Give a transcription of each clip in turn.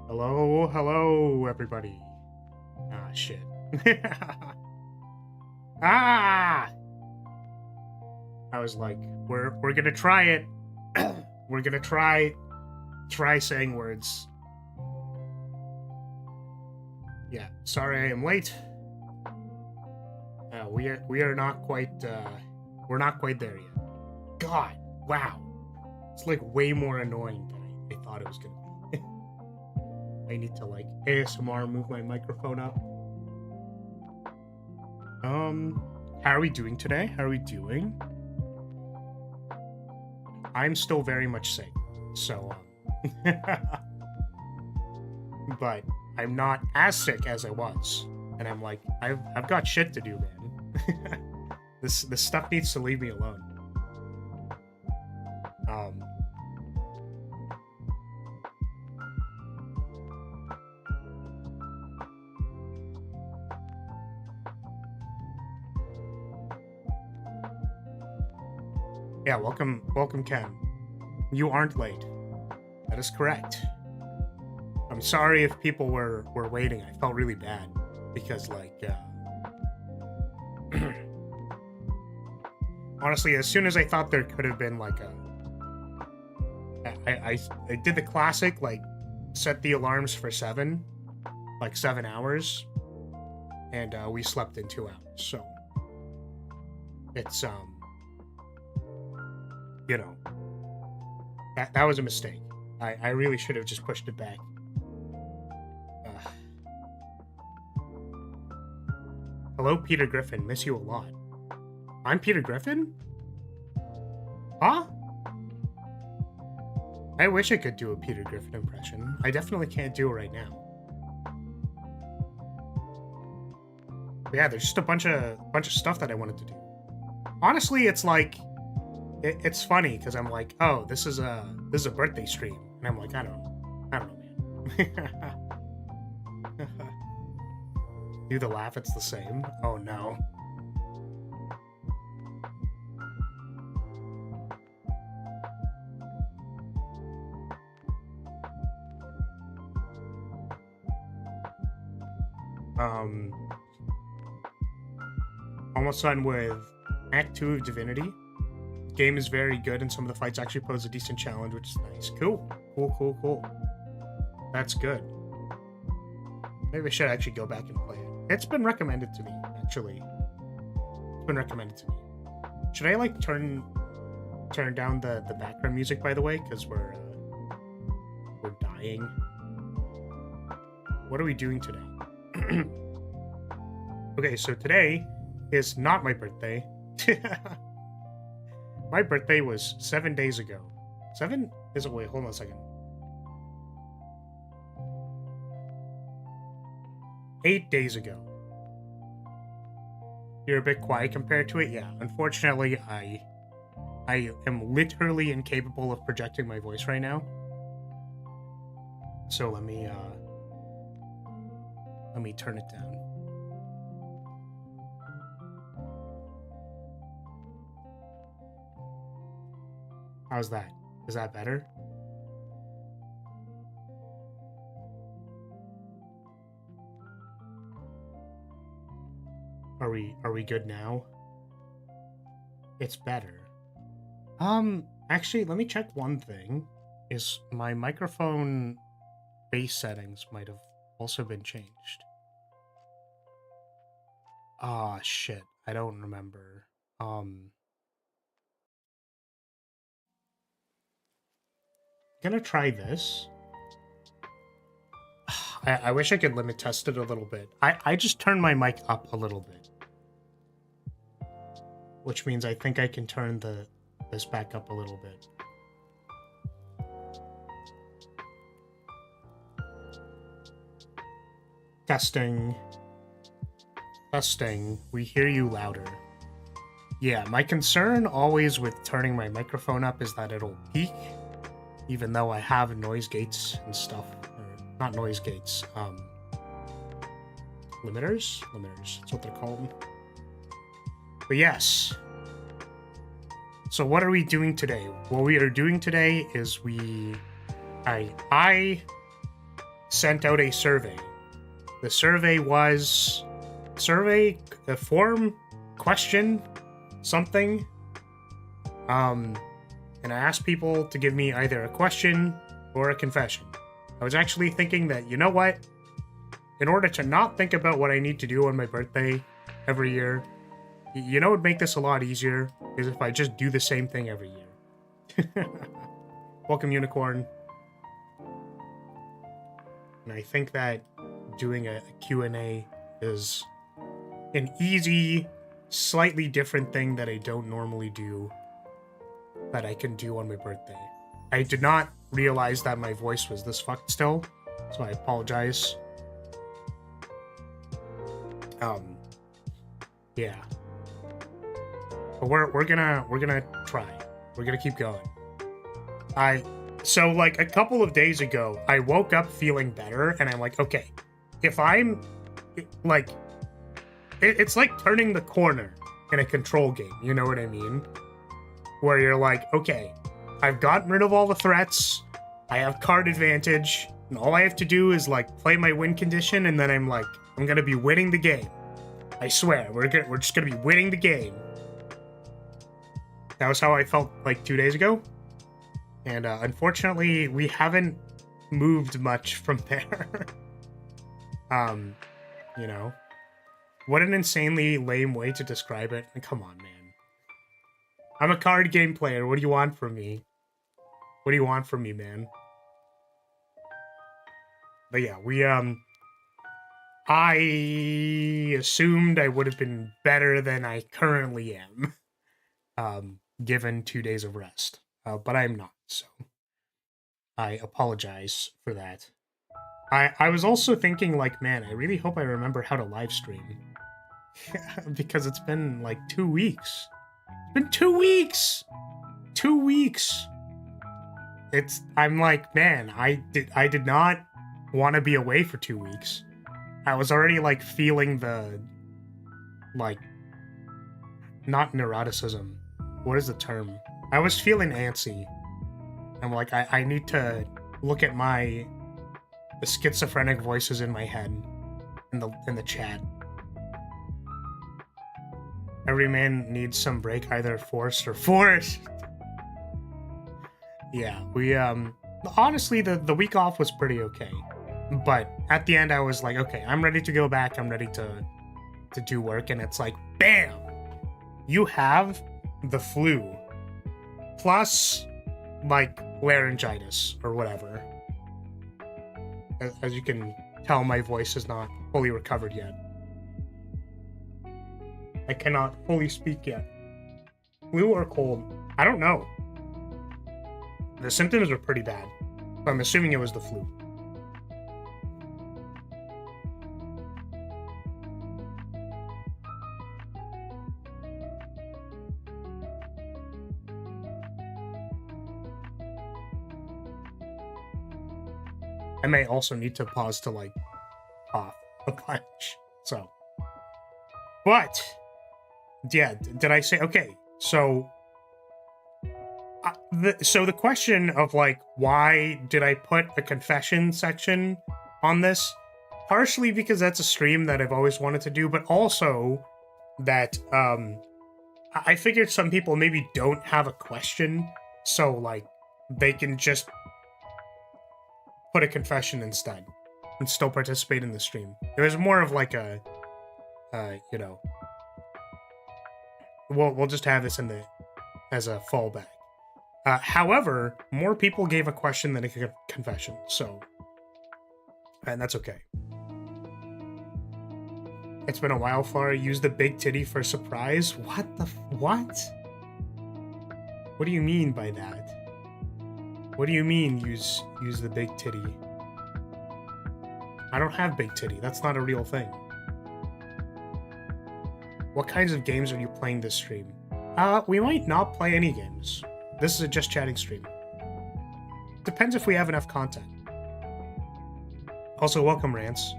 Hello, hello, everybody. Ah, shit. Ah! I was like, we're gonna try it. We're gonna try saying words. Yeah, sorry I am late. We are not quite we're not quite there yet. God, wow. It's like way more annoying than I thought it was gonna be. I need to like ASMR move my microphone up. How are we doing today? How are we doing? I'm still very much sick, so but I'm not as sick as I was, and I'm like, I've got shit to do, man. This stuff needs to leave me alone. Yeah, welcome, Ken. You aren't late. That is correct. I'm sorry if people were waiting. I felt really bad because, like, honestly, as soon as I thought there could have been like I did the classic, like, set the alarms for 7 hours, and we slept in 2 hours. So it's you know, that was a mistake. I really should have just pushed it back. Hello, Peter Griffin. Miss you a lot. I'm Peter Griffin? Huh? I wish I could do a Peter Griffin impression. I definitely can't do it right now. But yeah, there's just a bunch of stuff that I wanted to do. Honestly, it's like it's funny because I'm like, oh, this is a birthday stream, and I'm like, I don't know, man. Do the laugh, it's the same. Oh no. Almost done with Act 2 of Divinity. The game is very good, and some of the fights actually pose a decent challenge, which is nice. Cool. That's good. Maybe I should actually go back and play it. It's been recommended to me, actually. It's been recommended to me. Should I, like, turn down the background music, by the way? Because we're dying. What are we doing today? Okay, so today is not my birthday. My birthday was 7 days ago. 7? Wait, hold on a second. 8 days ago. You're a bit quiet compared to it? Yeah, unfortunately, I am literally incapable of projecting my voice right now. So let me turn it down. How's that? Is that better? Are we good now? It's better. Actually, let me check one thing. Is my microphone bass settings might have also been changed. Ah, shit. I don't remember. Gonna try this. I wish I could limit test it a little bit. I just turned my mic up a little bit, which means I think I can turn this back up a little bit. Testing. We hear you louder. Yeah, my concern always with turning my microphone up is that it'll peak, even though I have noise gates and stuff. Or not noise gates, limiters? Limiters, that's what they're called. But yes. So what are we doing today? What we are doing today is I sent out a survey. The survey was a form, question, something. And I asked people to give me either a question or a confession. I was actually thinking that, you know what? In order to not think about what I need to do on my birthday every year, you know what would make this a lot easier is if I just do the same thing every year. Welcome, Unicorn. And I think that doing a Q&A is an easy, slightly different thing that I don't normally do that I can do on my birthday. I did not realize that my voice was this fucked still, so I apologize. Yeah. But we're gonna try. We're gonna keep going. So like a couple of days ago, I woke up feeling better, and I'm like, okay, if I'm like, it's like turning the corner in a control game. You know what I mean? Where you're like, okay, I've gotten rid of all the threats. I have card advantage, and all I have to do is like play my win condition, and then I'm like, I'm gonna be winning the game. I swear, we're just gonna be winning the game. That was how I felt like 2 days ago. And unfortunately, we haven't moved much from there. You know, what an insanely lame way to describe it. Come on, man. I'm a card game player. What do you want from me? What do you want from me, man? But yeah, I assumed I would have been better than I currently am, given 2 days of rest. But I'm not, so I apologize for that. I was also thinking, like, man, I really hope I remember how to live stream. Because it's been, like, 2 weeks. It's been 2 weeks! 2 weeks! I'm like, man, I did not want to be away for 2 weeks. I was already, like, feeling the, like, not neuroticism. What is the term? I was feeling antsy. I'm like, I need to look at the schizophrenic voices in my head in the chat. Every man needs some break, either forced or forced. Yeah, we honestly the week off was pretty okay. But at the end I was like, okay, I'm ready to go back, I'm ready to do work, and it's like, bam! You have the flu. Plus, like, laryngitis or whatever. As you can tell, my voice is not fully recovered yet. I cannot fully speak yet. Flu or cold? I don't know. The symptoms are pretty bad. So I'm assuming it was the flu. I may also need to pause to, like, cough a bunch. So. But, yeah, did I say... Okay, so... the question of, like, why did I put a confession section on this? Partially because that's a stream that I've always wanted to do, but also that, I figured some people maybe don't have a question, so, like, they can just put a confession instead and still participate in the stream. It was more of like a, you know, we'll just have this as a fallback. However, more people gave a question than a confession, so, and that's okay. It's been a while, Flora. Use the big titty for surprise? What? What do you mean by that? What do you mean, use the big titty? I don't have big titty. That's not a real thing. What kinds of games are you playing this stream? We might not play any games. This is a just chatting stream. Depends if we have enough content. Also, welcome, Rance.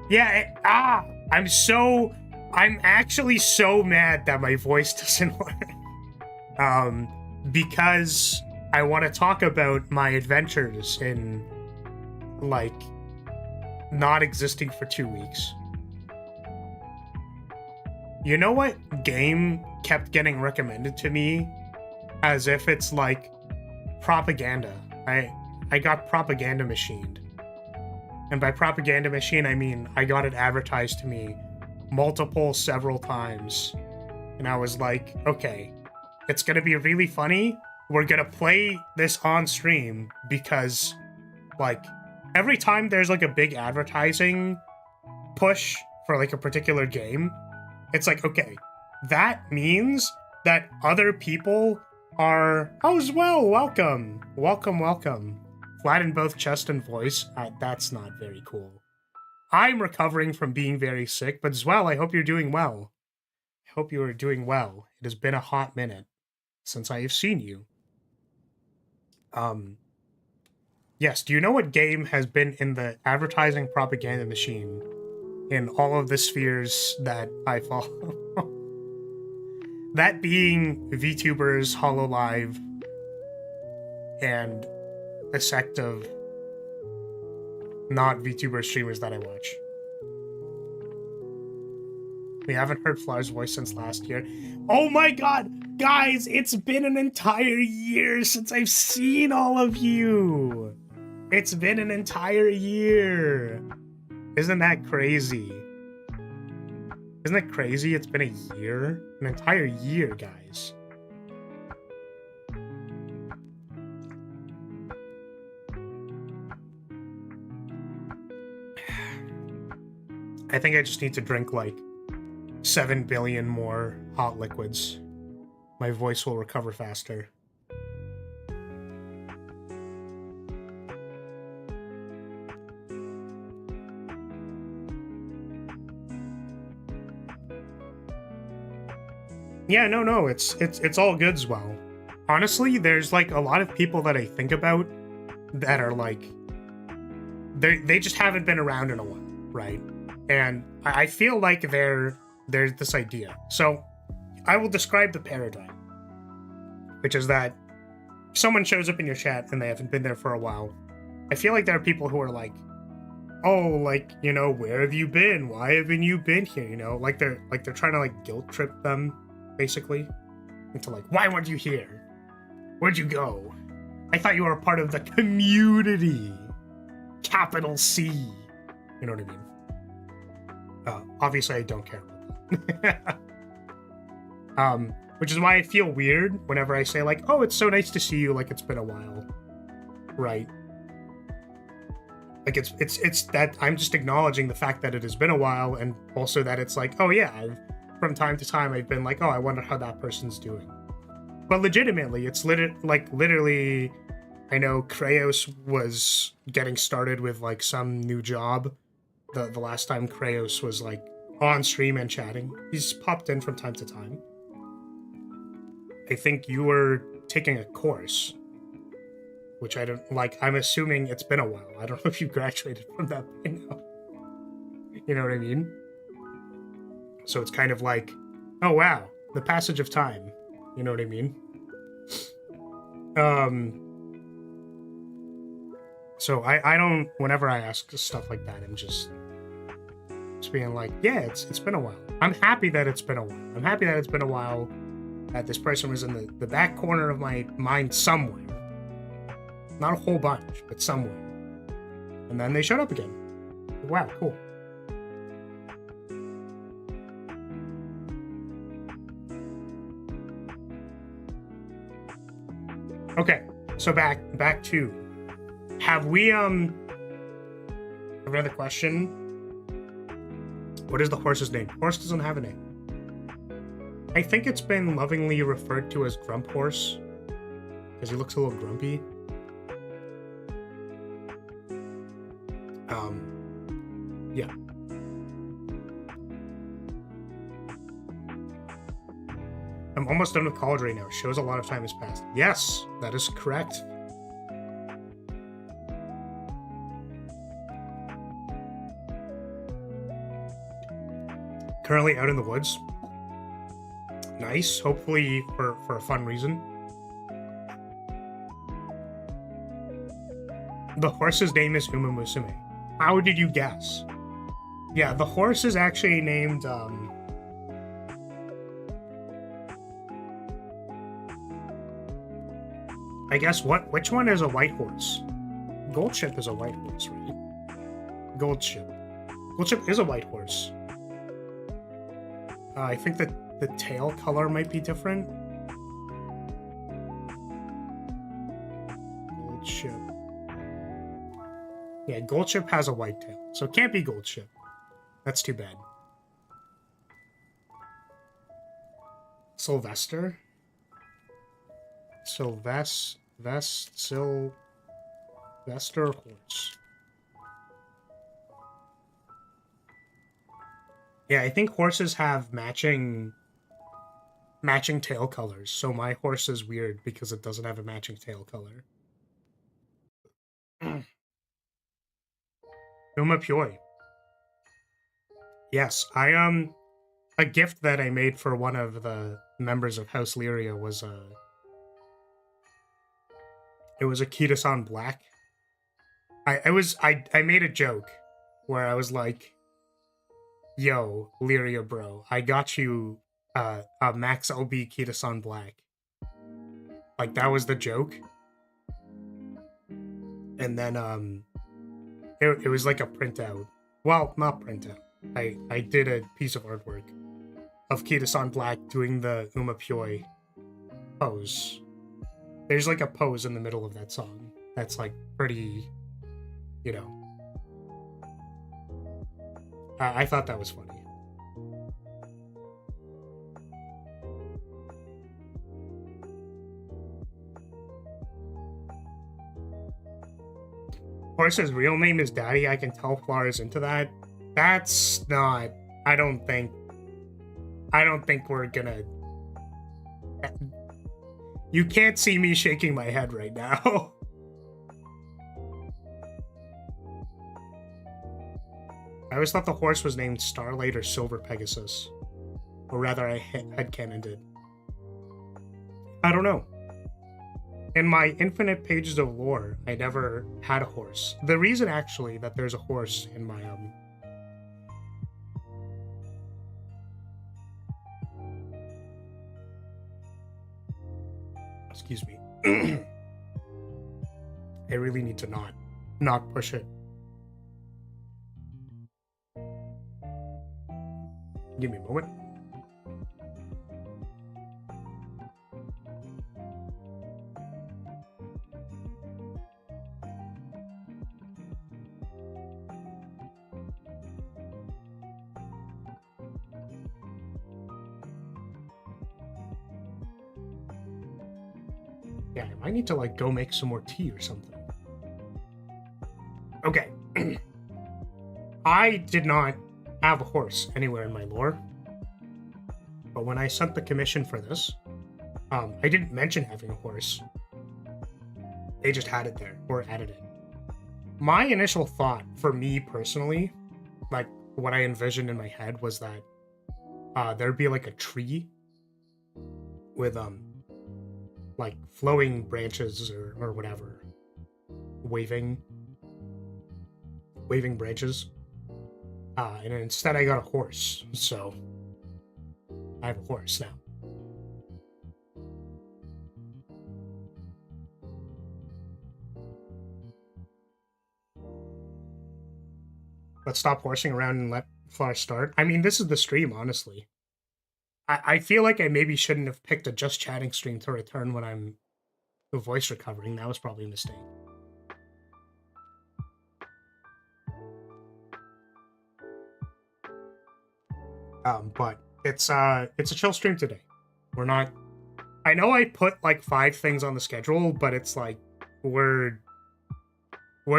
Yeah, I'm actually so mad that my voice doesn't work. Because I want to talk about my adventures in like, not existing for 2 weeks. You know what game kept getting recommended to me as if it's like propaganda? I got propaganda machined. And by propaganda machine, I mean I got it advertised to me several times. And I was like, okay, it's gonna be really funny. We're gonna play this on stream because, like, every time there's like a big advertising push for like a particular game, it's like, okay, that means that other people are, oh, as well, welcome. Flat in both chest and voice. That's not very cool. I'm recovering from being very sick, but as well, I hope you're doing well. I hope you are doing well. It has been a hot minute since I have seen you. Yes, do you know what game has been in the advertising propaganda machine in all of the spheres that I follow? That being VTubers, HoloLive, and a sect of not VTuber streamers that I watch. We haven't heard Flower's voice since last year. Oh my god! Guys, it's been an entire year since I've seen all of you! It's been an entire year! Isn't that crazy? Isn't it crazy? It's been a year? An entire year, guys. I think I just need to drink like 7 billion more hot liquids. My voice will recover faster. Yeah, no, it's all good as well. Honestly, there's like a lot of people that I think about that are like, they just haven't been around in a while, right? And I feel like there's this idea. So I will describe the paradigm, which is that if someone shows up in your chat and they haven't been there for a while, I feel like there are people who are like, oh, like, you know, where have you been? Why haven't you been here? You know, like they're trying to like guilt trip them, basically, into like, why weren't you here? Where'd you go? I thought you were a part of the community. Capital C. You know what I mean? Obviously, I don't care about that. Which is why I feel weird whenever I say like, oh, it's so nice to see you, like it's been a while, right? Like it's that I'm just acknowledging the fact that it has been a while, and also that it's like, oh yeah, from time to time I've been like, oh, I wonder how that person's doing. But legitimately, it's literally, I know Kreos was getting started with like some new job. The last time Kreos was like on stream and chatting. He's popped in from time to time. I think you were taking a course, which I don't like. I'm assuming it's been a while. I don't know if you graduated from that by now. You know what I mean? So it's kind of like, oh wow, the passage of time. You know what I mean? So I don't, whenever I ask stuff like that, I'm just being like, yeah, it's been a while. I'm happy that it's been a while. I'm happy that it's been a while, that this person was in the back corner of my mind somewhere. Not a whole bunch, but somewhere. And then they showed up again. Wow, cool. Okay, so back to, have we another question? What is the horse's name? Horse doesn't have a name. I think it's been lovingly referred to as Grump Horse, because he looks a little grumpy. Yeah. I'm almost done with college right now. Shows a lot of time has passed. Yes, that is correct. Currently out in the woods. Nice. Hopefully for a fun reason. The horse's name is Uma Musume. How did you guess? Yeah, the horse is actually named, I guess which one is a white horse? Goldship is a white horse, right? Goldship. Goldship is a white horse. I think that the tail color might be different. Goldship. Yeah, Goldship has a white tail, so it can't be Goldship. That's too bad. Sylvester? Sylvester horse. Yeah, I think horses have matching tail colors, so my horse is weird because it doesn't have a matching tail color. Uma Pyoy. Yes, a gift that I made for one of the members of House Lyria was it was a Kita-san black. I made a joke where I was like, yo, Lyria bro, I got you a Max LB Kita-san black. Like, that was the joke. And then it was like a printout. Well, not printout. I did a piece of artwork of Kita-san black doing the Uma Pyoy pose. There's like a pose in the middle of that song that's like pretty, you know. I thought that was funny. Horse's real name is Daddy. I can tell Flara's into that. That's not. I don't think we're gonna. You can't see me shaking my head right now. I always thought the horse was named Starlight or Silver Pegasus. Or rather, I headcanoned it. I don't know. In my infinite pages of lore, I never had a horse. The reason, actually, that there's a horse in my, excuse me. I really need to not push it. Give me a moment. Yeah, I might need to like go make some more tea or something. Okay. I did not have a horse anywhere in my lore. But when I sent the commission for this, I didn't mention having a horse. They just had it there, or added it. My initial thought, for me personally, like what I envisioned in my head was that there'd be like a tree with like flowing branches or whatever, waving branches. And instead I got a horse, so I have a horse now. Let's stop horsing around and let Flar start. I mean, this is the stream, honestly. I feel like I maybe shouldn't have picked a just chatting stream to return when I'm voice recovering. That was probably a mistake. But it's a chill stream today. We're not. I know I put like 5 things on the schedule, but it's like we're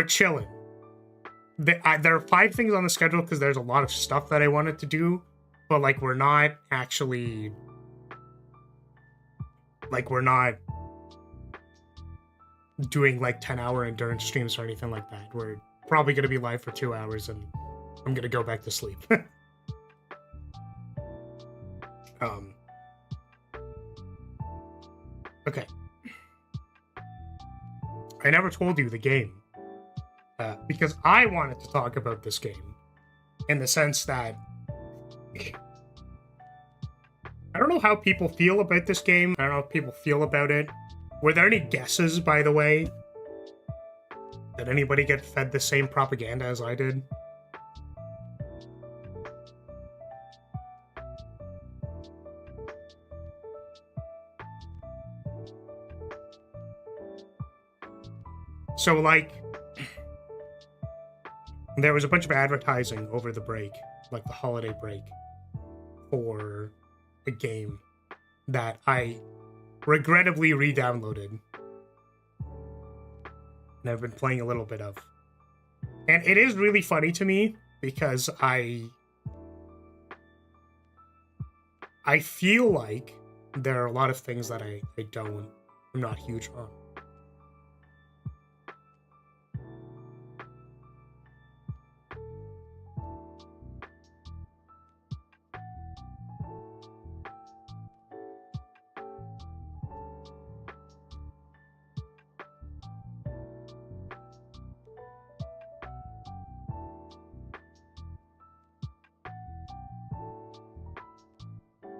chilling. There are 5 things on the schedule because there's a lot of stuff that I wanted to do, but like we're not actually like we're not doing like 10-hour endurance streams or anything like that. We're probably gonna be live for 2 hours and I'm gonna go back to sleep. Okay. I never told you the game because I wanted to talk about this game in the sense that I don't know how people feel about this game. I don't know if people feel about it. Were there any guesses, by the way? Did anybody get fed the same propaganda as I did? So, like, there was a bunch of advertising over the break, like the holiday break, for a game that I regrettably re-downloaded. And I've been playing a little bit of. And it is really funny to me because I feel like there are a lot of things that I'm not huge on.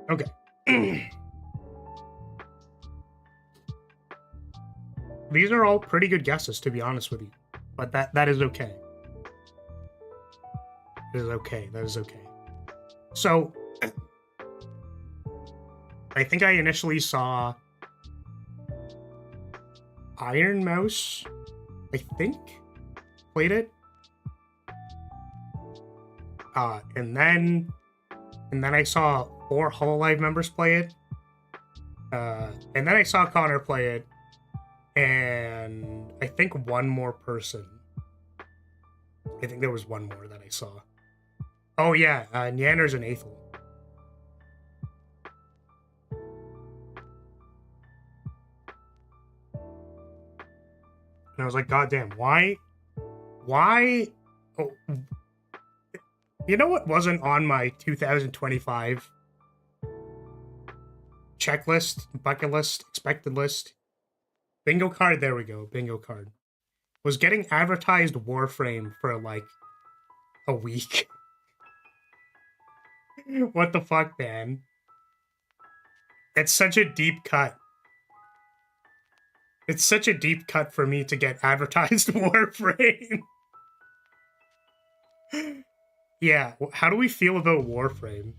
Okay. These are all pretty good guesses, to be honest with you. But that is okay. That is okay. That is okay. So, I think I initially saw Iron Mouse, I think, played it. And then I saw 4 Hololive members play it. And then I saw Connor play it. And I think one more person. I think there was one more that I saw. Oh yeah, Nyanners and Aethel. And I was like, God damn, why? Oh, you know what wasn't on my 2025 checklist, bucket list, expected list? Bingo card, there we go, bingo card. Was getting advertised Warframe for like a week. What the fuck, man? It's such a deep cut. It's such a deep cut for me to get advertised Warframe. Yeah, how do we feel about Warframe?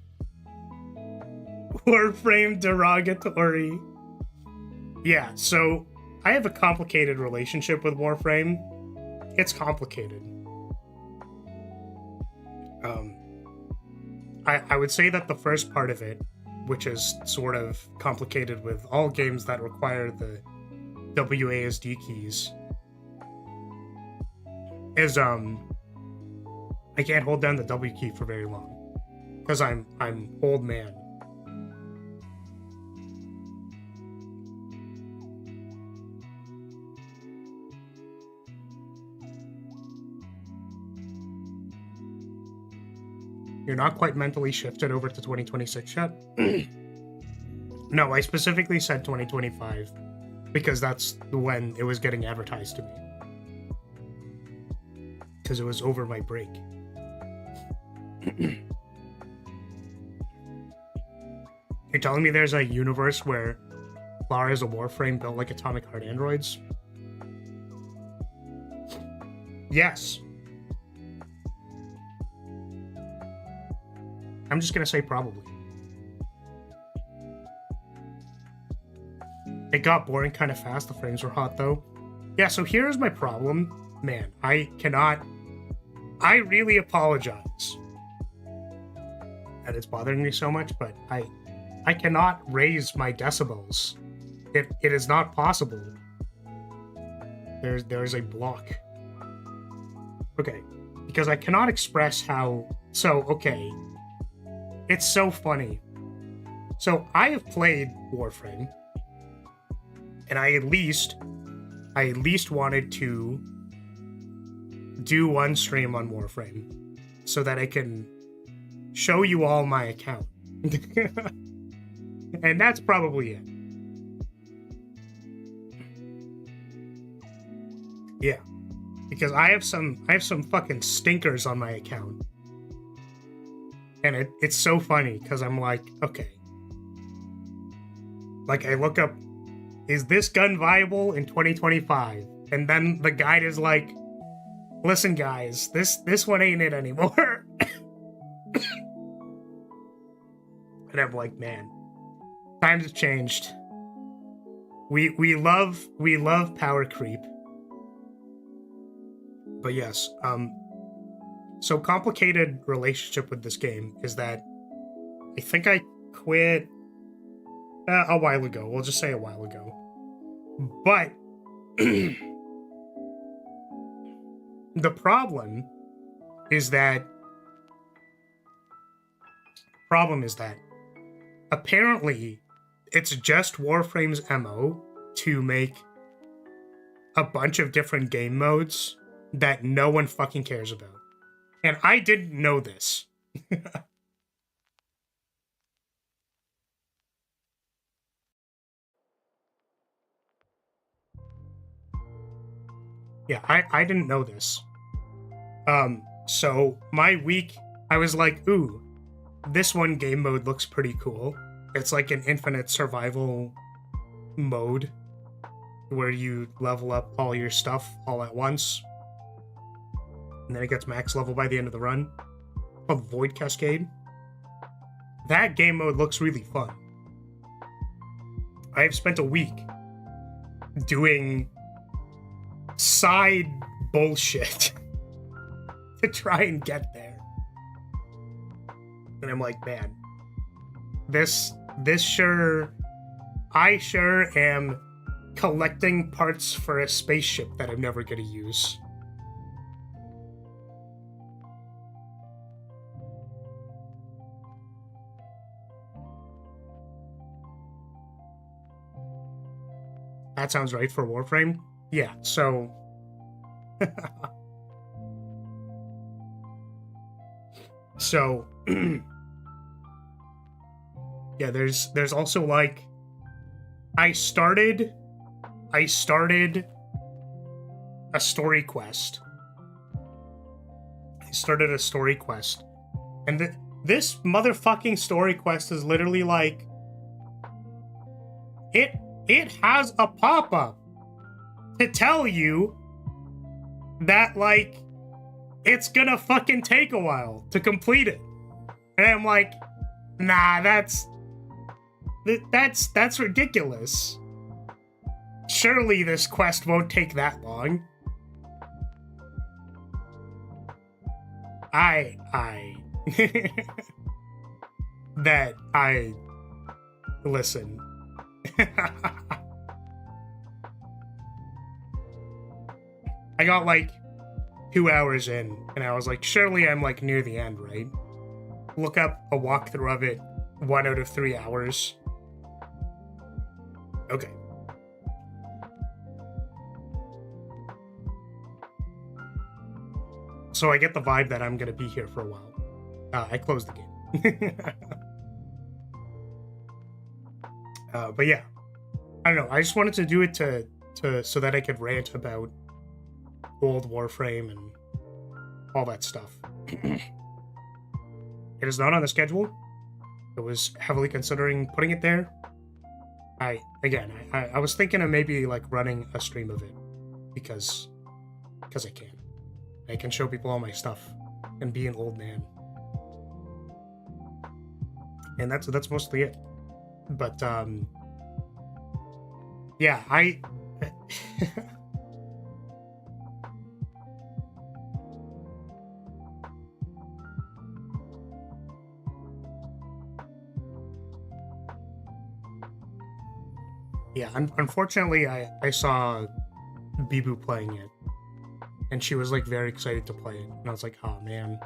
Warframe derogatory. Yeah, so I have a complicated relationship with Warframe. It's complicated. I would say that the first part of it, which is sort of complicated with all games that require the WASD keys, is I can't hold down the W key for very long because I'm old man. You're not quite mentally shifted over to 2026 yet? No, I specifically said 2025 because that's when it was getting advertised to me. Because it was over my break. You're telling me there's a universe where Lara is a Warframe built like Atomic Heart androids? Yes. I'm just gonna say probably. It got boring kind of fast. The frames were hot though. Yeah, so here's my problem. Man, I really apologize that it's bothering me so much, but I cannot raise my decibels. It is not possible. There's a block. Okay, because I cannot express how. So okay, it's so funny. So I have played Warframe, and I at least wanted to do one stream on Warframe so that I can show you all my account. And that's probably it. Yeah. because I have some fucking stinkers on my account. And it's so funny because I'm like, okay. Like, I look up, is this gun viable in 2025? And then the guide is like, listen, guys, this one ain't it anymore. And I'm like, man, times have changed. We love power creep. But yes, so complicated relationship with this game is that I think I quit a while ago. We'll just say a while ago. But the problem is that apparently it's just Warframe's MO to make a bunch of different game modes that no one fucking cares about. And I didn't know this. Yeah, I didn't know this. So my week, I was like, ooh, this one game mode looks pretty cool. It's like an infinite survival mode where you level up all your stuff all at once. And then it gets max level by the end of the run. Called Void Cascade. That game mode looks really fun. I've spent a week doing side bullshit to try and get there. And I'm like, man, I sure am collecting parts for a spaceship that I'm never gonna use. That sounds right for Warframe. Yeah, so so yeah, there's also like I started a story quest. And this motherfucking story quest is literally like it has a pop-up to tell you that, like, it's gonna fucking take a while to complete it. And I'm like, nah, that's ridiculous. Surely this quest won't take that long. Listen. I got like 2 hours in, and I was like, surely I'm like near the end, right? Look up a walkthrough of it, 1 out of 3 hours. Okay. So I get the vibe that I'm gonna be here for a while. I closed the game. But yeah, I don't know. I just wanted to do it to so that I could rant about old Warframe and all that stuff. It is not on the schedule. I was heavily considering putting it there. I was thinking of maybe like running a stream of it because I can. I can show people all my stuff and be an old man. And that's mostly it. But yeah, yeah, unfortunately, I saw Bibu playing it, and she was like very excited to play it, and I was like, oh man.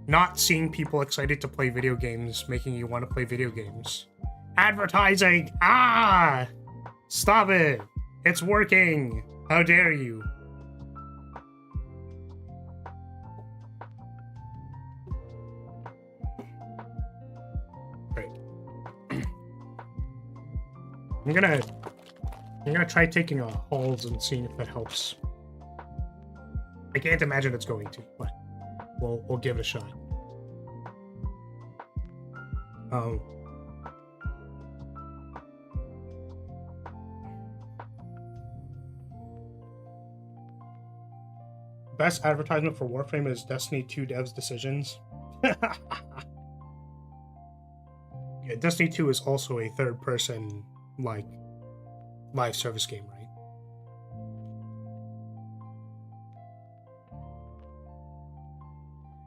Not seeing people excited to play video games making you want to play video games. Advertising! Ah! Stop it! It's working! How dare you? Great. I'm gonna try taking a Halls and seeing if that helps. I can't imagine it's going to, but we'll give it a shot. Best advertisement for Warframe is Destiny 2 devs' decisions. Yeah, Destiny 2 is also a third-person, like, live service game, right?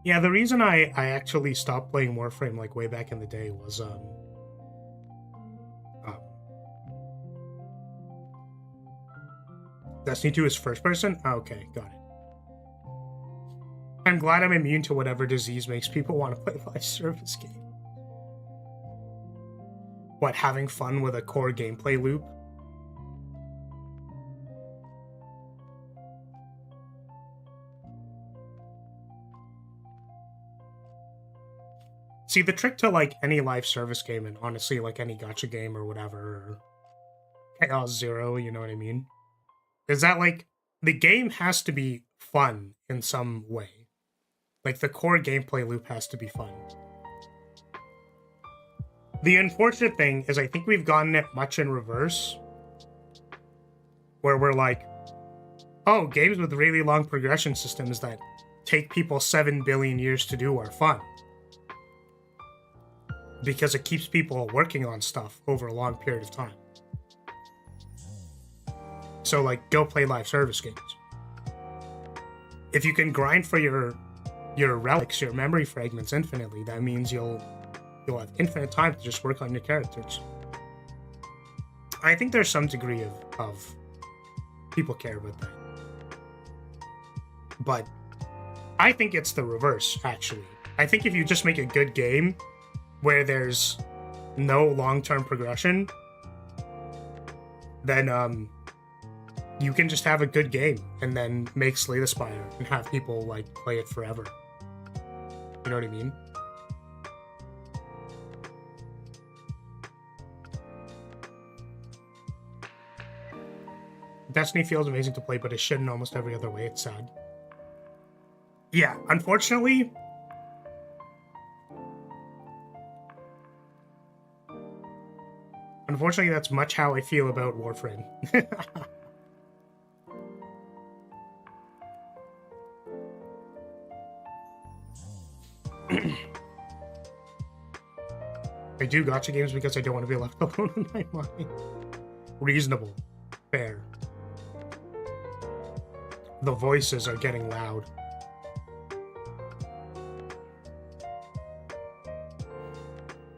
Yeah, the reason I actually stopped playing Warframe, like, way back in the day was, Destiny 2 is first-person? Okay, got it. I'm glad I'm immune to whatever disease makes people want to play live service game. What, having fun with a core gameplay loop? See, the trick to, like, any live service game, and honestly, like, any gacha game or whatever, or Chaos Zero, you know what I mean? Is that, like, the game has to be fun in some way. Like, the core gameplay loop has to be fun. The unfortunate thing is I think we've gotten it much in reverse, where we're like, oh, games with really long progression systems that take people 7 billion years to do are fun. Because it keeps people working on stuff over a long period of time. So, like, go play live service games. If you can grind for your relics, your memory fragments infinitely, that means you'll have infinite time to just work on your characters. I think there's some degree of people care about that. But I think it's the reverse, actually. I think if you just make a good game where there's no long-term progression, then you can just have a good game and then make Slay the Spire and have people, like, play it forever. You know what I mean? Destiny feels amazing to play, but it's shit in almost every other way. It's sad. Yeah, unfortunately, that's much how I feel about Warframe. I do gacha games because I don't want to be left alone in my mind. Reasonable. Fair. The voices are getting loud.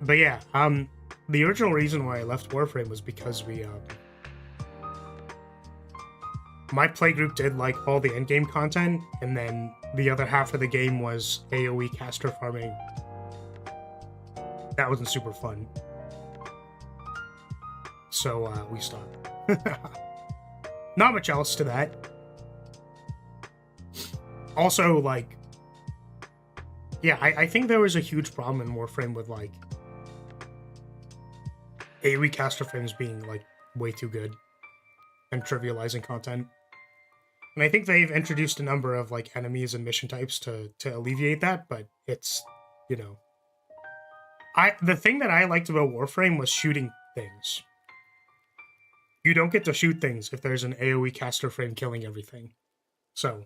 But yeah, the original reason why I left Warframe was because my playgroup did, like, all the endgame content, and then the other half of the game was AoE caster farming. That wasn't super fun. So, we stopped. Not much else to that. Also, like, yeah, I think there was a huge problem in Warframe with, like, AoE caster frames being, like, way too good and trivializing content. And I think they've introduced a number of, like, enemies and mission types to alleviate that, but it's, you know... The thing that I liked about Warframe was shooting things. You don't get to shoot things if there's an AoE caster frame killing everything. So...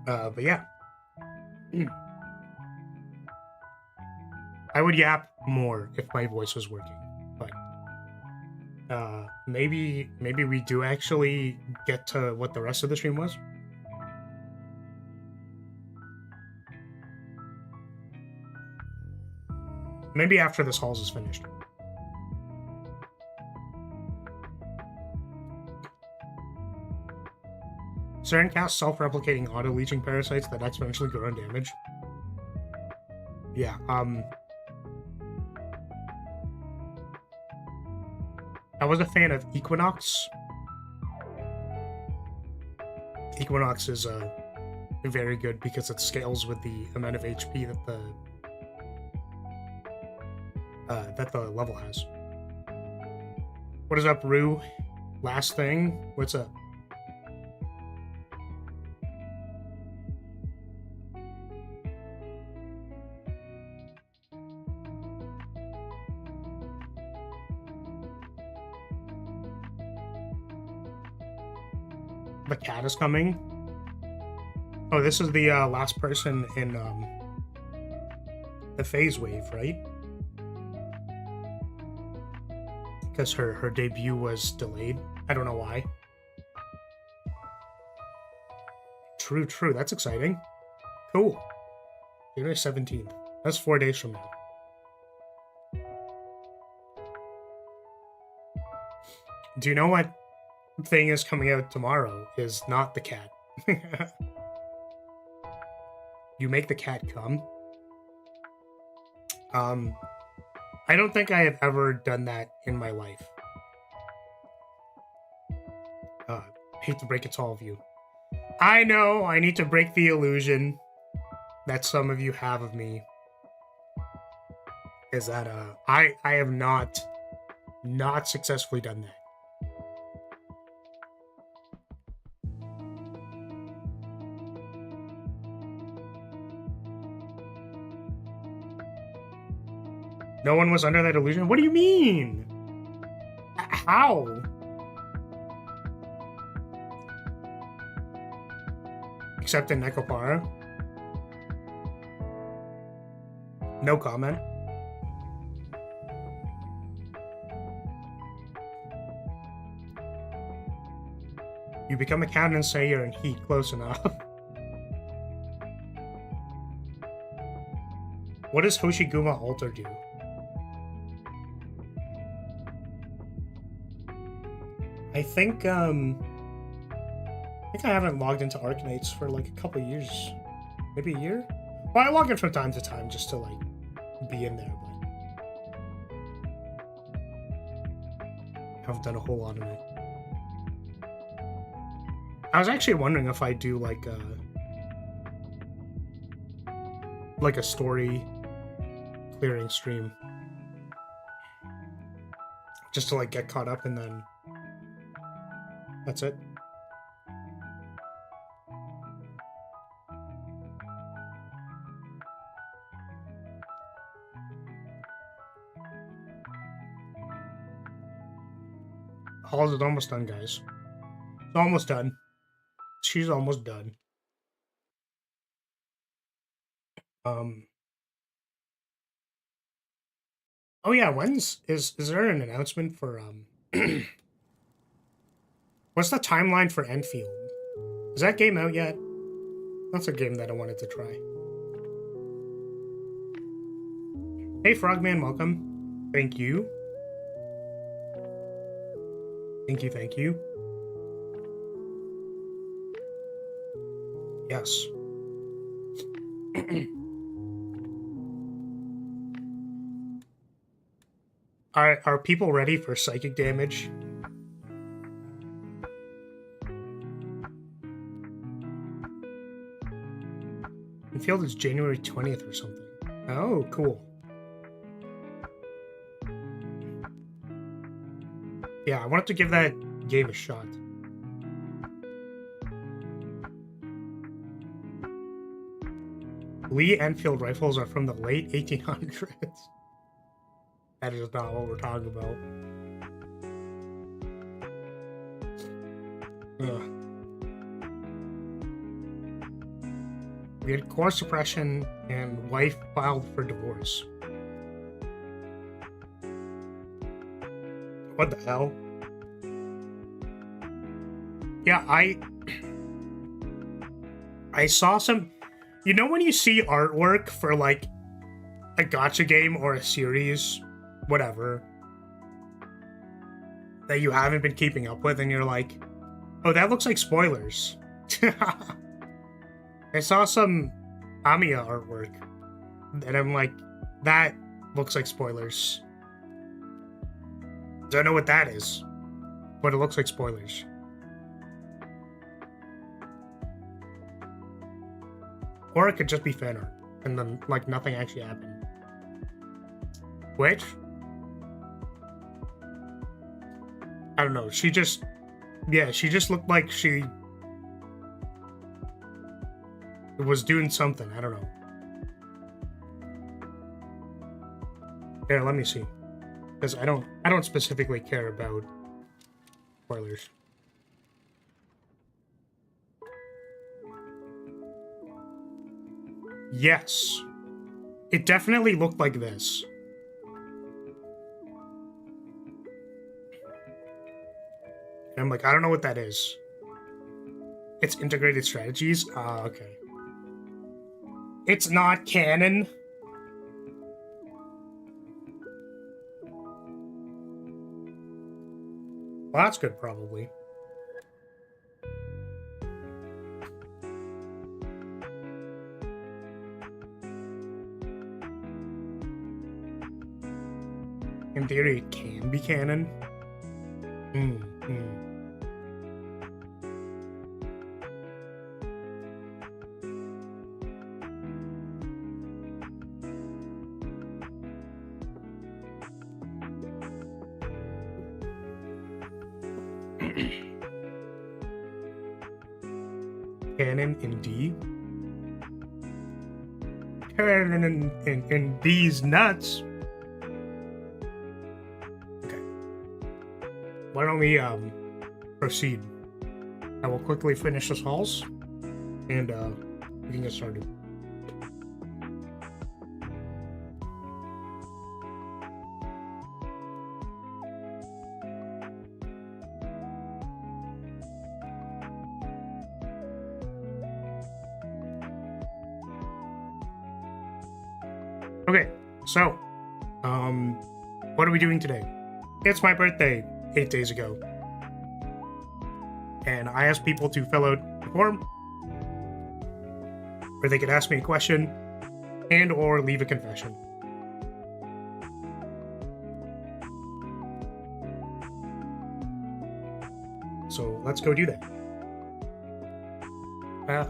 but yeah. I would yap more if my voice was working, but maybe we do actually get to what the rest of the stream was. Maybe after this Halls is finished. Certain casts self-replicating auto-leeching parasites that exponentially grow in damage. Yeah, I was a fan of Equinox. Equinox is very good because it scales with the amount of HP that that the level has. What is up, Rue? Last thing. What's up? The cat is coming. Oh, this is the last person in the phase wave, right? Because her debut was delayed. I don't know why. True. That's exciting. Cool. January 17th. That's 4 days from now. Do you know what thing is coming out tomorrow is not the cat? You make the cat come. I don't think I have ever done that in my life. Hate to break it to all of you. I know I need to break the illusion that some of you have of me. Is that I have not successfully done that. No one was under that illusion? What do you mean? How? Except in Nekopara? No comment. You become a cat and say you're in heat. Close enough. What does Hoshiguma Alter do? I think I haven't logged into Arknights for like a couple years. Maybe a year? Well, I log in from time to time just to like be in there, but I haven't done a whole lot of it. I was actually wondering if I do like a story clearing stream. Just to like get caught up and then that's it. Halls is almost done, guys. It's almost done. She's almost done. Oh yeah, is there an announcement for what's the timeline for Enfield? Is that game out yet? That's a game that I wanted to try. Hey Frogman, welcome. Thank you. Thank you. Yes. Are people ready for psychic damage? Enfield is January 20th or something. Oh, cool. Yeah, I wanted to give that game a shot. Lee Enfield rifles are from the late 1800s. That is not what we're talking about. Ugh. We had core suppression and wife filed for divorce. What the hell? Yeah, I saw some... You know when you see artwork for, like, a gacha game or a series, whatever, that you haven't been keeping up with, and you're like, oh, that looks like spoilers. I saw some Amiya artwork, and I'm like, that looks like spoilers. Don't know what that is, but it looks like spoilers. Or it could just be fan art, and then, like, nothing actually happened. Which? I don't know. She just looked like she was doing something. I don't know. Here, let me see. Because I don't specifically care about spoilers. Yes. It definitely looked like this. And I'm like, I don't know what that is. It's integrated strategies? Ah, okay. It's not canon. Well, that's good, probably. In theory, it can be canon. Canon in D. Canon in D's nuts. Okay. Why don't we proceed? I will quickly finish this halls, and we can get started. Okay, so, what are we doing today? It's my birthday 8 days ago. And I asked people to fill out a form where they could ask me a question and or leave a confession. So let's go do that.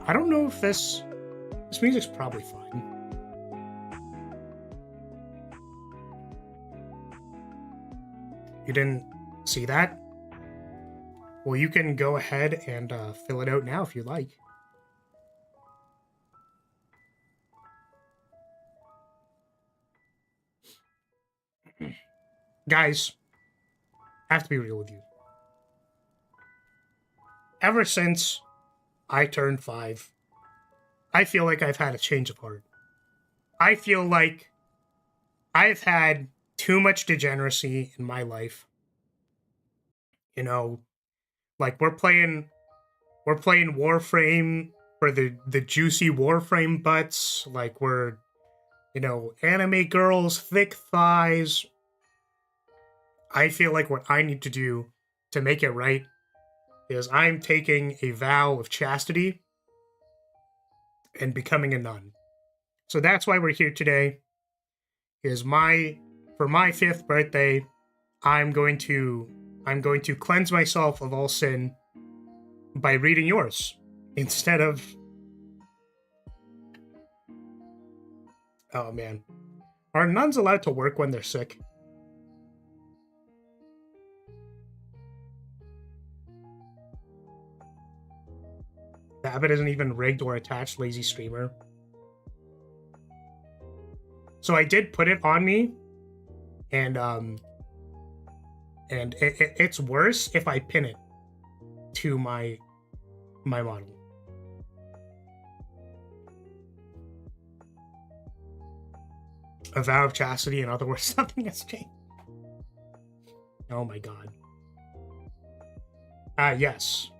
I don't know if this music's probably fine. You didn't see that? Well, you can go ahead and fill it out now if you like. Guys, I have to be real with you. Ever since I turned 5, I feel like I've had a change of heart. I feel like I've had too much degeneracy in my life. You know, like we're playing Warframe for the juicy Warframe butts. Like we're, you know, anime girls, thick thighs. I feel like what I need to do to make it right is I'm taking a vow of chastity and becoming a nun. So that's why we're here today. Is for my 5th birthday, I'm going to cleanse myself of all sin by reading yours instead of... Oh man. Are nuns allowed to work when they're sick? The habit isn't even rigged or attached, lazy streamer. So I did put it on me, and it's worse if I pin it to my model. A vow of chastity, in other words, nothing has changed. Oh my god. Yes.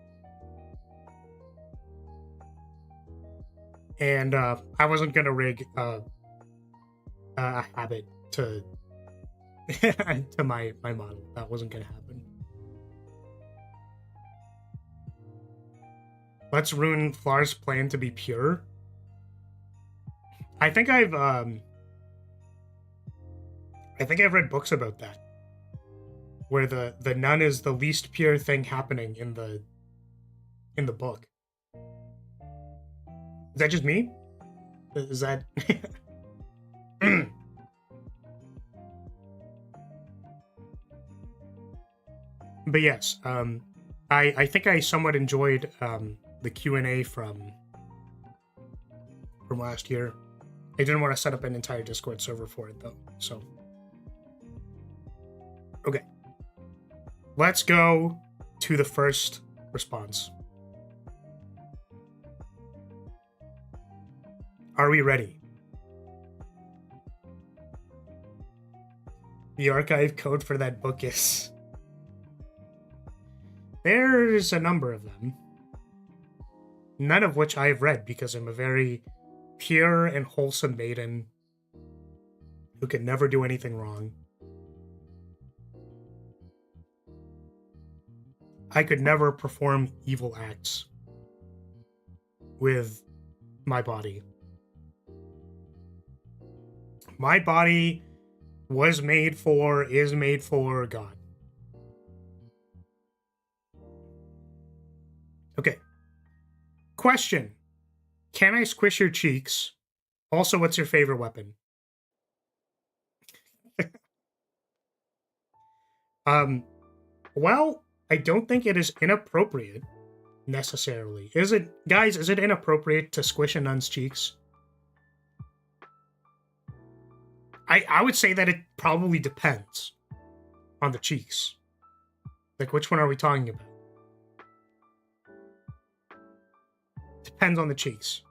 And I wasn't gonna rig a habit to to my model. That wasn't gonna happen. Let's ruin Flar's plan to be pure. I think I've read books about that, where the nun is the least pure thing happening in the book. Is that just me? Is that... But yes, I think I somewhat enjoyed the Q&A from last year. I didn't want to set up an entire Discord server for it though, so. Okay. Let's go to the first response. Are we ready? The archive code for that book is... There's a number of them. None of which I have read because I'm a very pure and wholesome maiden who can never do anything wrong. I could never perform evil acts with my body. My body is made for God. Okay. Question. Can I squish your cheeks? Also, what's your favorite weapon? Well, I don't think it is inappropriate, necessarily. Is it, guys, is it inappropriate to squish a nun's cheeks? I would say that it probably depends on the cheeks. Like, which one are we talking about? Depends on the cheeks.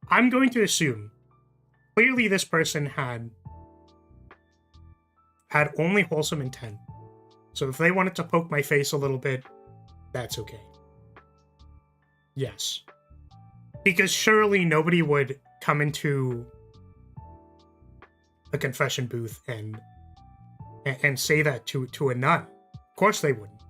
I'm going to assume, clearly this person had only wholesome intent. So if they wanted to poke my face a little bit, that's okay. Yes. Because surely nobody would come into a confession booth and say that to a nun. Of course they wouldn't.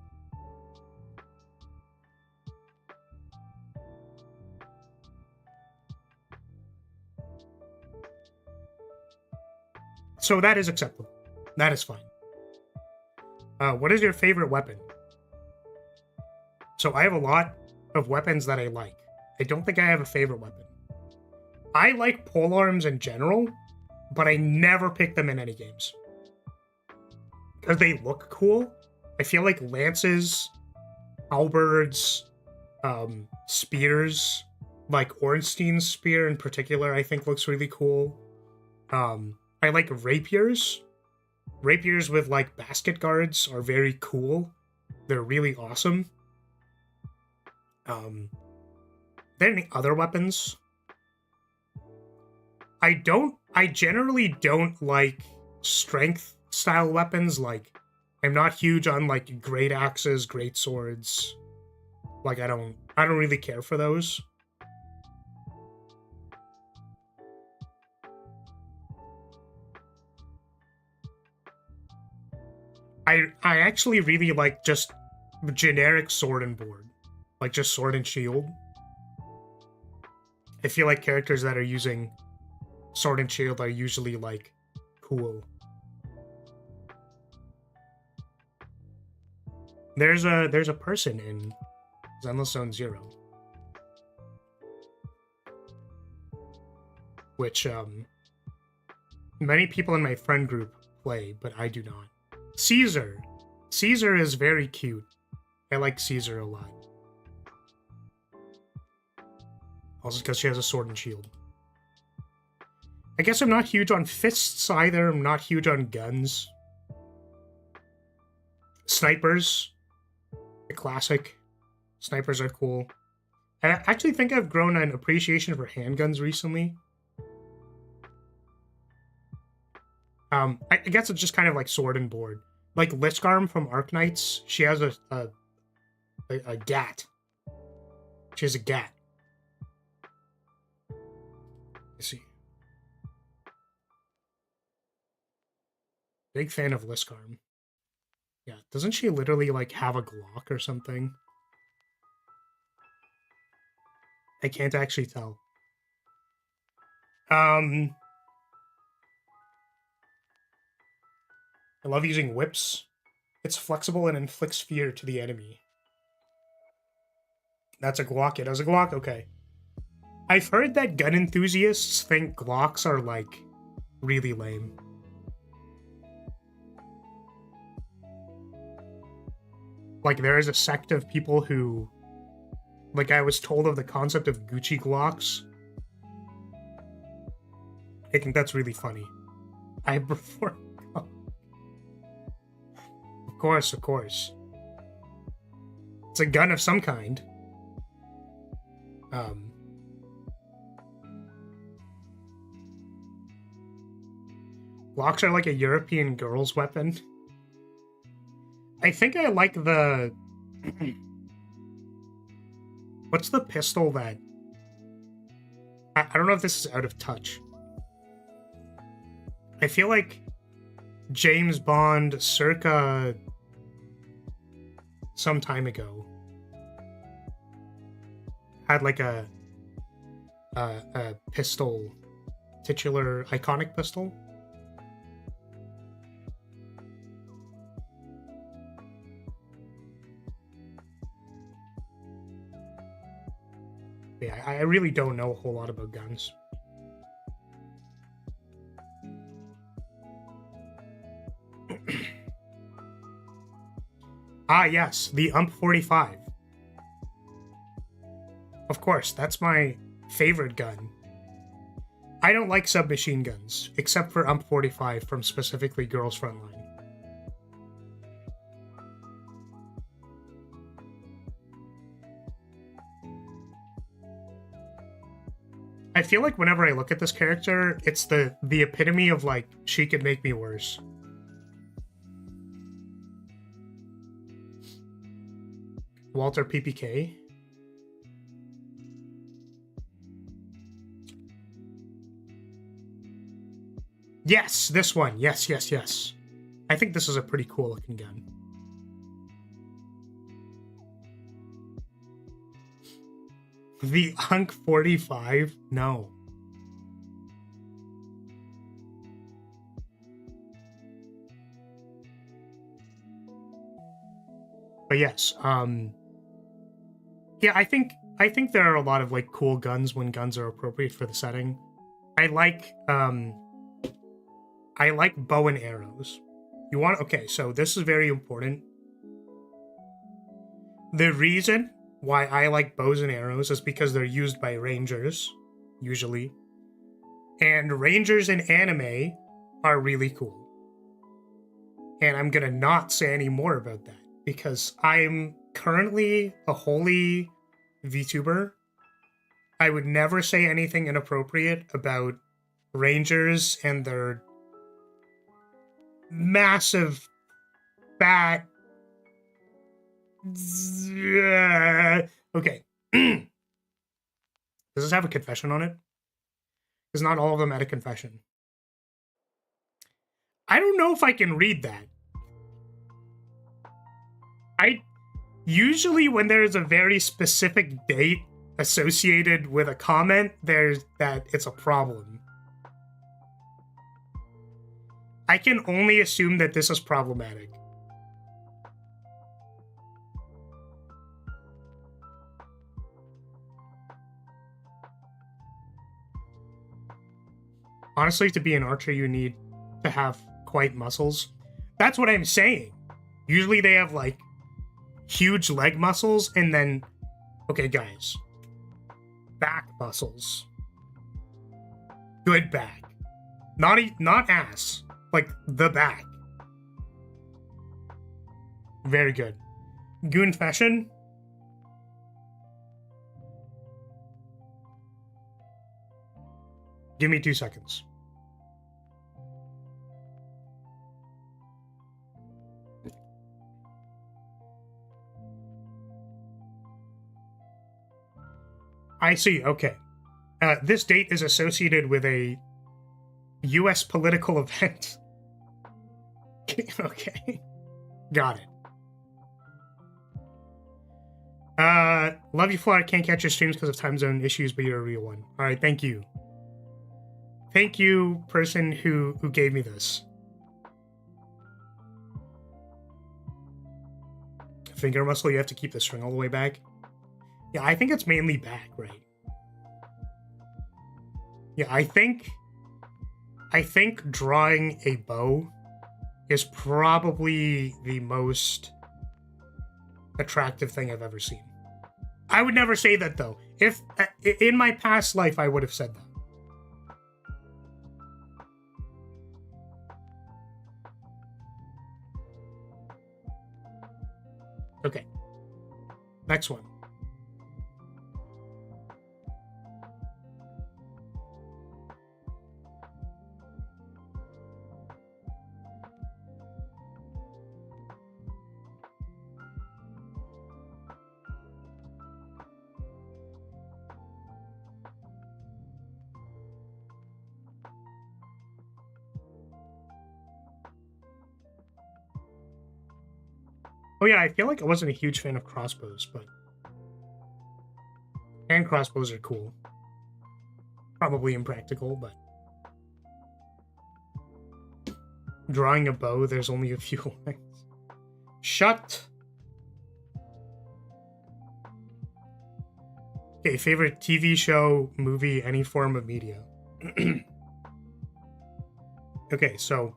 So that is acceptable. That is fine. What is your favorite weapon? So I have a lot of weapons that I like. I don't think I have a favorite weapon. I like polearms in general, but I never pick them in any games. Because they look cool. I feel like lances, halberds, spears, like Ornstein's spear in particular, I think looks really cool. I like rapiers. Rapiers with like basket guards are very cool. They're really awesome. Are there any other weapons? I generally don't like strength style weapons. Like, I'm not huge on like great axes, great swords. Like, I don't really care for those. I actually really like just generic sword and board. Like just sword and shield. I feel like characters that are using sword and shield are usually like cool. There's a person in Zenless Zone 0. Which many people in my friend group play, but I do not. Caesar. Caesar is very cute. I like Caesar a lot. Also because she has a sword and shield. I guess I'm not huge on fists either. I'm not huge on guns. Snipers. The classic. Snipers are cool. I actually think I've grown an appreciation for handguns recently. I guess it's just kind of like sword and board. Like Liskarm from Arknights, she has a gat. She has a gat. Let's see. Big fan of Liskarm. Yeah, doesn't she literally like have a Glock or something? I can't actually tell. I love using whips. It's flexible and inflicts fear to the enemy. That's a Glock. It has a Glock? Okay. I've heard that gun enthusiasts think Glocks are, like, really lame. like, there is a sect of people who, like, I was told of the concept of Gucci Glocks. I think that's really funny. I prefer... Of course, of course. It's a gun of some kind. Glocks are like a European girl's weapon. I think I like the... What's the pistol that... I don't know if this is out of touch. I feel like James Bond circa some time ago had like a pistol, titular iconic pistol. Yeah, I really don't know a whole lot about guns. Ah, yes, the UMP-45. Of course, that's my favorite gun. I don't like submachine guns, except for UMP-45 from specifically Girls Frontline. I feel like whenever I look at this character, it's the epitome of, like, she could make me worse. Walter PPK. Yes, this one. Yes, yes, yes. I think this is a pretty cool looking gun. The UNC-45? No. But yes, yeah, I think there are a lot of, like, cool guns when guns are appropriate for the setting. I like bow and arrows. Okay, so this is very important. The reason why I like bows and arrows is because they're used by rangers, usually. And rangers in anime are really cool. And I'm gonna not say any more about that, because I'm currently a holy VTuber. I would never say anything inappropriate about rangers and their massive, fat... Okay. Does this have a confession on it? Because not all of them had a confession. I don't know if I can read that. Usually when there's a very specific date associated with a comment, it's a problem. I can only assume that this is problematic. Honestly, to be an archer, you need to have quite muscles. That's what I'm saying. Usually they have, like, huge leg muscles, and then... Okay, guys. Back muscles. Good back. Not ass. Like, the back. Very good. Goon fashion. Give me 2 seconds. I see, okay. This date is associated with a US political event. Okay. Got it. Love you, Fly. Can't catch your streams because of time zone issues, but you're a real one. Alright, thank you. Thank you, person who gave me this. Finger muscle, you have to keep the string all the way back. Yeah, I think it's mainly back, right? Yeah, I think drawing a bow is probably the most attractive thing I've ever seen. I would never say that, though. If in my past life, I would have said that. Okay. Next one. Oh yeah, I feel like I wasn't a huge fan of crossbows, but hand crossbows are cool. Probably impractical, but drawing a bow, there's only a few lines. Shut. Okay, favorite TV show, movie, any form of media. Okay, so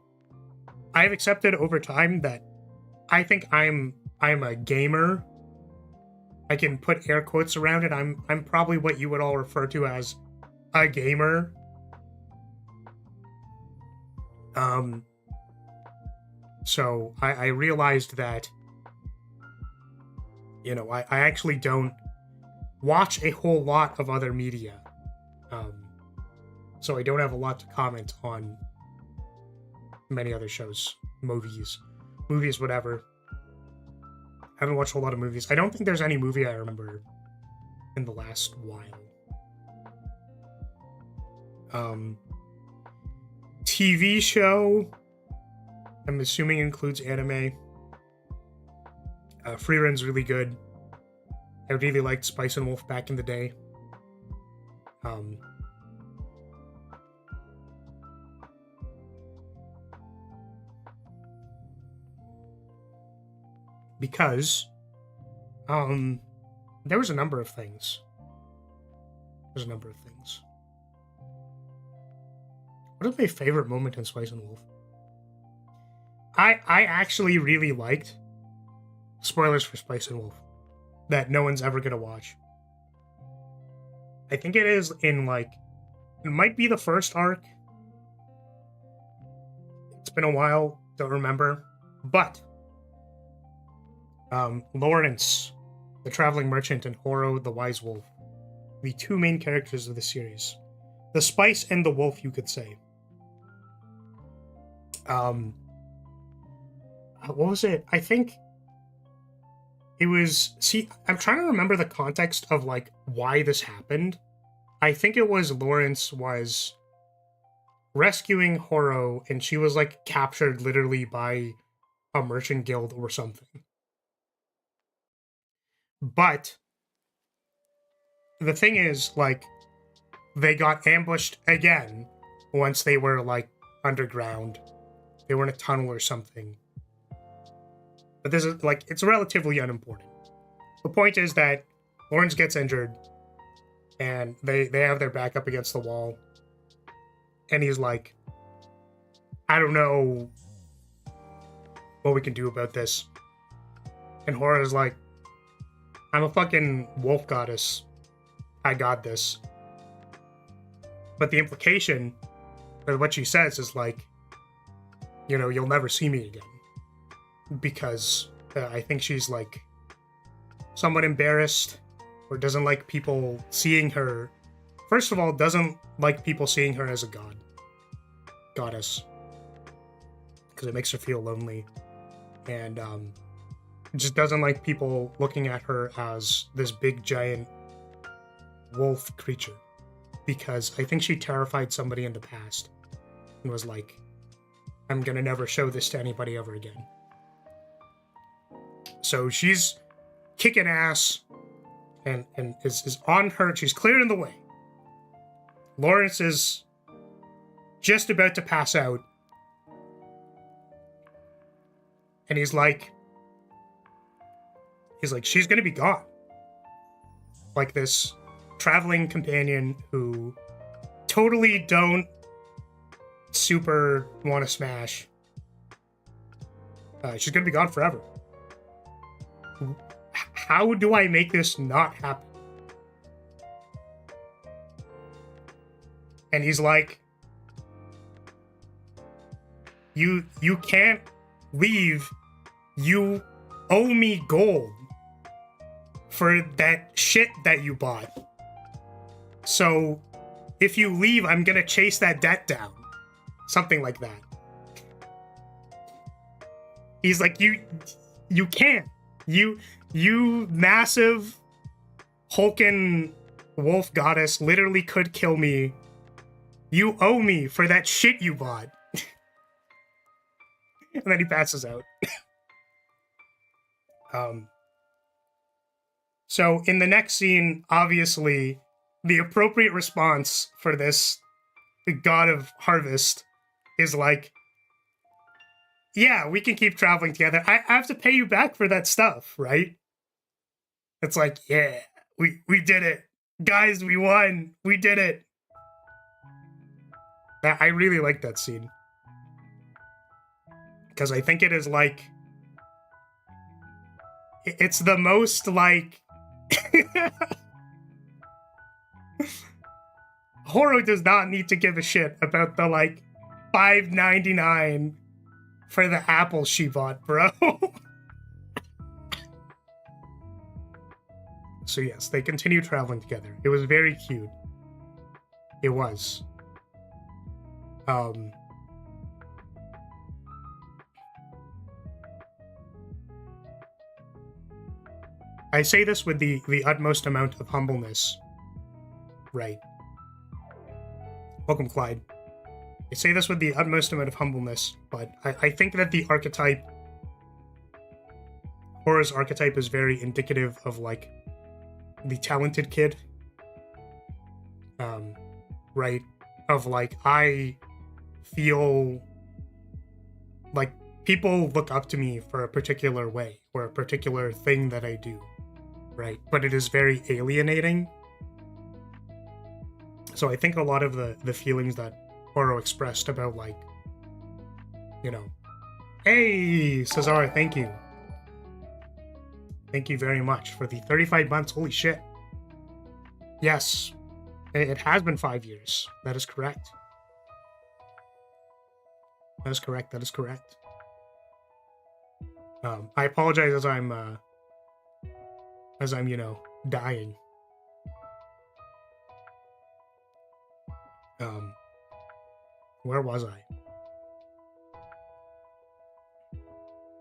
I've accepted over time that I think I'm a gamer. I can put air quotes around it. I'm probably what you would all refer to as a gamer. So I realized that, you know, I actually don't watch a whole lot of other media. So I don't have a lot to comment on many other shows, movies, whatever. I haven't watched a whole lot of movies. I don't think there's any movie I remember in the last while. TV show, I'm assuming includes anime. Free Run's really good. I really liked Spice and Wolf back in the day. Because there was a number of things. What is my favorite moment in Spice and Wolf? I actually really liked, spoilers for Spice and Wolf, that no one's ever gonna watch. I think it is in, like, it might be the first arc. It's been a while, don't remember. But Lawrence, the traveling merchant, and Horo, the wise wolf, the two main characters of the series. The spice and the wolf, you could say. What was it? I think it was... See, I'm trying to remember the context of, like, why this happened. I think it was Lawrence was rescuing Horo, and she was, like, captured literally by a merchant guild or something. But the thing is, like, they got ambushed again once they were, like, underground. They were in a tunnel or something. But this is, like, it's relatively unimportant. The point is that Lawrence gets injured, and they have their back up against the wall. And he's like, I don't know what we can do about this. And Hora's like, I'm a fucking wolf goddess. I got this. But the implication of what she says is like, you know, you'll never see me again. Because I think she's like somewhat embarrassed or doesn't like people seeing her. First of all, doesn't like people seeing her as a goddess. Because it makes her feel lonely. And just doesn't like people looking at her as this big giant wolf creature, because I think she terrified somebody in the past and was like, I'm gonna never show this to anybody ever again. So she's kicking ass and is on her. She's clearing the way. Lawrence is just about to pass out, and he's like, she's gonna be gone. Like this traveling companion who totally don't super want to smash. She's gonna be gone forever. how do I make this not happen? And he's like, you can't leave. You owe me gold for that shit that you bought. So if you leave, I'm gonna chase that debt down. Something like that. He's like, you can't. You massive hulking wolf goddess literally could kill me. You owe me for that shit you bought. And then he passes out. So in the next scene, obviously, the appropriate response for this god of harvest is like, yeah, we can keep traveling together. I have to pay you back for that stuff, right? It's like, yeah, we did it. Guys, we won. We did it. I really like that scene. Because I think it is like, it's the most like, Horo does not need to give a shit about the like $5.99 for the apple she bought, bro. So yes, they continue traveling together. It was very cute. It was. I say this with the utmost amount of humbleness. Right. Welcome, Clyde. I say this with the utmost amount of humbleness, but I think that the archetype, Hora's archetype, is very indicative of, like, the talented kid. Right? Of, like, I feel like people look up to me for a particular way, or a particular thing that I do. Right? But it is very alienating. So I think a lot of the feelings that Horo expressed about, like, you know, hey, Cesar, thank you. Thank you very much for the 35 months. Holy shit. Yes, it has been 5 years. That is correct. That is correct. That is correct. I apologize as I'm, you know, dying. Where was I?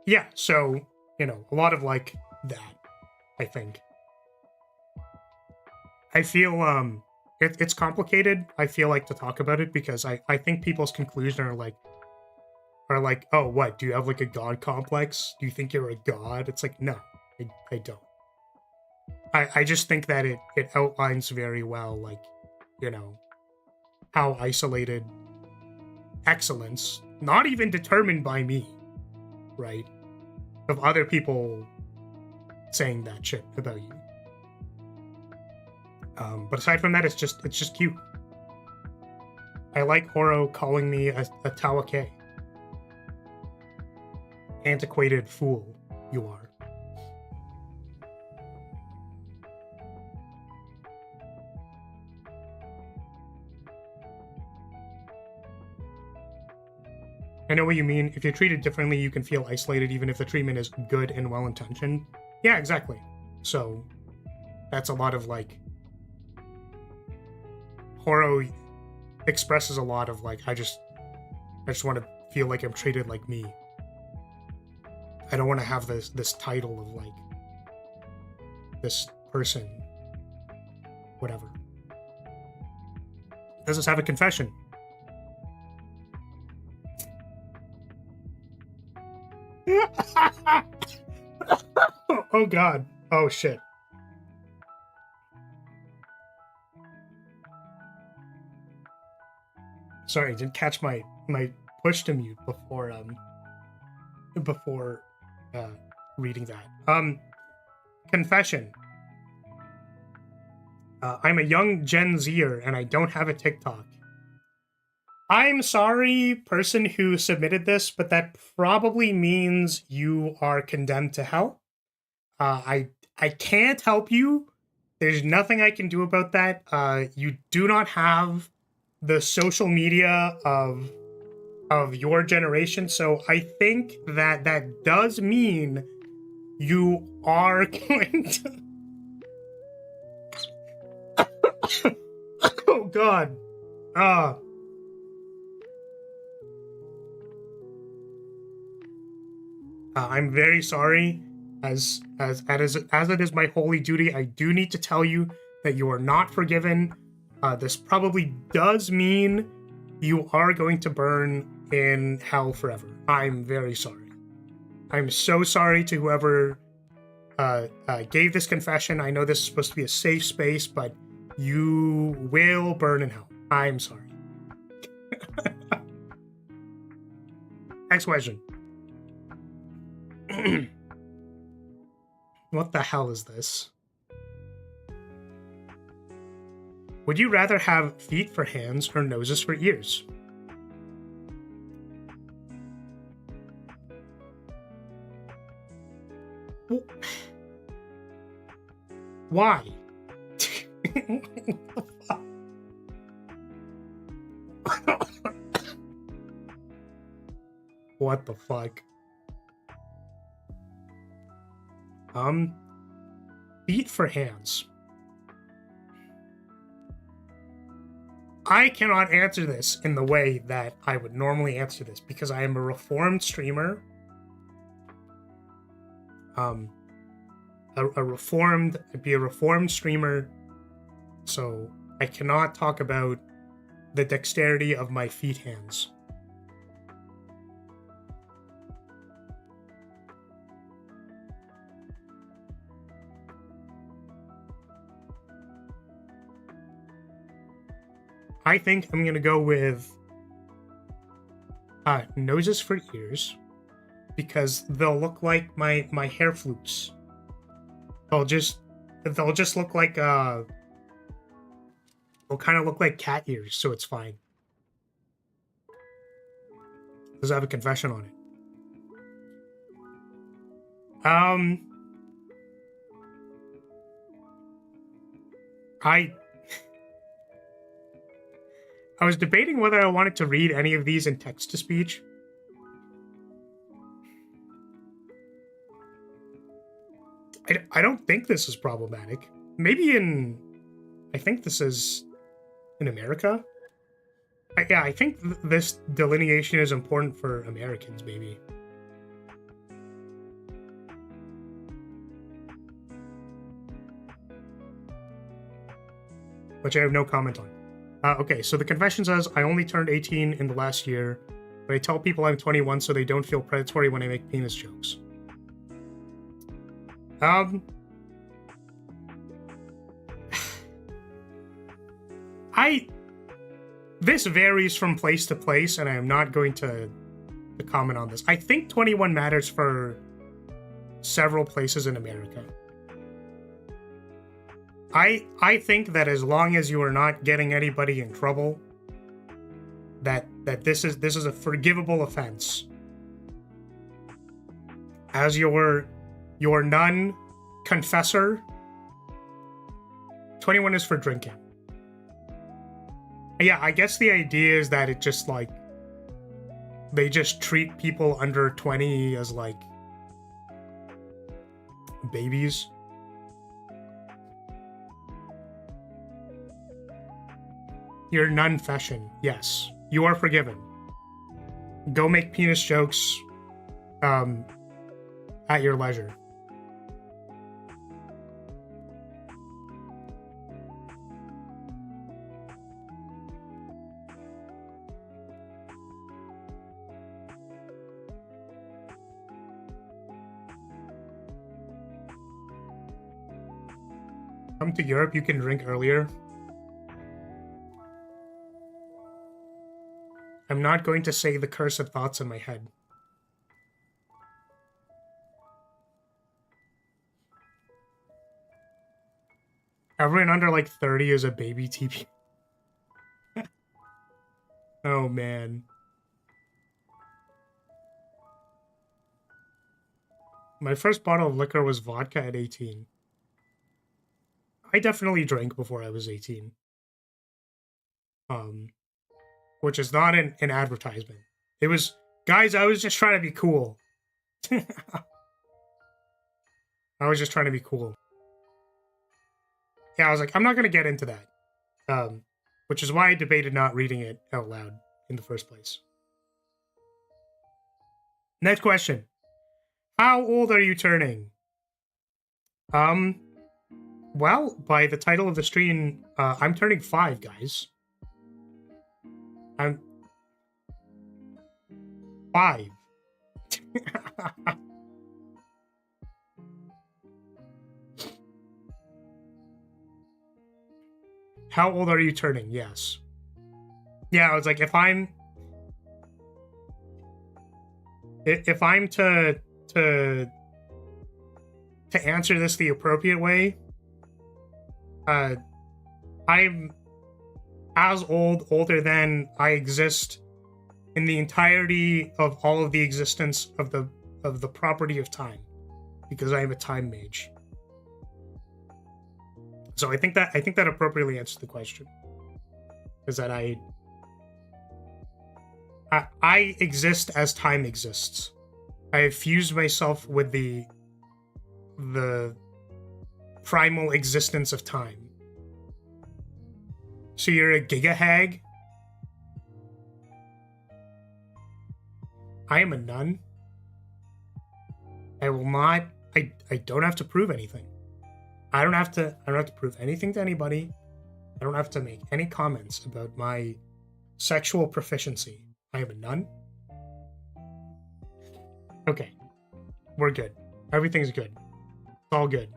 Yeah, so, you know, a lot of, like, that, I think. I feel, it's complicated, I feel like, to talk about it, because I think people's conclusion are like, oh, what, do you have, like, a god complex? Do you think you're a god? It's like, no, I don't. I just think that it outlines very well, like, you know, how isolated excellence, not even determined by me, right, of other people saying that shit about you. But aside from that, it's just cute. I like Horo calling me a Tawake. Antiquated fool you are. I know what you mean. If you're treated differently, you can feel isolated even if the treatment is good and well-intentioned. Yeah, exactly. So that's a lot of, like, Horo expresses a lot of, like, I just want to feel like I'm treated like me. I don't want to have this title of, like, this person, whatever. Does this have a confession? Oh god. Oh shit. Sorry, I didn't catch my push to mute before reading that. Confession. I'm a young Gen Zer and I don't have a TikTok. I'm sorry, person who submitted this, but that probably means you are condemned to hell. I I can't help you. There's nothing I can do about that. You do not have the social media of your generation, so I think that that does mean you are going to... Oh god. I'm very sorry. As it is my holy duty, I do need to tell you that you are not forgiven. This probably does mean you are going to burn in hell forever. I'm very sorry. I'm so sorry to whoever gave this confession. I know this is supposed to be a safe space, but you will burn in hell. I'm sorry. Next question. What the hell is this? Would you rather have feet for hands or noses for ears? Why? What the fuck? Feet for hands. I cannot answer this in the way that I would normally answer this because I am a reformed streamer. I'd be a reformed streamer, so I cannot talk about the dexterity of my feet hands. I think I'm gonna go with noses for ears because they'll look like my hair flukes. They'll just look like they'll kind of look like cat ears, so it's fine. Does it have a confession on it? I was debating whether I wanted to read any of these in text-to-speech. I don't think this is problematic. Maybe I think this is in America. Yeah, I think this delineation is important for Americans, maybe. Which I have no comment on. Okay, so the confession says, I only turned 18 in the last year, but I tell people I'm 21 so they don't feel predatory when I make penis jokes. This varies from place to place, and I am not going to comment on this. I think 21 matters for several places in America. I think that as long as you are not getting anybody in trouble, that this is a forgivable offense. As your nun confessor, 21 is for drinking. Yeah, I guess the idea is that it just like they just treat people under 20 as like babies. Your nun-fession, yes. You are forgiven. Go make penis jokes at your leisure. Come to Europe, you can drink earlier. I'm not going to say the cursed thoughts in my head. Everyone under like 30 is a baby TP. Oh man. My first bottle of liquor was vodka at 18. I definitely drank before I was 18. Which is not an advertisement. It was, guys, I was just trying to be cool. I was just trying to be cool. Yeah, I was like, I'm not going to get into that. Which is why I debated not reading it out loud in the first place. Next question. How old are you turning? Well, by the title of the stream, I'm turning 5, guys. I'm 5. How old are you turning? Yes. Yeah, I was like, if I'm to answer this the appropriate way, I'm as older than I exist in the entirety of all of the existence of the property of time, because I am a time mage. So I think that appropriately answers the question. Is that I exist as time exists. I have fused myself with the primal existence of time. So you're a giga hag? I am a nun. I will not. I don't have to prove anything. I don't have to prove anything to anybody. I don't have to make any comments about my sexual proficiency. I am a nun. Okay. We're good. Everything's good. It's all good.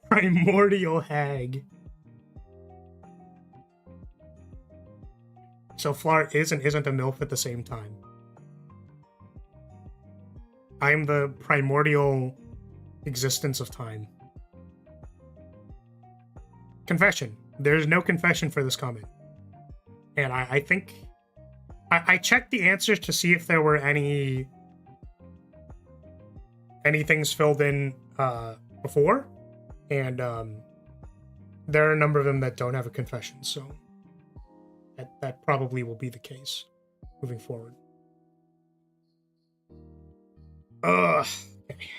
Primordial hag. So Flar is and isn't a MILF at the same time. I am the primordial existence of time. Confession. There's no confession for this comment. And I think... I checked the answers to see if there were any things filled in before. And there are a number of them that don't have a confession, so that probably will be the case moving forward. Okay.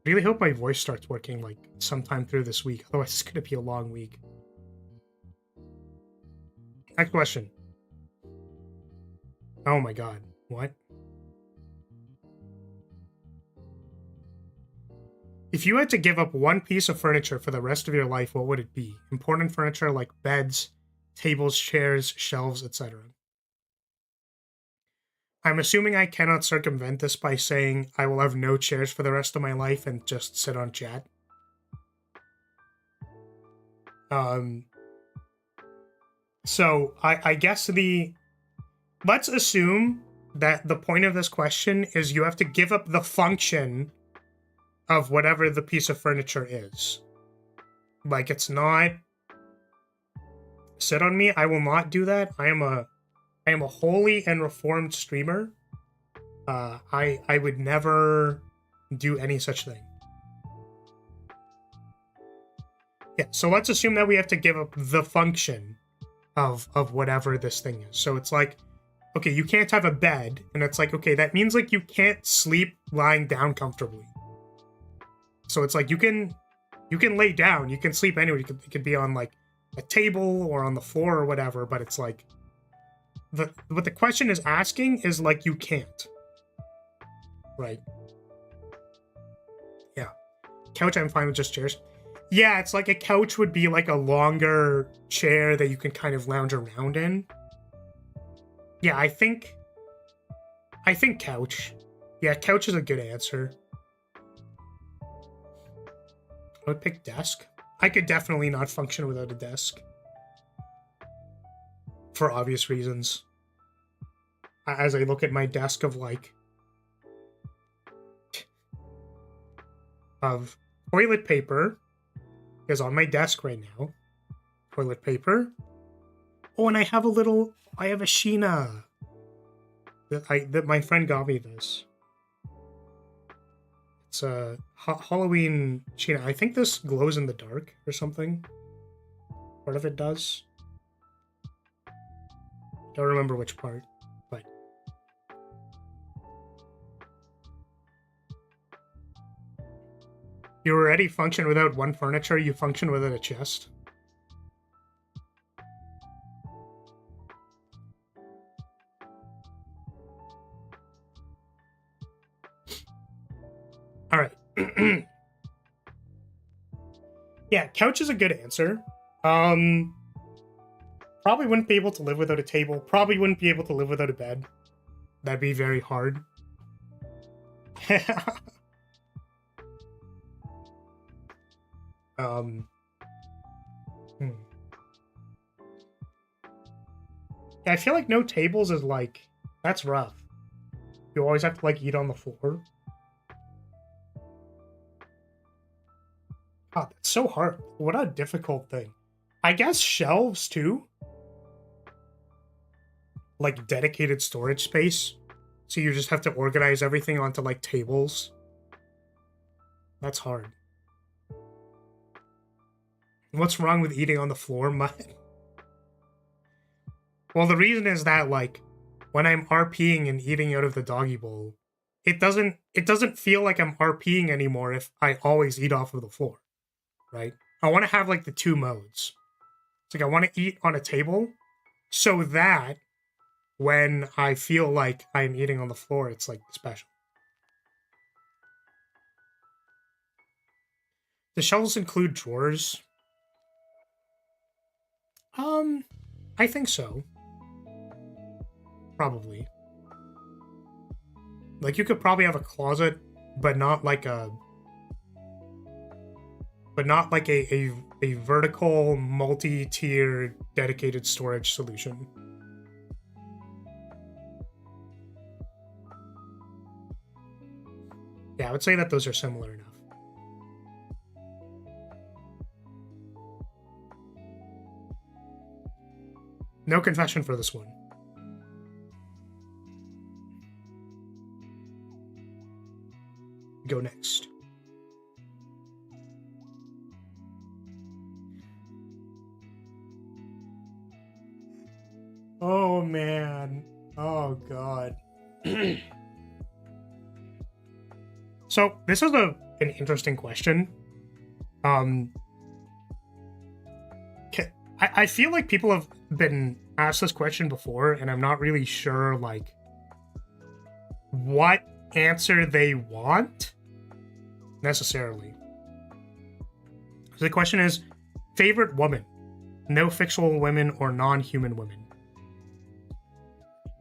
Really hope my voice starts working like sometime through this week, otherwise it's gonna be a long week. Next question. Oh my god. What? If you had to give up one piece of furniture for the rest of your life, what would it be? Important furniture like beds, tables, chairs, shelves, etc. I'm assuming I cannot circumvent this by saying I will have no chairs for the rest of my life and just sit on chat. So I guess let's assume that the point of this question is you have to give up the function of whatever the piece of furniture is. Like, it's not sit on me. I will not do that. I am a holy and reformed streamer. I would never do any such thing. Yeah, so let's assume that we have to give up the function of whatever this thing is. So it's like, okay, you can't have a bed, and it's like, okay, that means like you can't sleep lying down comfortably. So it's like you can lay down, you can sleep anywhere. It could be on like a table or on the floor or whatever, but it's like what the question is asking is like you can't. Right. Yeah. Couch, I'm fine with just chairs. Yeah, it's like a couch would be like a longer chair that you can kind of lounge around in. Yeah, I think couch. Yeah, couch is a good answer. I would pick desk. I could definitely not function without a desk. For obvious reasons. As I look at my desk of toilet paper is on my desk right now. Toilet paper. Oh, and I have a Sheena. That my friend got me this. It's a Halloween Sheena. I think this glows in the dark or something. Part of it does. Don't remember which part, but you already function without one furniture, you function without a chest. All right. Yeah, couch is a good answer. Probably wouldn't be able to live without a table. Probably wouldn't be able to live without a bed. That'd be very hard. Hmm. Yeah, I feel like no tables is like, that's rough. You always have to like eat on the floor. God, that's so hard. What a difficult thing. I guess shelves too. Like dedicated storage space. So you just have to organize everything onto like tables. That's hard. What's wrong with eating on the floor? Well, the reason is that like when I'm RPing and eating out of the doggy bowl, it doesn't feel like I'm RPing anymore if I always eat off of the floor, right? I want to have like the two modes. It's like I want to eat on a table so that when I feel like I'm eating on the floor, it's like special. The shelves include drawers. I think so. Probably. Like you could probably have a closet, but not like a vertical multi-tier dedicated storage solution. Yeah, I would say that those are similar enough. No confession for this one. Go next. Oh man. Oh god. So this is an interesting question. I feel like people have been asked this question before, and I'm not really sure like what answer they want necessarily. So the question is, favorite woman, no fictional women or non-human women.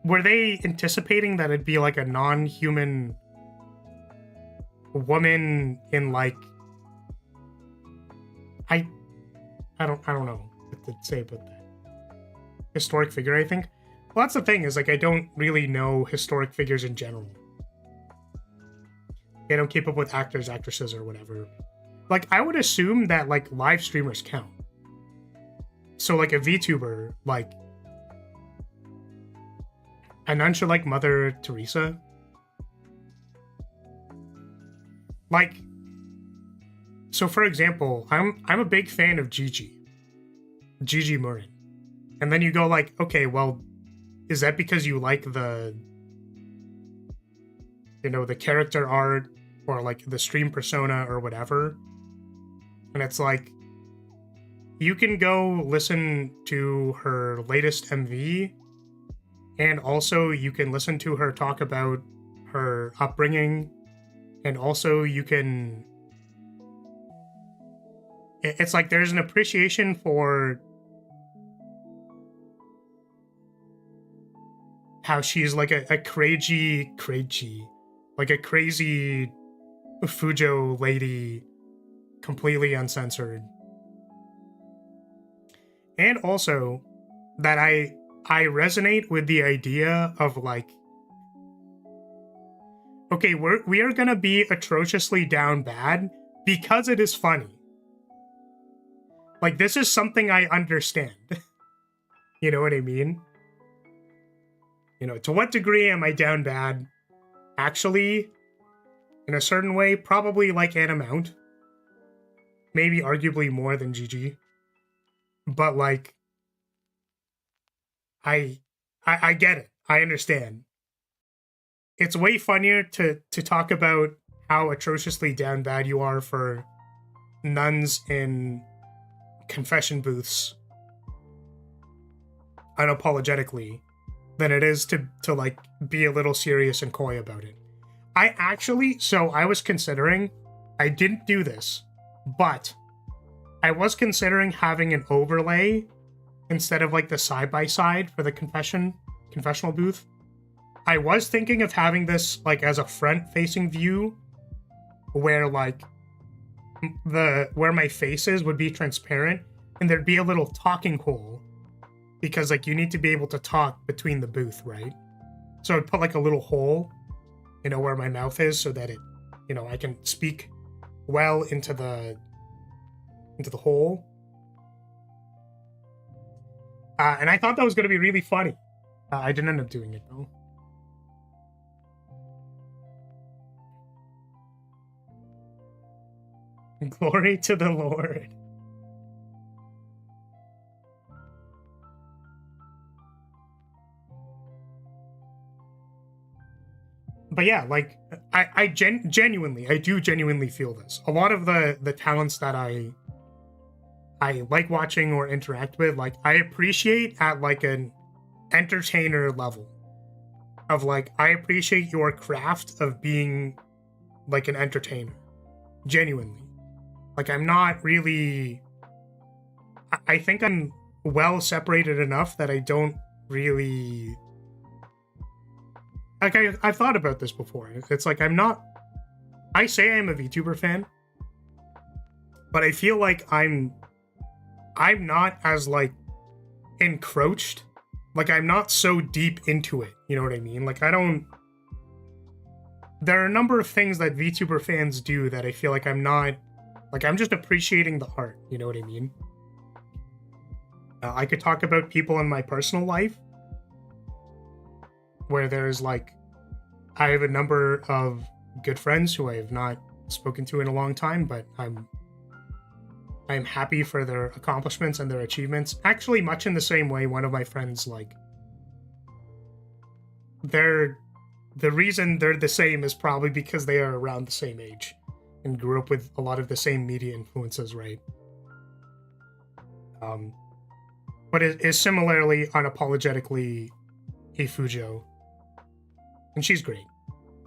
Were they anticipating that it'd be like a non-human woman in like I don't know what to say about that. Historic figure, I think. Well, that's the thing, is like I don't really know historic figures in general. I don't keep up with actors, actresses, or whatever. Like, I would assume that like live streamers count. So like a VTuber, like a nonchalant Mother Teresa. Like, so for example, I'm a big fan of Gigi Murin. And then you go like, okay, well, is that because you like the, you know, the character art or like the stream persona or whatever? And it's like, you can go listen to her latest MV, and also you can listen to her talk about her upbringing, and also you can, it's like there's an appreciation for how she's like a crazy, like a crazy Fujo lady, completely uncensored. And also that I resonate with the idea of like, okay, we are gonna be atrociously down bad because it is funny. Like, this is something I understand. You know what I mean? You know, to what degree am I down bad? Actually, in a certain way, probably like an amount. Maybe arguably more than GG. But like, I get it. I understand. It's way funnier to talk about how atrociously down bad you are for nuns in confession booths unapologetically than it is to like be a little serious and coy about it. I was considering, I didn't do this, but I was considering having an overlay instead of like the side-by-side for the confessional booth. I was thinking of having this like as a front-facing view where like where my face is would be transparent and there'd be a little talking hole because like you need to be able to talk between the booth, right? So I'd put like a little hole, you know, where my mouth is so that it, you know, I can speak well into the hole. And I thought that was going to be really funny. I didn't end up doing it though. Glory to the Lord. But yeah, like I do genuinely feel this. A lot of the talents that I like watching or interact with, like I appreciate at like an entertainer level of like, I appreciate your craft of being like an entertainer. Genuinely. Like I'm not really, I think I'm well separated enough that I don't really, like I've thought about this before. It's like I say I'm a VTuber fan, but I feel like I'm not as like encroached. Like I'm not so deep into it. You know what I mean? Like there are a number of things that VTuber fans do that I feel like I'm not, like I'm just appreciating the art. You know what I mean? I could talk about people in my personal life where there's like, I have a number of good friends who I have not spoken to in a long time, but I'm happy for their accomplishments and their achievements. Actually, much in the same way, one of my friends, like, the reason they're the same is probably because they are around the same age and grew up with a lot of the same media influences, right? But it is similarly unapologetically a Fujo. And she's great.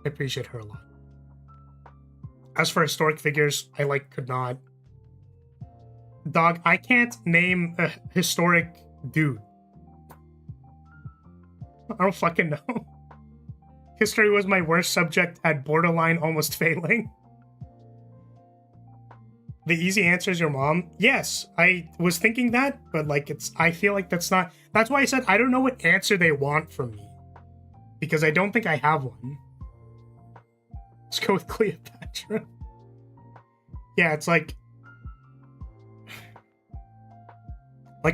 I appreciate her a lot. As for historic figures, I could not. Dog, I can't name a historic dude. I don't fucking know. History was my worst subject at borderline almost failing. The easy answer is your mom. Yes, I was thinking that, but I feel like that's not. That's why I said I don't know what answer they want from me. Because I don't think I have one. Let's go with Cleopatra. Yeah, it's like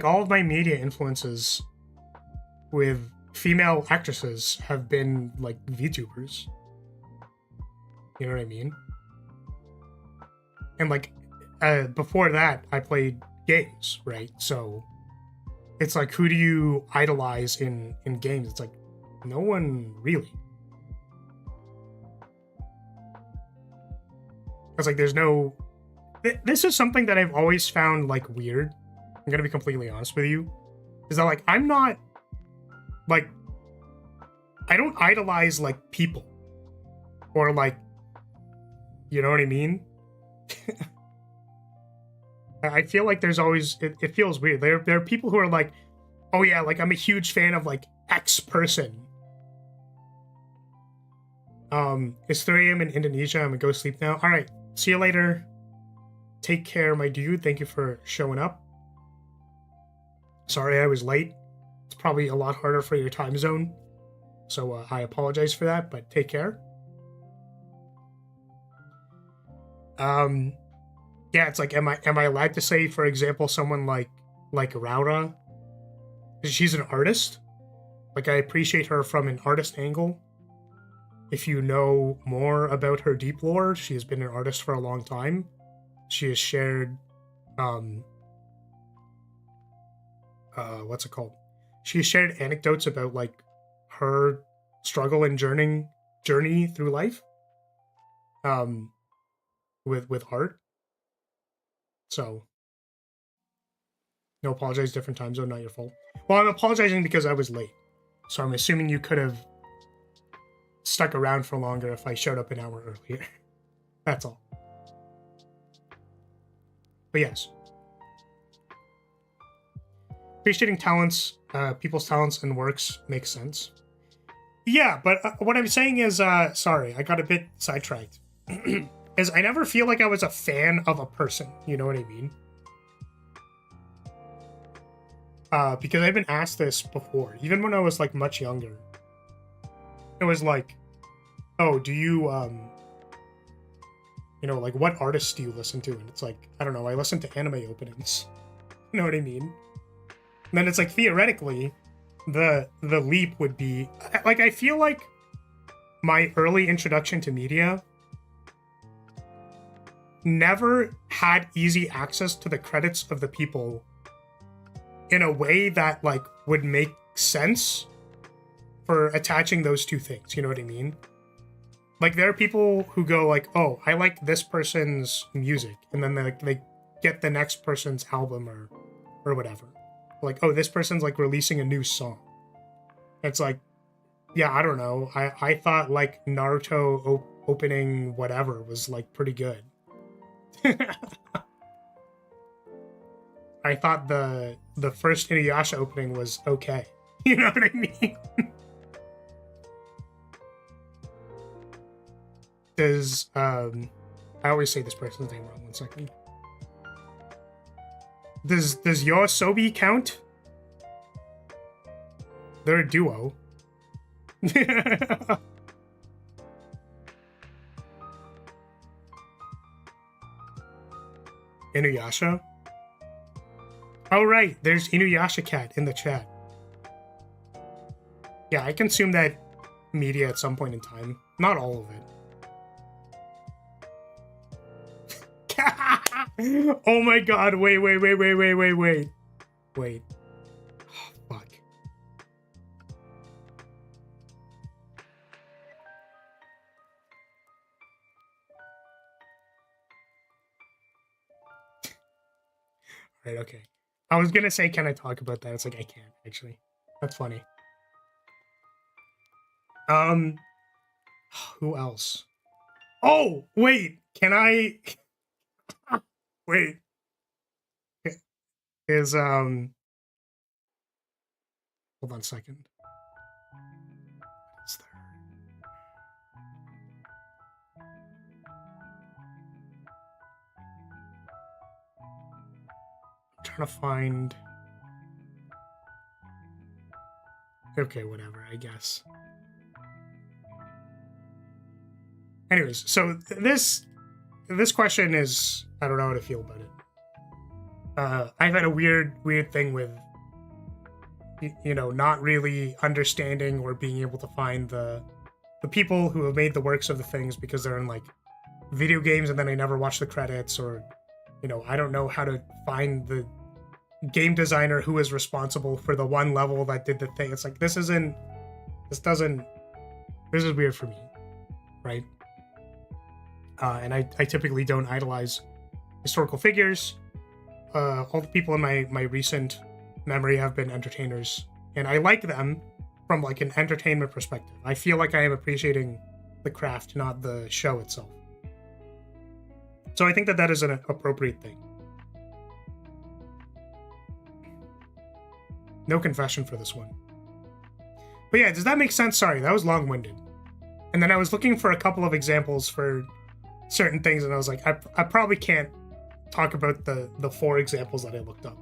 all of my media influences with female actresses have been like VTubers. You know what I mean? And before that, I played games, right? So it's like, who do you idolize in games? It's like, no one really. It's like there's no. This is something that I've always found weird. I'm gonna be completely honest with you. Is that I'm not I don't idolize people. Or you know what I mean? I feel like there's always it feels weird. There are people who are like, oh yeah, I'm a huge fan of X person. It's 3 a.m. in Indonesia. I'm gonna go sleep now. All right, see you later. Take care, my dude. Thank you for showing up. Sorry I was late. It's probably a lot harder for your time zone, so I apologize for that. But take care. Yeah, it's am I allowed to say, for example, someone like Raura? She's an artist. I appreciate her from an artist angle. if you know more about her deep lore, she has been an artist for a long time. She has shared, what's it called? She has shared anecdotes about like her struggle and journey through life, with art. So, no, apologize. Different time zone, not your fault. Well, I'm apologizing because I was late, so I'm assuming you could have stuck around for longer if I showed up an hour earlier. That's all. But yes, appreciating talents, people's talents and works makes sense. Yeah, but what I'm saying is, sorry, I got a bit sidetracked. Is I never feel like I was a fan of a person. You know what I mean? Because I've been asked this before, even when I was like much younger. It was like, oh, do you, like what artists do you listen to? And it's like, I don't know, I listen to anime openings. You know what I mean? And then it's like, theoretically, the leap would be, like, I feel like my early introduction to media never had easy access to the credits of the people in a way that, like, would make sense for attaching those two things. You know what I mean? Like, there are people who go like, oh, I like this person's music, and then they get the next person's album or whatever. Like, oh, this person's like releasing a new song. It's like, yeah, I don't know. I thought like Naruto opening whatever was like pretty good. I thought the first Inuyasha opening was okay. You know what I mean? Does I always say this person's name wrong. 1 second. Does Yoasobi count? They're a duo. Inuyasha? Oh right, there's Inuyasha Cat in the chat. Yeah, I consumed that media at some point in time. Not all of it. Oh my god, wait. Wait. Oh, fuck. Right, okay. I was gonna say, can I talk about that? It's like, I can't, actually. That's funny. Who else? Oh, wait, can I... Wait. Is, hold on a second. Is there... I'm trying to find... Okay, whatever, I guess. Anyways, so this question is... I don't know how to feel about it. I've had a weird thing with, not really understanding or being able to find the people who have made the works of the things because they're in, like, video games and then I never watch the credits, or, I don't know how to find the game designer who is responsible for the one level that did the thing. It's like, this is weird for me, right? And I typically don't idolize historical figures. All the people in my recent memory have been entertainers, and I like them from like an entertainment perspective. I feel like I am appreciating the craft, not the show itself. So I think that is an appropriate thing. No confession for this one. But yeah, does that make sense? Sorry, that was long-winded. And then I was looking for a couple of examples for certain things, and I was like, I probably can't talk about the 4 examples that I looked up.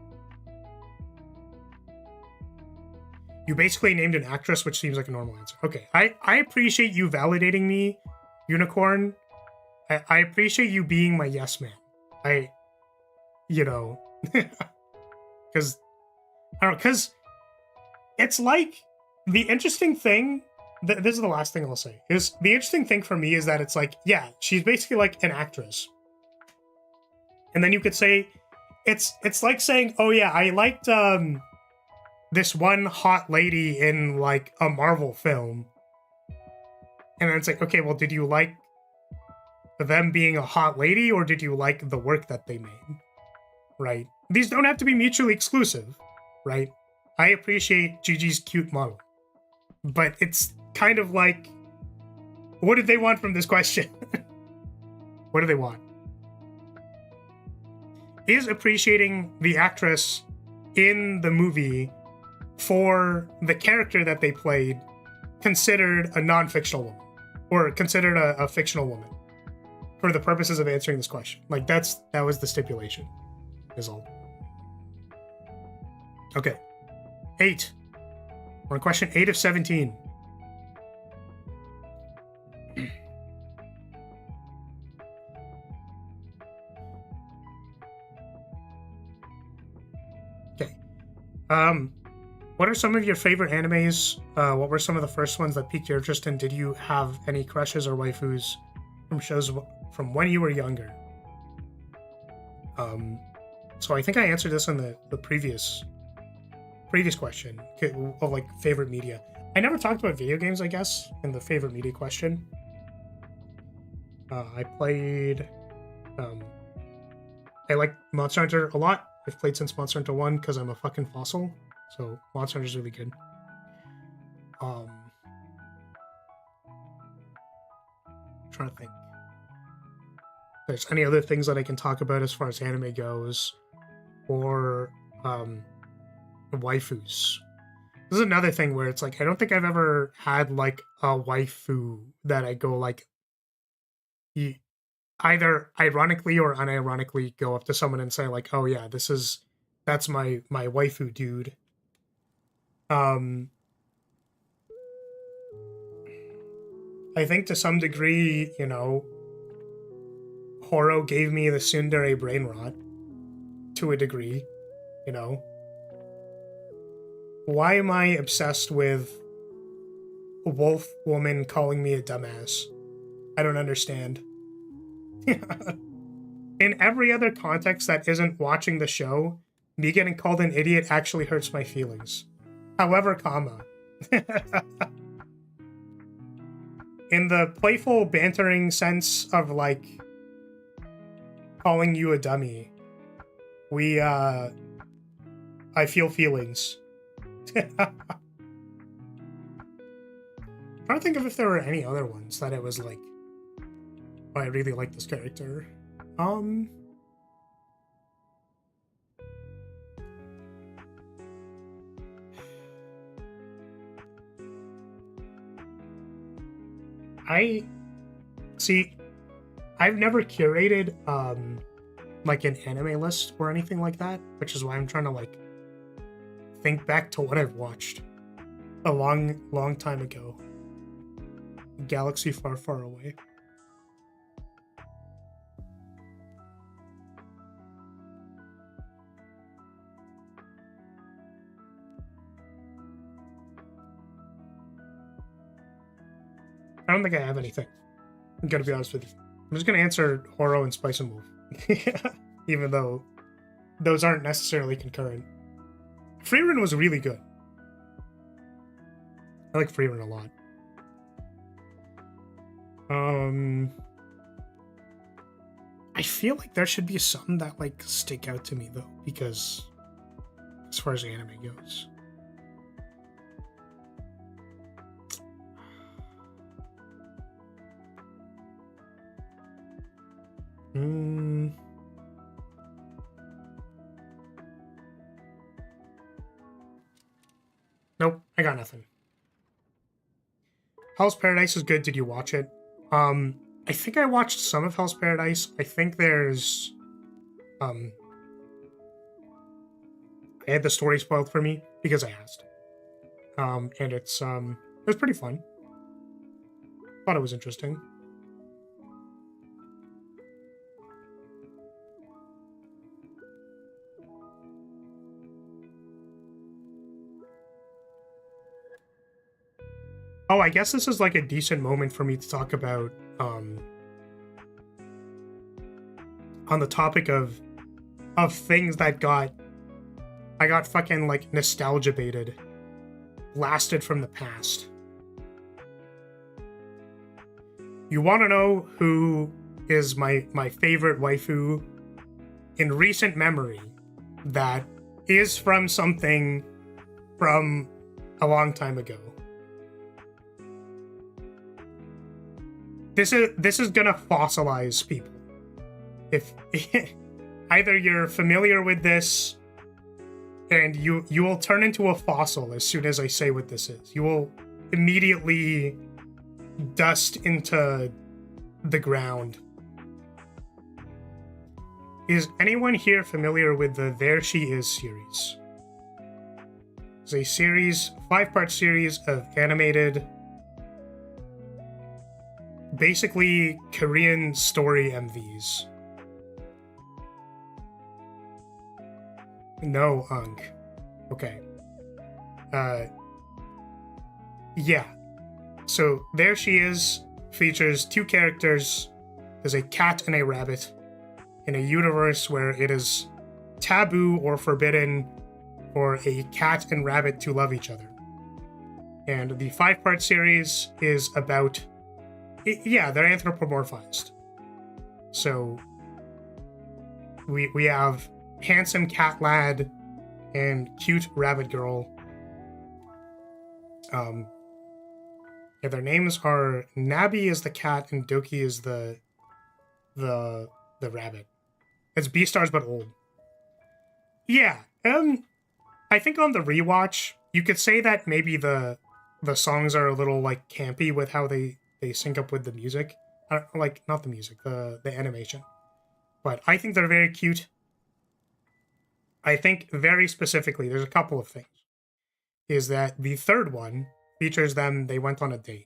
You basically named an actress, which seems like a normal answer. Okay, I appreciate you validating me, Unicorn. I appreciate you being my yes man. Because, I don't know, because it's like, the interesting thing this is the last thing I'll say. Is the interesting thing for me is that it's like, yeah, she's basically like an actress. And then you could say it's like saying, oh yeah, I liked this one hot lady in like a Marvel film. And then it's like, okay, well, did you like them being a hot lady or did you like the work that they made? Right? These don't have to be mutually exclusive, right? I appreciate Gigi's cute model. But it's kind of like, what did they want from this question? What do they want? Is appreciating the actress in the movie for the character that they played considered a non-fictional woman? Or considered a fictional woman? For the purposes of answering this question. Like, that was the stipulation, is all. Okay. 8. We're on question 8 of 17. Okay. What are some of your favorite animes? What were some of the first ones that piqued your interest, and did you have any crushes or waifus from shows from when you were younger? So I think I answered this in the previous question of like favorite media. I never talked about video games, I guess, in the favorite media question. I played I like Monster Hunter a lot. I've played since Monster Hunter 1 because I'm a fucking fossil. So Monster Hunter is really good. Trying to think. If there's any other things that I can talk about as far as anime goes, or waifus. This is another thing where it's like, I don't think I've ever had like a waifu that I go like, either ironically or unironically go up to someone and say like, oh yeah, that's my waifu, dude. I think to some degree, you know, Horo gave me the tsundere brain rot to a degree, you know. Why am I obsessed with a wolf woman calling me a dumbass? I don't understand. In every other context that isn't watching the show, me getting called an idiot actually hurts my feelings. However, in the playful, bantering sense of like calling you a dummy, I feel feelings. I'm trying to think of if there were any other ones that it was like, oh, I really like this character. I've never curated like an anime list or anything like that, which is why I'm trying to like think back to what I've watched a long time ago. Galaxy far, far away. I don't think I have anything. I'm gonna be honest with you. I'm just gonna answer Horo and Spice and Wolf. Even though those aren't necessarily concurrent. Freerun was really good. I like Freerun a lot. I feel like there should be some that like stick out to me though, because as far as anime goes. Nope, I got nothing. Hell's Paradise is good. Did you watch it? I think I watched some of Hell's Paradise. I think there's I had the story spoiled for me because I asked. And it was pretty fun. Thought it was interesting. Oh, I guess this is like a decent moment for me to talk about, on the topic of things that I got fucking like nostalgia baited, blasted from the past. You want to know who is my favorite waifu in recent memory that is from something from a long time ago? This is gonna fossilize people. If either you're familiar with this and you will turn into a fossil as soon as I say what this is. You will immediately dust into the ground. Is anyone here familiar with the There She Is series? It's a series, 5-part series of animated, basically Korean story MVs. No, Unk. Okay. Yeah. So There She Is features 2 characters. There's a cat and a rabbit in a universe where it is taboo or forbidden for a cat and rabbit to love each other. And the 5-part series is about... yeah, they're anthropomorphized. So we have handsome cat lad and cute rabbit girl. Yeah, their names are Nabi is the cat and Doki is the rabbit. It's Beastars but old. Yeah, I think on the rewatch you could say that maybe the songs are a little like campy with how they sync up with the music. Like not the music, the animation. But I think they're very cute. I think very specifically, there's a couple of things. Is that the 3rd one features them, they went on a date.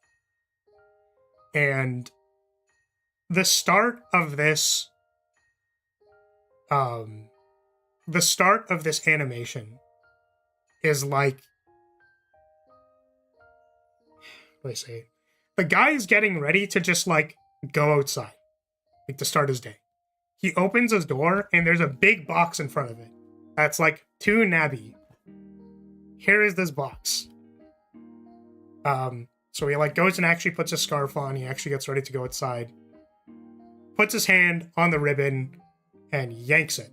And the start of this animation is like, what do I say? The guy is getting ready to just like go outside, like to start his day. He opens his door and there's a big box in front of it. That's like, to Nabi. Here is this box. So he like goes and actually puts a scarf on. He actually gets ready to go outside. Puts his hand on the ribbon and yanks it.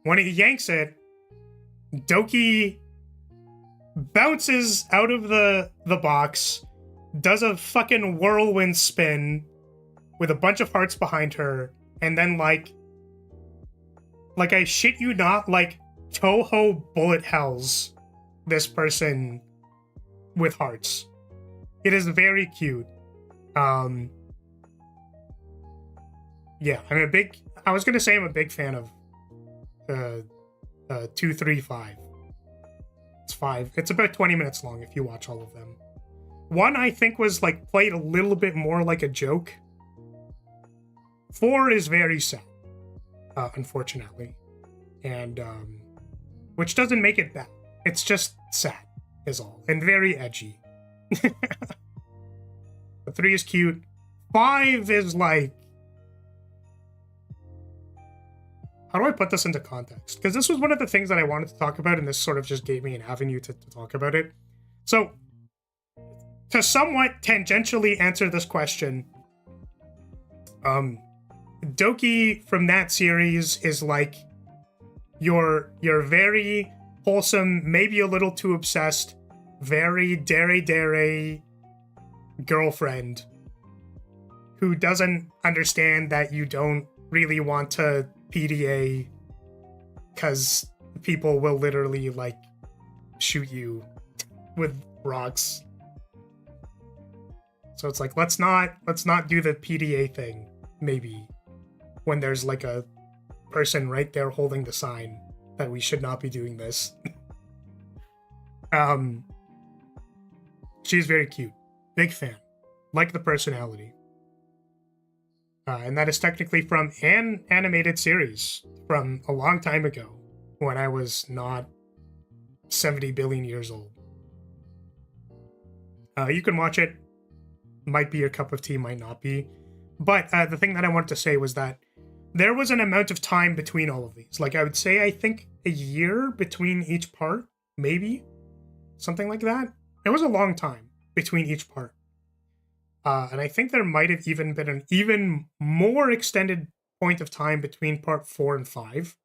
When he yanks it, Doki bounces out of the box, does a fucking whirlwind spin with a bunch of hearts behind her, and then like I shit you not, like Toho bullet hells this person with hearts. It is very cute. Yeah, I was gonna say I'm a big fan of 2, 3, 5. It's 5. It's about 20 minutes long if you watch all of them. 1 I think was like played a little bit more like a joke. 4 is very sad, unfortunately, and which doesn't make it bad. It's just sad, is all, and very edgy. But 3 is cute. 5 is like, how do I put this into context? Because this was one of the things that I wanted to talk about, and this sort of just gave me an avenue to talk about it. So, to somewhat tangentially answer this question, Doki from that series is like your very wholesome, maybe a little too obsessed, very dere girlfriend who doesn't understand that you don't really want to PDA because people will literally like shoot you with rocks. So it's like, let's not do the PDA thing, maybe, when there's like a person right there holding the sign that we should not be doing this. She's very cute. Big fan. Like the personality. And that is technically from an animated series from a long time ago when I was not 70 billion years old. You can watch it. Might be your cup of tea, might not be. But the thing that I wanted to say was that there was an amount of time between all of these. Like, I would say, I think a year between each part, maybe. Something like that. It was a long time between each part. And I think there might have even been an even more extended point of time between part 4 and 5.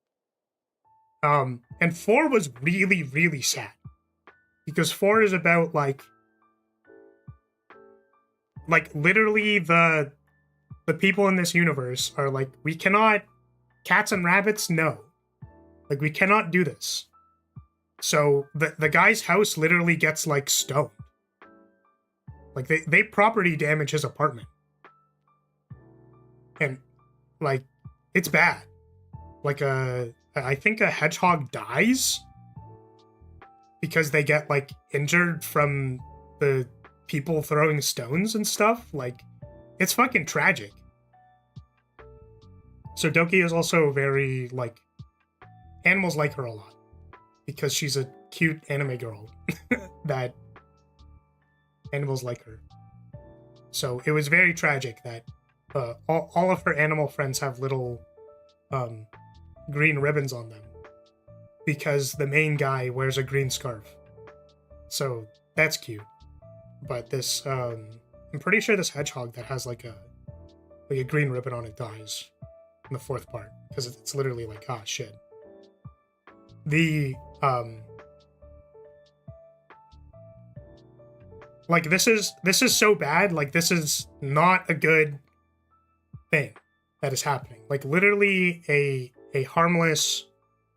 And 4 was really, really sad. Because 4 is about, like literally the people in this universe are like, we cannot, cats and rabbits, no. Like, we cannot do this. So the guy's house literally gets, like, stoned. Like, they property damage his apartment. And, like, it's bad. Like, I think a hedgehog dies because they get, like, injured from the people throwing stones and stuff. Like, it's fucking tragic. So Doki is also very, like, animals like her a lot because she's a cute anime girl that animals like her. So it was very tragic that all of her animal friends have little green ribbons on them because the main guy wears a green scarf. So that's cute. But this, I'm pretty sure this hedgehog that has like a green ribbon on it dies in the 4th part because it's literally like, ah, shit. The like, this is so bad. Like, this is not a good thing that is happening. Like, literally a harmless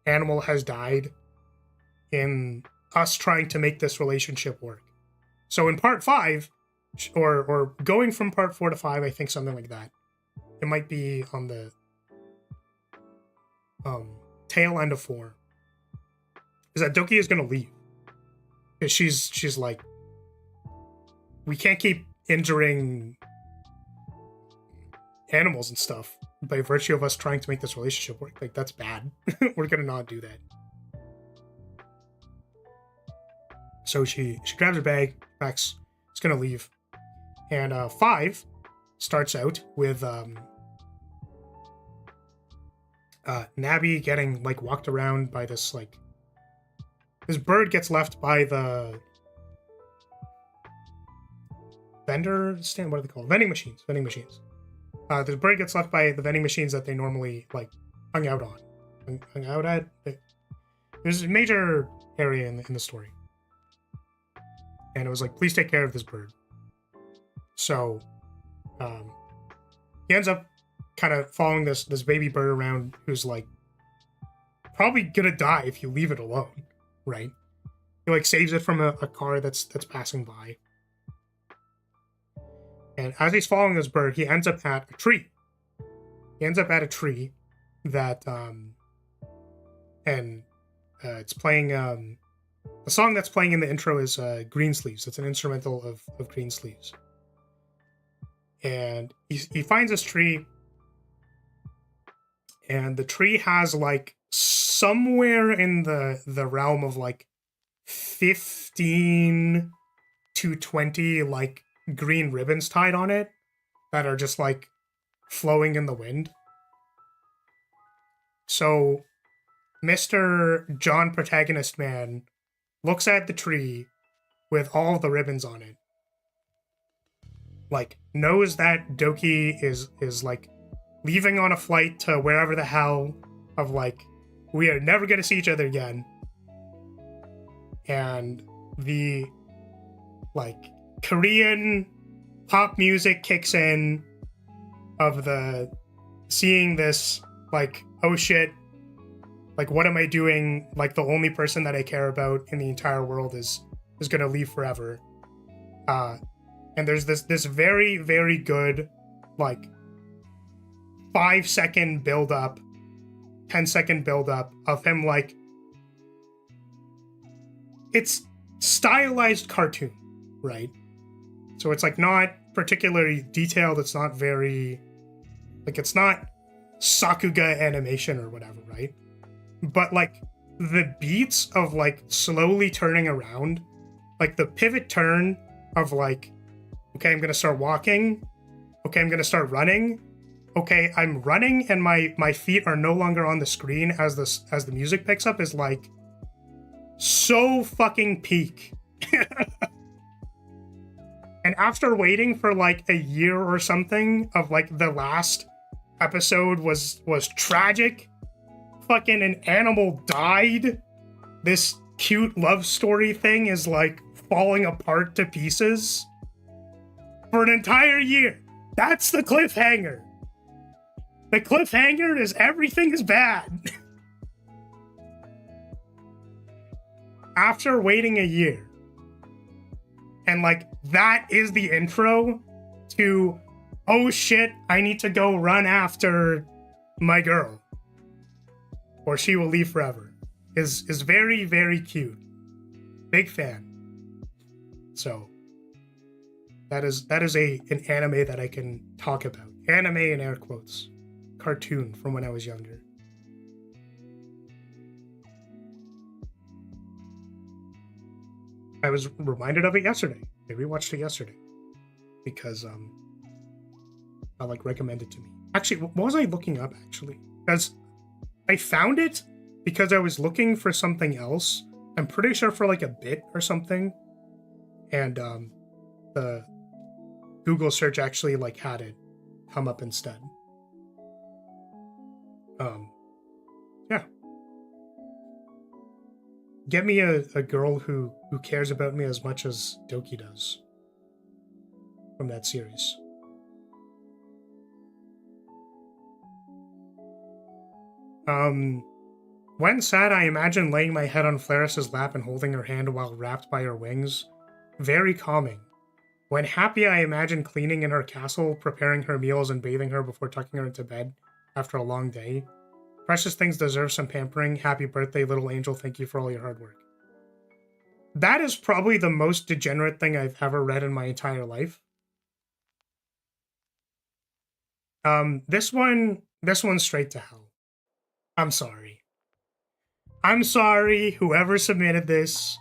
animal has died in us trying to make this relationship work. So in part 5, or going from part 4 to 5, I think something like that. It might be on the tail end of 4. Is that Doki is gonna leave. Because she's like, we can't keep injuring animals and stuff by virtue of us trying to make this relationship work. Like, that's bad. We're gonna not do that. So she grabs her bag, Max is gonna leave. And 5 starts out with Nabi getting, like, walked around by this, like, this bird gets left by the vendor stand. What are they called? Vending machines. The bird gets left by the vending machines that they normally, like, hung out at. There's a major area in the story. And it was like, please take care of this bird. So he ends up kind of following this baby bird around who's, like, probably gonna die if you leave it alone, right? He, like, saves it from a car that's passing by. And as he's following this bird, he ends up at a tree. That it's playing, the song that's playing in the intro is Greensleeves. It's an instrumental of Greensleeves. And he finds this tree, and the tree has, like, somewhere in the realm of, like, 15 to 20, like, green ribbons tied on it that are just, like, flowing in the wind. So Mr. John Protagonist Man looks at the tree with all the ribbons on it, like, knows that Doki is like leaving on a flight to wherever the hell, of, like, we are never gonna see each other again. And the, like, Korean pop music kicks in of the seeing this, like, oh shit, like, what am I doing? Like, the only person that I care about in the entire world is gonna leave forever. And there's this very, very good, like, 5-second build up, 10-second build up of him, like, it's stylized cartoon, right? So it's, like, not particularly detailed. It's not very, like, it's not Sakuga animation or whatever, right? But, like, the beats of, like, slowly turning around, like, the pivot turn of like, okay, I'm gonna start walking. Okay, I'm gonna start running. Okay, I'm running and my feet are no longer on the screen as the music picks up is like so fucking peak. And after waiting for like a year or something of like the last episode was tragic. Fucking an animal died. This cute love story thing is like falling apart to pieces for an entire year. That's the cliffhanger. The cliffhanger is everything is bad. After waiting a year. And like that is the intro to, oh shit, I need to go run after my girl. Or she will leave forever. Is very, very cute. Big fan. So that is an anime that I can talk about. Anime in air quotes. Cartoon from when I was younger. I was reminded of it yesterday. I rewatched it yesterday because I like recommended to me. Actually, what was I looking up actually? Because I found it because I was looking for something else. I'm pretty sure for like a bit or something, and the Google search actually like had it come up instead. Yeah. Get me a girl who cares about me as much as Doki does from that series. When sad, I imagine laying my head on Flaris's lap and holding her hand while wrapped by her wings. Very calming. When happy, I imagine cleaning in her castle, preparing her meals, and bathing her before tucking her into bed after a long day. Precious things deserve some pampering. Happy birthday, little angel. Thank you for all your hard work. That is probably the most degenerate thing I've ever read in my entire life. This one's straight to hell. I'm sorry. I'm sorry, whoever submitted this.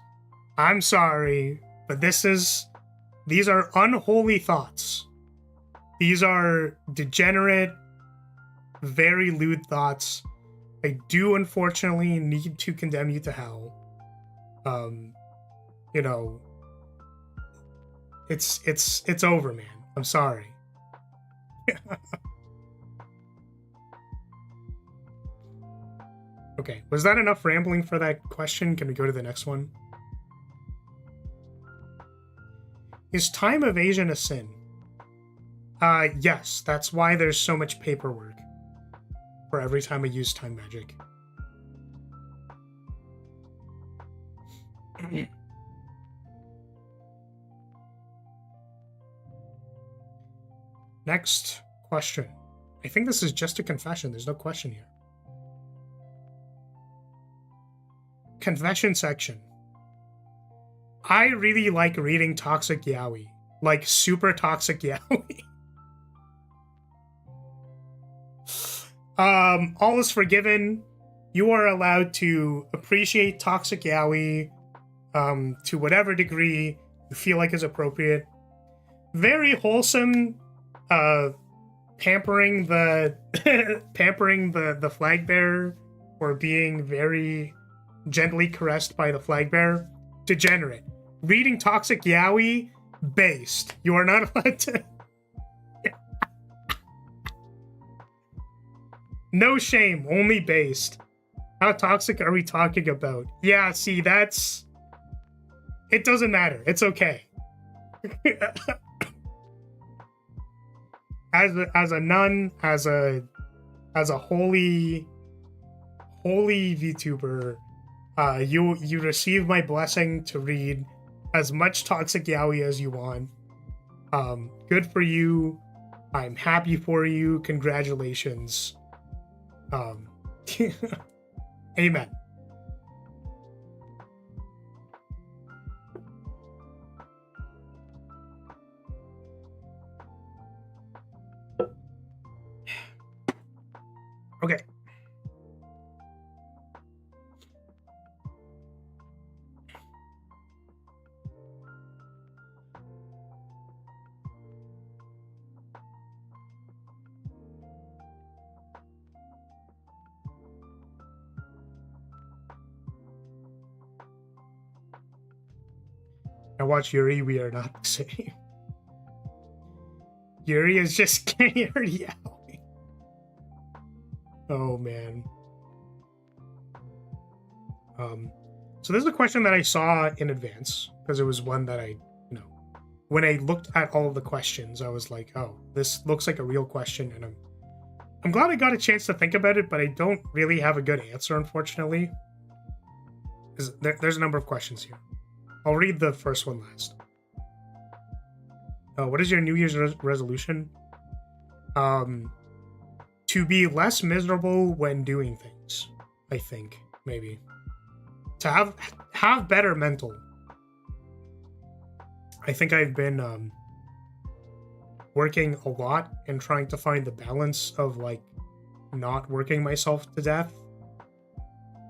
I'm sorry, but these are unholy thoughts. These are degenerate, very lewd thoughts. I do unfortunately need to condemn you to hell. You know, it's over, man. I'm sorry. Okay, was that enough rambling for that question? Can we go to the next one? Is time evasion a sin? Yes, that's why there's so much paperwork for every time I use time magic. Next question. I think this is just a confession. There's no question here. Confession section. I really like reading toxic yaoi. Like super toxic yaoi. All is forgiven. You are allowed to appreciate toxic yaoi to whatever degree you feel like is appropriate. Very wholesome, pampering the pampering the flag bearer, or being very gently caressed by the flag bearer. Degenerate. Reading toxic yaoi, based. You are not allowed to. No shame, only based. How toxic are we talking about? Yeah, see, that's... It doesn't matter. It's okay. As a nun, as a holy VTuber, you receive my blessing to read as much toxic yaoi as you want. Good for you. I'm happy for you. Congratulations. Amen. Okay. I watch Yuri, we are not the same. Yuri is just scared yelling. Oh man. So this is a question that I saw in advance because it was one that I, when I looked at all of the questions, I was like, oh, this looks like a real question, and I'm glad I got a chance to think about it, but I don't really have a good answer, unfortunately. Because there's a number of questions here. I'll read the first one last. What is your New Year's resolution? To be less miserable when doing things, I think, maybe. To have better mental. I think I've been working a lot and trying to find the balance of like not working myself to death.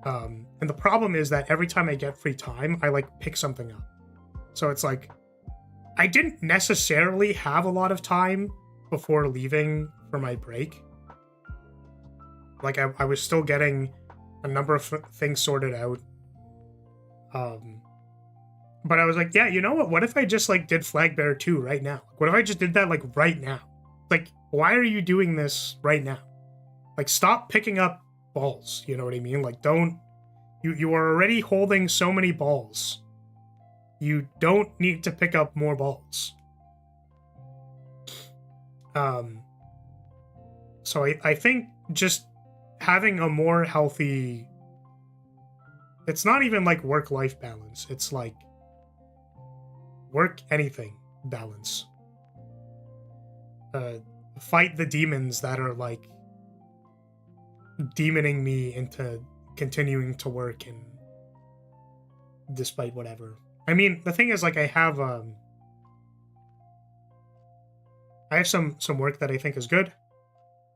And the problem is that every time I get free time, I like pick something up. So it's like I didn't necessarily have a lot of time before leaving for my break. Like I was still getting a number of things sorted out. But I was like, yeah, you know what? What if I just like did Flag Bearer 2 right now? What if I just did that like right now? Like, why are you doing this right now? Like, stop picking up balls. You know what I mean? Like, don't. You are already holding so many balls. You don't need to pick up more balls. So I think just having a more healthy. It's not even like work-life balance. It's like work anything balance. Fight the demons that are like demoning me into continuing to work and despite whatever. I mean, the thing is like I have some work that I think is good.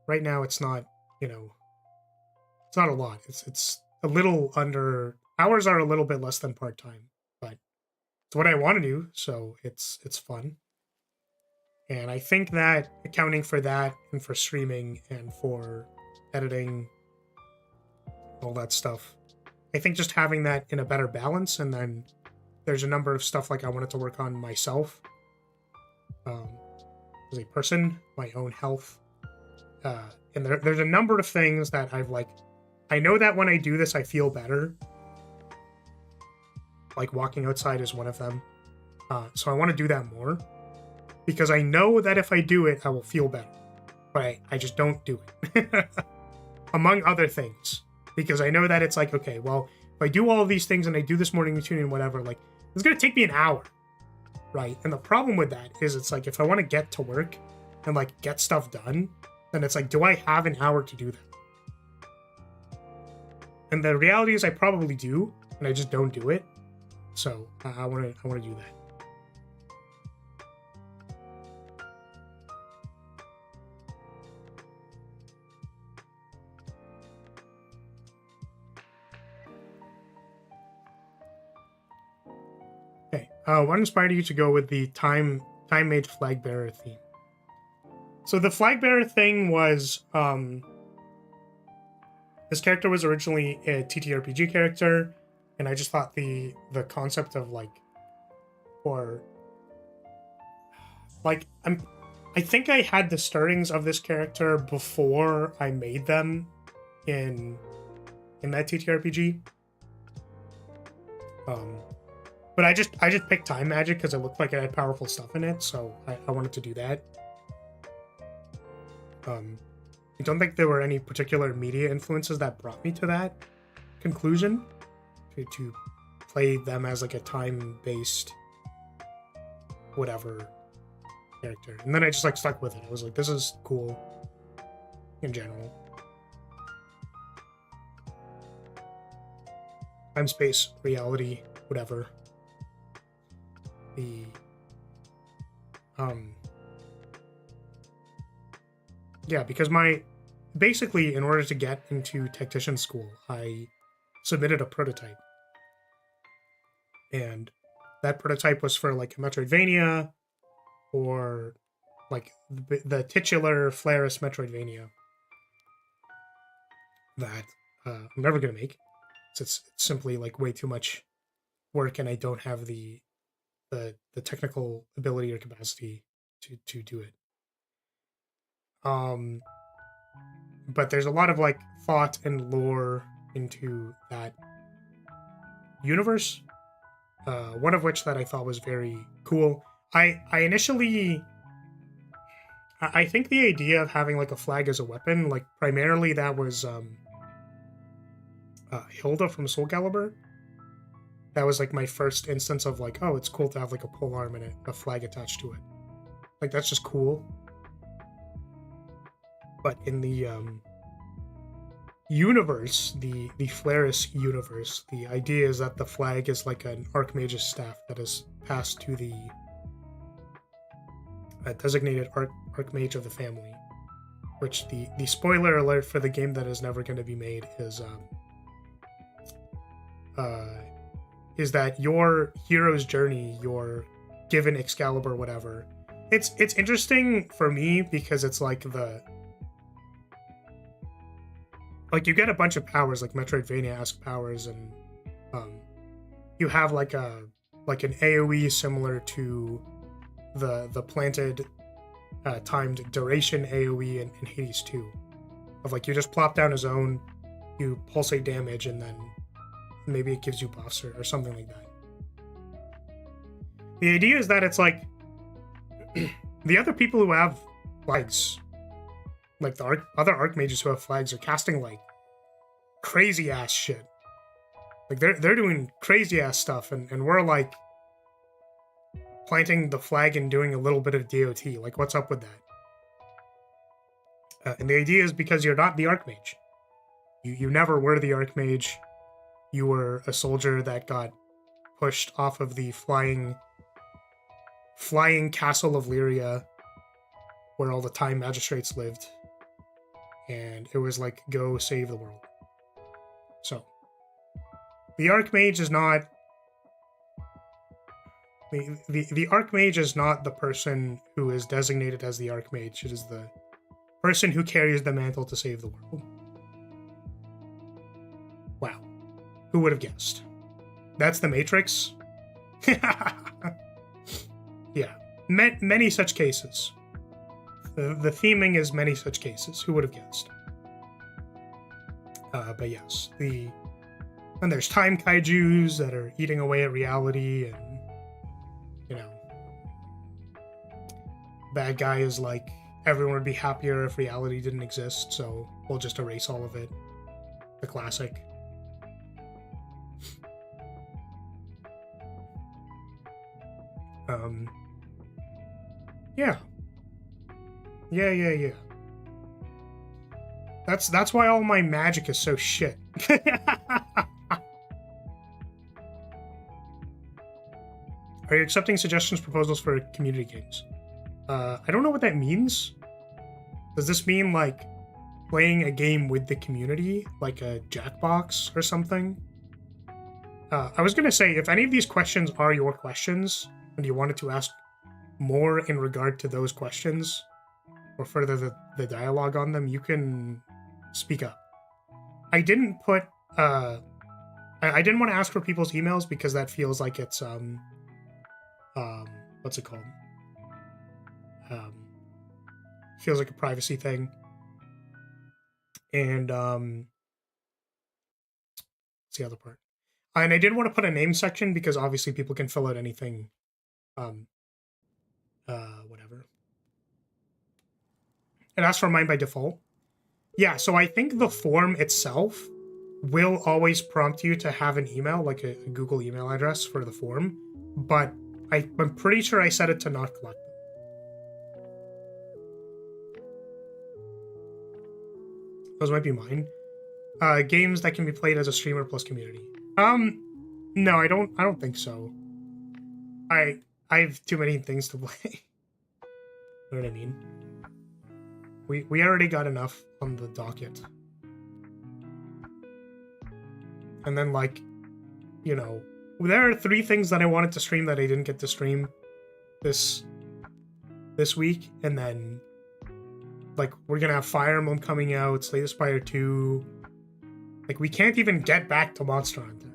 Right now it's not, it's not a lot. It's a little under hours are a little bit less than part-time, but it's what I want to do, so it's fun. And I think that accounting for that and for streaming and for editing, all that stuff, I think just having that in a better balance. And then there's a number of stuff like I wanted to work on myself as a person, my own health. And there's a number of things that I've like, I know that when I do this, I feel better. Like walking outside is one of them. So I want to do that more because I know that if I do it, I will feel better. But I just don't do it. Among other things. Because I know that it's like, okay, well, if I do all of these things and I do this morning routine and whatever, like, it's going to take me an hour. Right? And the problem with that is it's like, if I want to get to work and like get stuff done, then it's like, do I have an hour to do that? And the reality is I probably do, and I just don't do it. So I want to do that. Okay. What inspired you to go with the time-made flag bearer theme? So the flag bearer thing was this character was originally a TTRPG character. And I just thought the concept of like, or like I think I had the stirrings of this character before I made them in that TTRPG. But I just picked time magic because it looked like it had powerful stuff in it, so I wanted to do that. I don't think there were any particular media influences that brought me to that conclusion. To play them as like a time-based whatever character. And then I just like stuck with it. I was like, this is cool in general. Time, space, reality, whatever. Yeah, because basically in order to get into tactician school, I submitted a prototype. And that prototype was for like a Metroidvania or like the titular Flaris Metroidvania that I'm never going to make. So it's simply like way too much work and I don't have the the technical ability or capacity to do it. But there's a lot of like thought and lore into that universe. One of which that I thought was very cool. I initially, I think the idea of having like a flag as a weapon, like primarily that was Hilda from Soul Calibur. That was like my first instance of like, oh, it's cool to have like a pole arm and a flag attached to it. Like that's just cool. But in the universe, the Flaris universe, the idea is that the flag is like an Archmage's staff that is passed to the designated Archmage of the family. Which the spoiler alert for the game that is never going to be made is that your hero's journey, your given Excalibur, whatever. It's interesting for me because it's like you get a bunch of powers, like Metroidvania-esque powers, and you have like an AoE similar to the planted timed duration AoE in Hades 2. Of like you just plop down a zone, you pulsate damage, and then maybe it gives you buffs or something like that. The idea is that it's like the other people who have flags, like the other Archmages who have flags, are casting like crazy ass shit. Like they're doing crazy ass stuff, and we're like planting the flag and doing a little bit of DOT. Like, what's up with that? And the idea is because you're not the Archmage. You never were the Archmage. You were a soldier that got pushed off of the flying castle of Lyria, where all the Time Magistrates lived. And it was like, go save the world. So, the Archmage is not... The Archmage is not the person who is designated as the Archmage. It is the person who carries the mantle to save the world. Wow. Who would have guessed? That's the Matrix? Yeah. Many such cases. The theming is many such cases. Who would have guessed? But yes, and there's time kaijus that are eating away at reality, and bad guy is like, everyone would be happier if reality didn't exist, so we'll just erase all of it. The classic. Yeah. Yeah. That's why all my magic is so shit. Are you accepting suggestions, proposals for community games? I don't know what that means. Does this mean, like, playing a game with the community? Like a Jackbox or something? I was gonna say, if any of these questions are your questions, and you wanted to ask more in regard to those questions, or further the dialogue on them, you can speak up. I didn't put, I didn't want to ask for people's emails because that feels like it's, what's it called? Feels like a privacy thing. And, what's the other part? And I didn't want to put a name section because obviously people can fill out anything, whatever. It asks for mine by default. Yeah, so I think the form itself will always prompt you to have an email, like a Google email address for the form, but I'm pretty sure I set it to not collect them. Those might be mine. Games that can be played as a streamer plus community. No, I don't think so. I have too many things to play. You know what I mean? We already got enough on the docket. And then, like, there are 3 things that I wanted to stream that I didn't get to stream this week, and then, like, we're gonna have Fire Emblem coming out, Slay the Spire 2. Like, we can't even get back to Monster Hunter.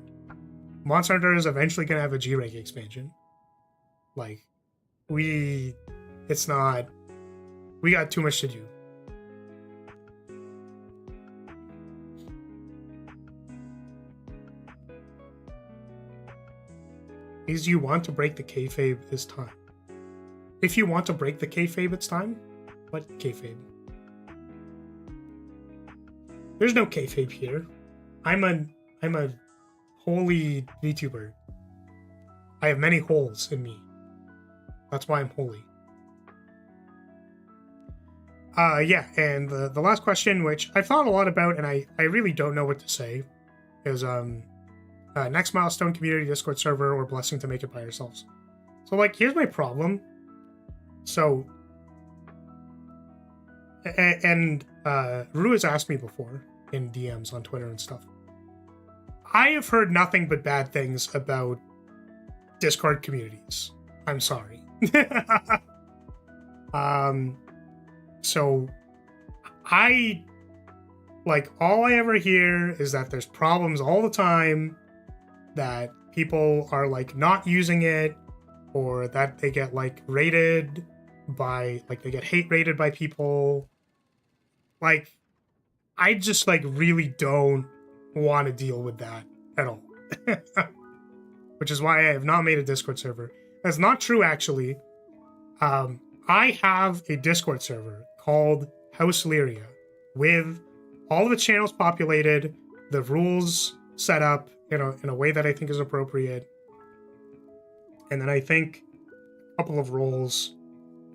Monster Hunter is eventually gonna have a G-Rank expansion. Like, it's not, we got too much to do. Is you want to break the kayfabe this time? If you want to break the kayfabe, it's time. What kayfabe? There's no kayfabe here. I'm a holy VTuber. I have many holes in me. That's why I'm holy. Yeah, and the last question, which I've thought a lot about, and I really don't know what to say, is next milestone, community Discord server, or blessing to make it by ourselves. So, like, here's my problem. So, and Ru has asked me before in DMs on Twitter and stuff. I have heard nothing but bad things about Discord communities. I'm sorry. So I, like, all I ever hear is that there's problems all the time, that people are, like, not using it, or that they get, like, rated by, like, they get hate rated by people. Like, I just, like, really don't want to deal with that at all. Which is why I have not made a Discord server. That's not true, actually. I have a Discord server called House Lyria with all of the channels populated, the rules set up in a way that I think is appropriate, and then I think a couple of roles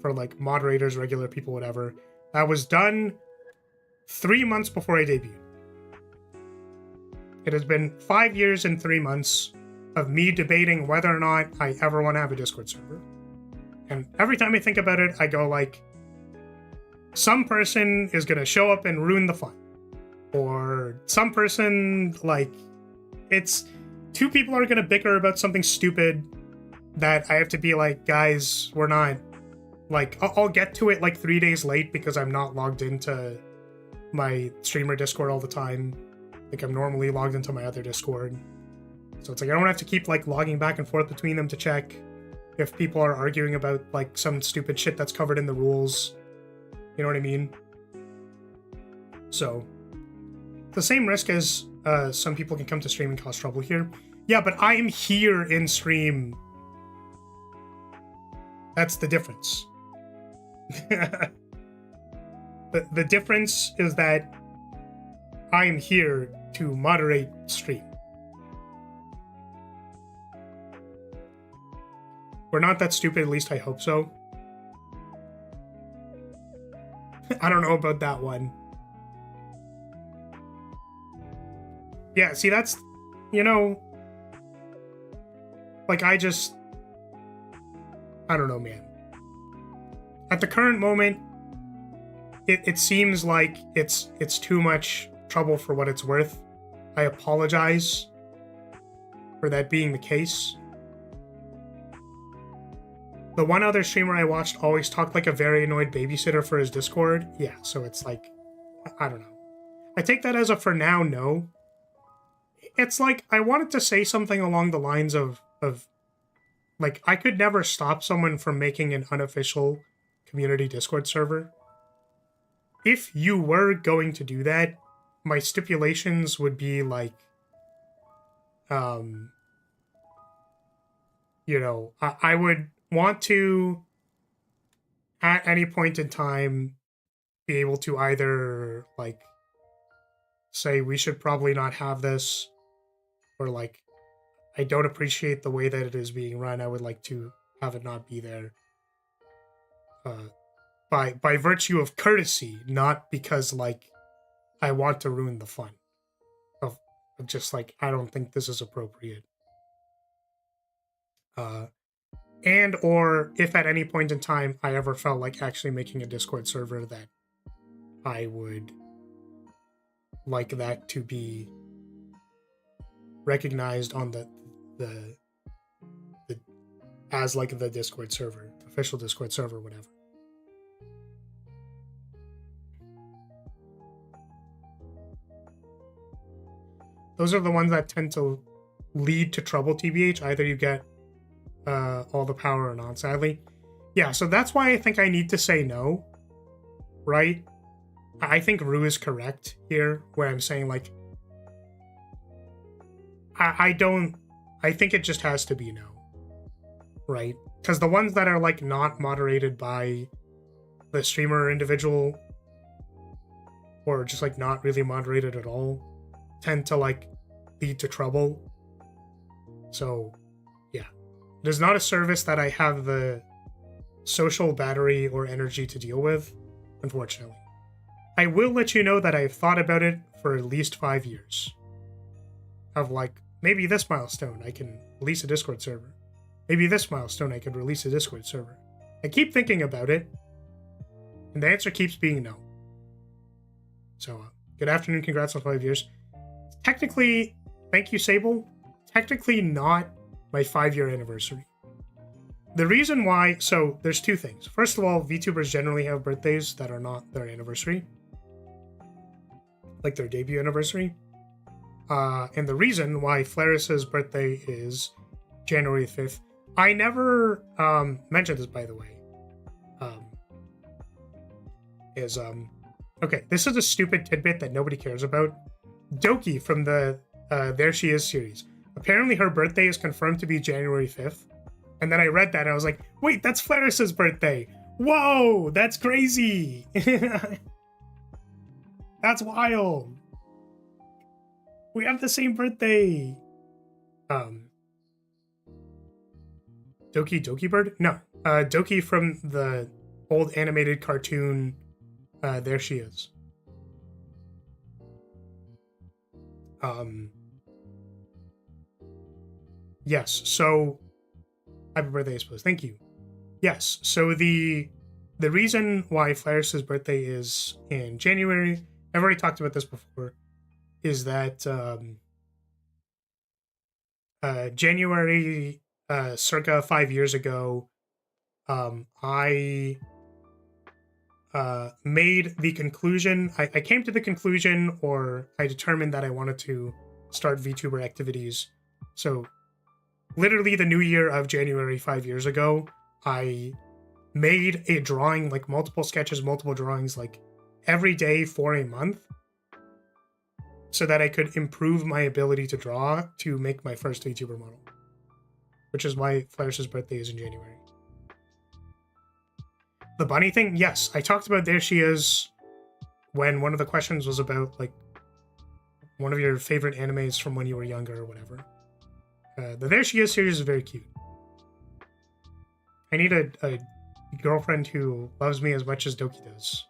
for, like, moderators, regular people, whatever. That was done 3 months before I debuted. It has been 5 years and 3 months of me debating whether or not I ever want to have a Discord server. And every time I think about it, I go, like, some person is going to show up and ruin the fun. Or some person, like, it's two people are going to bicker about something stupid that I have to be like, guys, we're not, like, I'll get to it, like, 3 days late because I'm not logged into my streamer Discord all the time. Like, I'm normally logged into my other Discord. So it's like, I don't have to keep, like, logging back and forth between them to check if people are arguing about, like, some stupid shit that's covered in the rules. You know what I mean? So, the same risk as some people can come to stream and cause trouble here. Yeah, but I am here in stream. That's the difference. The difference is that I am here to moderate stream. We're not that stupid, at least I hope so. I don't know about that one. Yeah, see, that's, you know, like, I don't know, man. At the current moment, it seems like it's too much trouble for what it's worth. I apologize for that being the case. The one other streamer I watched always talked like a very annoyed babysitter for his Discord. Yeah, so it's like, I don't know. I take that as a for now no. It's like, I wanted to say something along the lines of like, I could never stop someone from making an unofficial community Discord server. If you were going to do that, my stipulations would be like, you know, I would want to, at any point in time, be able to either, like, say we should probably not have this, or, like, I don't appreciate the way that it is being run. I would like to have it not be there. By virtue of courtesy, not because, like, I want to ruin the fun. Of just, like, I don't think this is appropriate. And or if at any point in time I ever felt like actually making a Discord server, that I would like that to be recognized on the as, like, the Discord server, official Discord server, whatever. Those are the ones that tend to lead to trouble, TBH. Either you get all the power or not, sadly. Yeah, so that's why I think I need to say no, right? I think Rue is correct here, where I'm saying, like, I think it just has to be no, right? Because the ones that are, like, not moderated by the streamer or individual, or just, like, not really moderated at all, tend to, like, lead to trouble. So, yeah. It is not a service that I have the social battery or energy to deal with, unfortunately. I will let you know that I've thought about it for at least 5 years. Of, like, maybe this milestone I can release a Discord server. Maybe this milestone I could release a Discord server. I keep thinking about it, and the answer keeps being no. So, good afternoon, congrats on 5 years. Technically, thank you, Sable. Technically not my 5-year anniversary. The reason why, so there's two things. First of all, VTubers generally have birthdays that are not their anniversary. Like their debut anniversary. And the reason why Flaris's birthday is January 5th. I never mentioned this, by the way. Okay, this is a stupid tidbit that nobody cares about. Doki from the There She Is series. Apparently her birthday is confirmed to be January 5th. And then I read that and I was like, wait, that's Flaris's birthday. Whoa, that's crazy. That's wild. We have the same birthday. Doki Bird? No. Doki from the old animated cartoon There She Is. Yes, so happy birthday, I suppose. Thank you. Yes, so the reason why Flaris's birthday is in January, I've already talked about this before, is that January, circa 5 years ago, I made the conclusion, I came to the conclusion, or I determined that I wanted to start VTuber activities. So literally the new year of January 5 years ago, I made a drawing, like multiple sketches, multiple drawings, like every day for a month, so that I could improve my ability to draw to make my first VTuber model, which is why Flaris's birthday is in January. The bunny thing, yes, I talked about There She Is when one of the questions was about, like, one of your favorite animes from when you were younger or whatever. The There She Is series is very cute. I need a girlfriend who loves me as much as Doki does.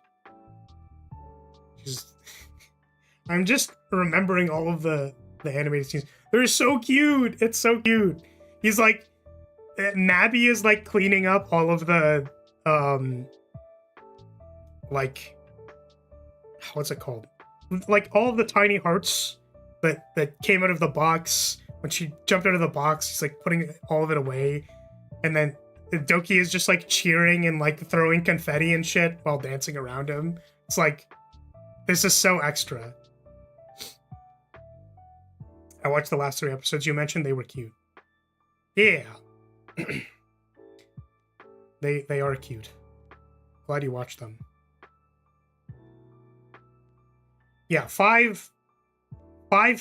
I'm just remembering all of the animated scenes. They're so cute. It's so cute. He's like, Nabby is like cleaning up all of the, like, what's it called? Like all of the tiny hearts that came out of the box. When she jumped out of the box, she's like putting all of it away. And then Doki is just like cheering and like throwing confetti and shit while dancing around him. It's like, this is so extra. I watched the last 3 episodes you mentioned. They were cute. Yeah. They are cute. Glad you watched them. Yeah, 5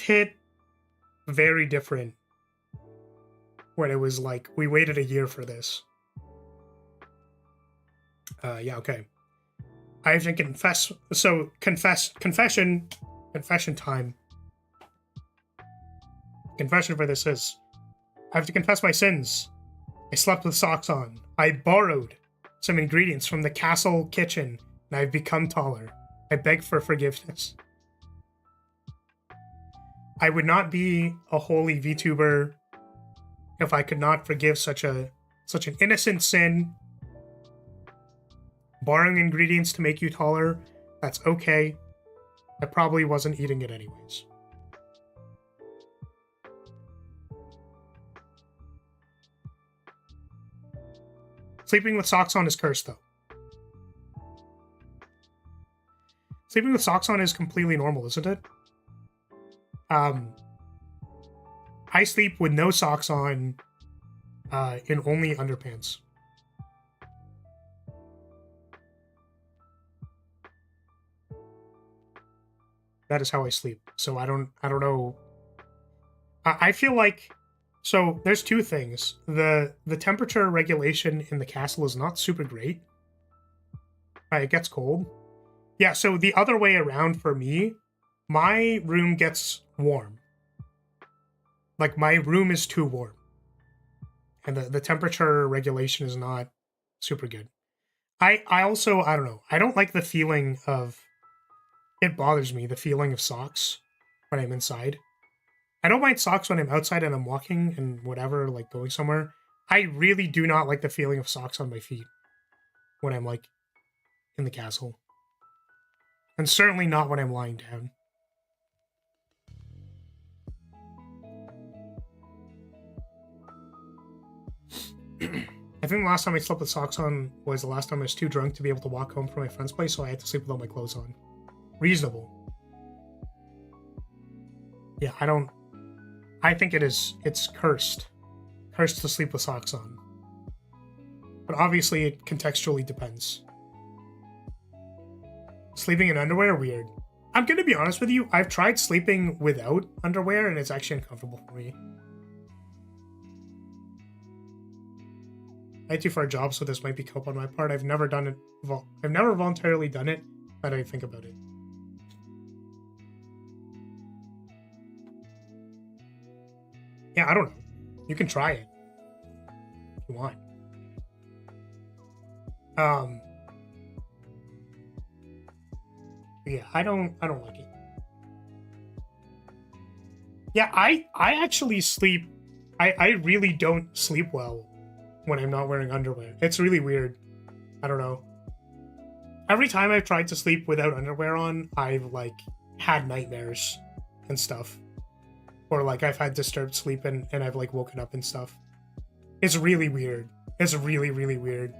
hit very different when it was like, we waited a year for this. Yeah, okay. I have to confess. So, confession time. Confession for this is, I have to confess my sins. I slept with socks on. I borrowed some ingredients from the castle kitchen, and I've become taller. I beg for forgiveness. I would not be a holy VTuber if I could not forgive such an innocent sin. Borrowing ingredients to make you taller, that's okay. I probably wasn't eating it anyways. Sleeping with socks on is cursed, though. Sleeping with socks on is completely normal, isn't it? I sleep with no socks on in only underpants. That is how I sleep. So I don't know. I feel like, so there's two things. The temperature regulation in the castle is not super great. It gets cold. Yeah, so the other way around for me, my room gets warm. Like, my room is too warm. And the temperature regulation is not super good. I also, I don't know. I don't like the feeling of, it bothers me, the feeling of socks when I'm inside. I don't mind socks when I'm outside and I'm walking and whatever, like going somewhere. I really do not like the feeling of socks on my feet when I'm like in the castle. And certainly not when I'm lying down. I think the last time I slept with socks on was the last time I was too drunk to be able to walk home from my friend's place, so I had to sleep with all my clothes on. Reasonable. Yeah, I think it's cursed. Cursed to sleep with socks on. But obviously it contextually depends. Sleeping in underwear, weird. I'm gonna be honest with you, I've tried sleeping without underwear and it's actually uncomfortable for me. I do for a job, so this might be cope on my part. I've never done it. I've never voluntarily done it, but I think about it. Yeah, I don't know. You can try it if you want. Yeah, I don't like it. Yeah, I actually sleep. I really don't sleep well when I'm not wearing underwear. It's really weird. I don't know. Every time I've tried to sleep without underwear on, I've like had nightmares and stuff. Or like I've had disturbed sleep and I've like woken up and stuff. It's really weird. It's really, really weird.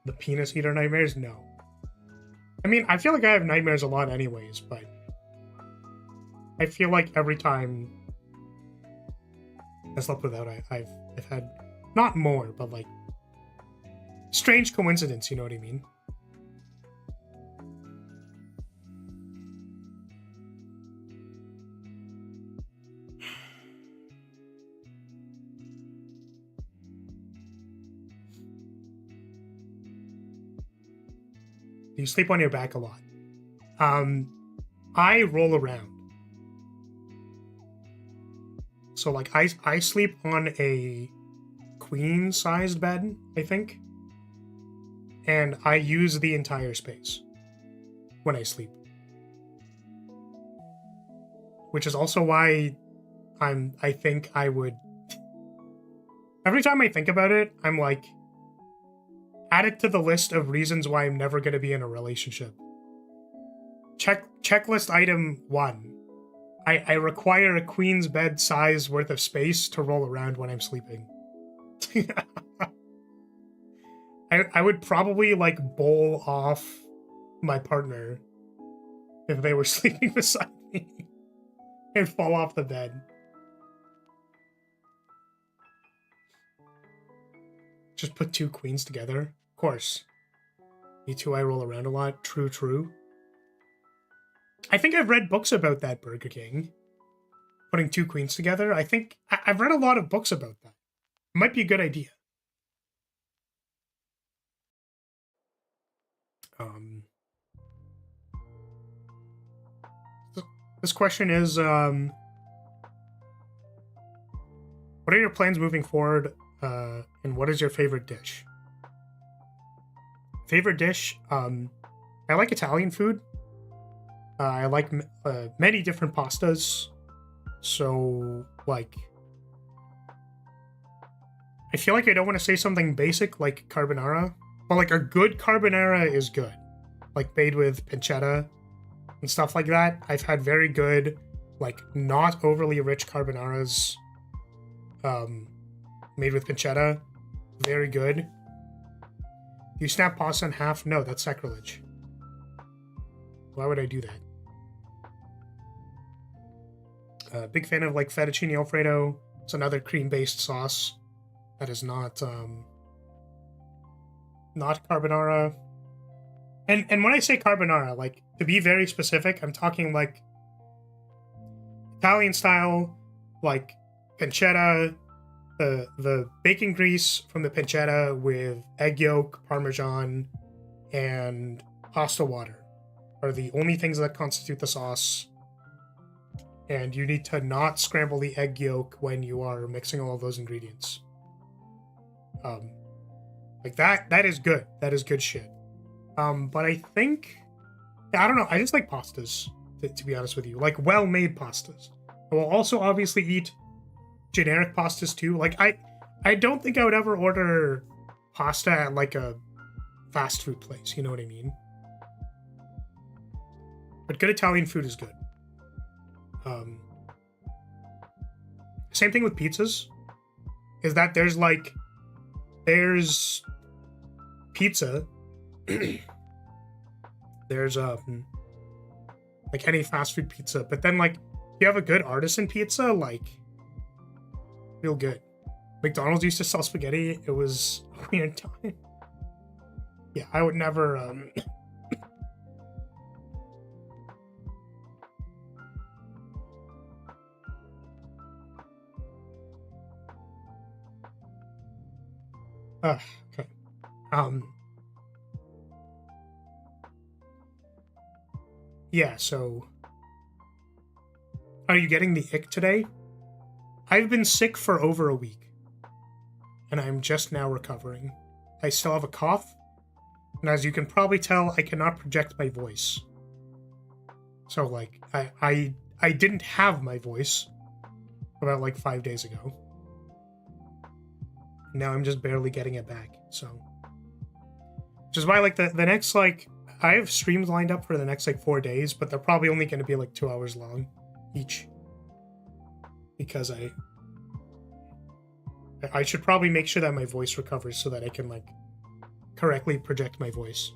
The penis eater nightmares? No. I mean, I feel like I have nightmares a lot anyways, but I feel like every time I slept without, I've had not more, but like strange coincidence, you know what I mean? You sleep on your back a lot. I roll around. So like I sleep on a queen-sized bed, I think. And I use the entire space when I sleep. Which is also why I think I would, every time I think about it, I'm like, add it to the list of reasons why I'm never going to be in a relationship. Checklist item 1. I require a queen's bed size worth of space to roll around when I'm sleeping. I would probably like bowl off my partner if they were sleeping beside me and fall off the bed. Just put two queens together. Of course. Me too, I roll around a lot. True. I think I've read books about that, Burger King. Putting two queens together. I think I've read a lot of books about that. It might be a good idea. This question is, what are your plans moving forward, and what is your favorite dish? Favorite dish? I like Italian food. I like many different pastas. So, like, I feel like I don't want to say something basic like carbonara, but like a good carbonara is good. Like made with pancetta and stuff like that. I've had very good, like, not overly rich carbonaras made with pancetta. Very good. You snap pasta in half? No, that's sacrilege. Why would I do that? Big fan of like fettuccine alfredo. It's another cream-based sauce that is not carbonara. And when I say carbonara, like, to be very specific, I'm talking like Italian style, like pancetta, the bacon grease from the pancetta with egg yolk, parmesan, and pasta water are the only things that constitute the sauce. And you need to not scramble the egg yolk when you are mixing all of those ingredients. Like that is good. That is good shit. But I think, I don't know, I just like pastas, to be honest with you. Like, well-made pastas. I will also obviously eat generic pastas too. Like, I don't think I would ever order pasta at like a fast food place, you know what I mean? But good Italian food is good. Same thing with pizzas, is that there's pizza, there's like any fast food pizza, but then like you have a good artisan pizza, like real good. McDonald's used to sell spaghetti. It was a weird time. Yeah, I would never okay. Yeah, so are you getting the ick today? I've been sick for over a week, and I'm just now recovering. I still have a cough, and as you can probably tell, I cannot project my voice. So, like, I didn't have my voice about, like, 5 days ago. Now I'm just barely getting it back, so. Which is why, like, the next, like, I have streams lined up for the next, like, 4 days, but they're probably only going to be, like, 2 hours long each. Because I should probably make sure that my voice recovers so that I can, like, correctly project my voice.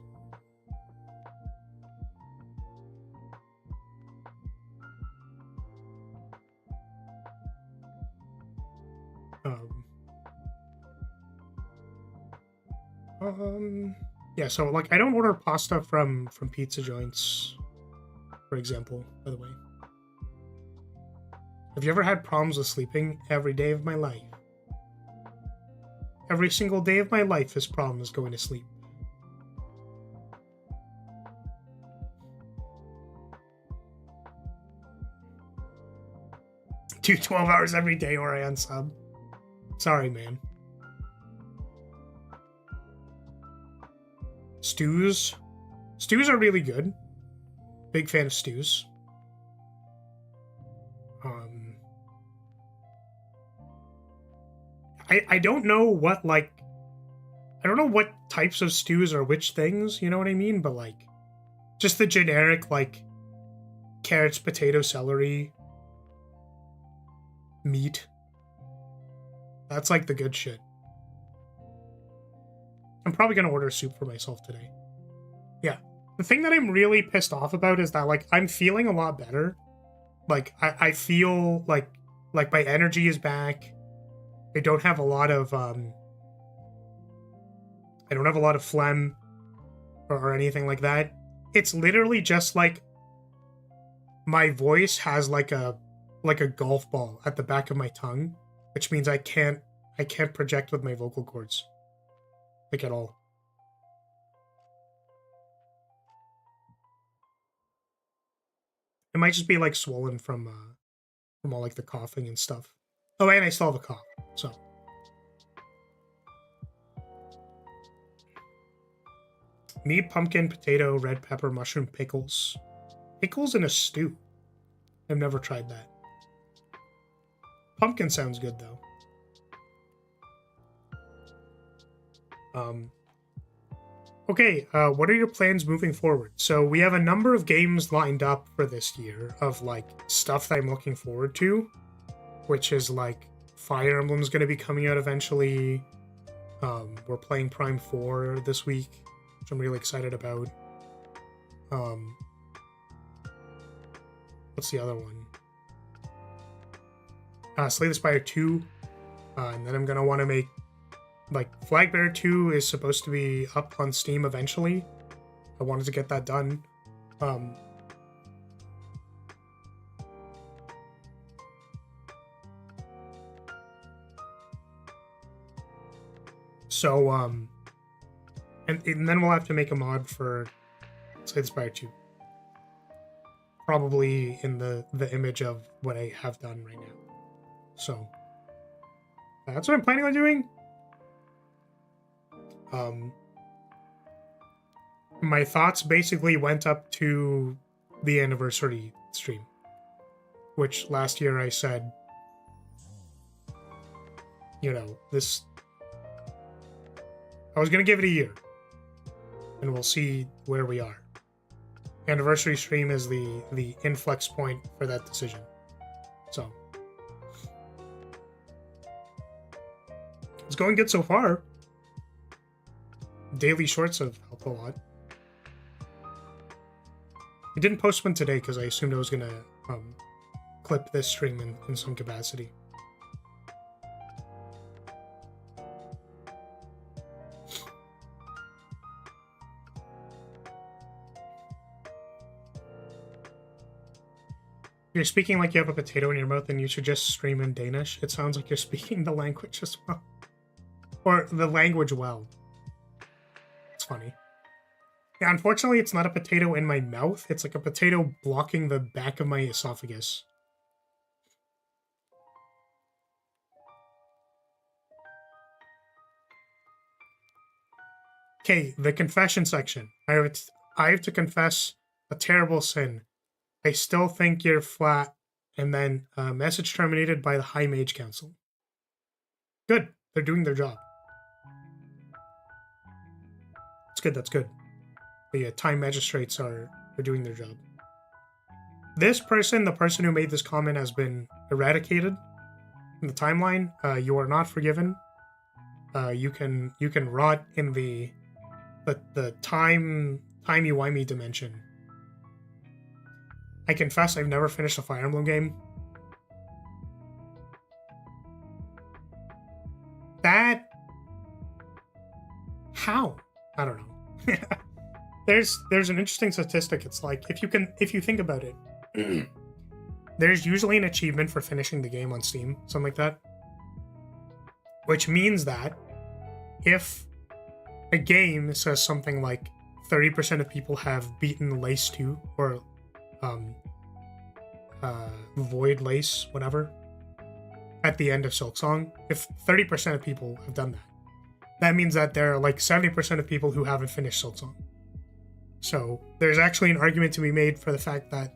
Yeah, so, like, I don't order pasta from pizza joints, for example, by the way. Have you ever had problems with sleeping? Every day of my life. Every single day of my life is problems going to sleep. Do 12 hours every day or I unsub. Sorry, man. Stews. Stews are really good. Big fan of stews. I don't know what, like, I don't know what types of stews are which things, you know what I mean? But, like, just the generic, like, carrots, potato, celery, meat. That's, like, the good shit. I'm probably gonna order soup for myself today. Yeah. The thing that I'm really pissed off about is that, like, I'm feeling a lot better. Like, I feel like my energy is back. I don't have a lot of phlegm or anything like that. It's literally just like my voice has like a golf ball at the back of my tongue, which means I can't project with my vocal cords, like, at all. It might just be like swollen from all like the coughing and stuff. Oh, and I still have a cough, so. Meat, pumpkin, potato, red pepper, mushroom, pickles. Pickles in a stew. I've never tried that. Pumpkin sounds good, though. Okay, what are your plans moving forward? So we have a number of games lined up for this year of, like, stuff that I'm looking forward to, which is, like, Fire Emblem's going to be coming out eventually. We're playing Prime 4 this week, which I'm really excited about. What's the other one? Slay the Spire 2. And then I'm going to want to make... Like, Flagbearer 2 is supposed to be up on Steam eventually. I wanted to get that done. And then we'll have to make a mod for Slay the Spire 2. Probably in the image of what I have done right now. So, that's what I'm planning on doing. My thoughts basically went up to the anniversary stream, which last year I said, you know, this... I was going to give it a year, and we'll see where we are. Anniversary stream is the influx point for that decision. So, it's going good so far. Daily shorts have helped a lot. I didn't post one today because I assumed I was going to clip this stream in some capacity. You're speaking like you have a potato in your mouth and you should just stream in Danish. It sounds like you're speaking the language as well. Or the language well. It's funny. Yeah, unfortunately, it's not a potato in my mouth. It's like a potato blocking the back of my esophagus. Okay, the confession section. I have to confess a terrible sin. I still think you're flat, and then message terminated by the High Mage Council. Good. They're doing their job. That's good, that's good. The time magistrates are doing their job. This person, the person who made this comment, has been eradicated in the timeline. You are not forgiven. You can rot in the timey-wimey dimension. I confess I've never finished a Fire Emblem game. That... How? I don't know. There's an interesting statistic. It's like, if you think about it, there's usually an achievement for finishing the game on Steam, something like that. Which means that if a game says something like 30% of people have beaten Lace 2, or Void Lace, whatever, at the end of Silksong, if 30% of people have done that, that means that there are like 70% of people who haven't finished Silksong. So there's actually an argument to be made for the fact that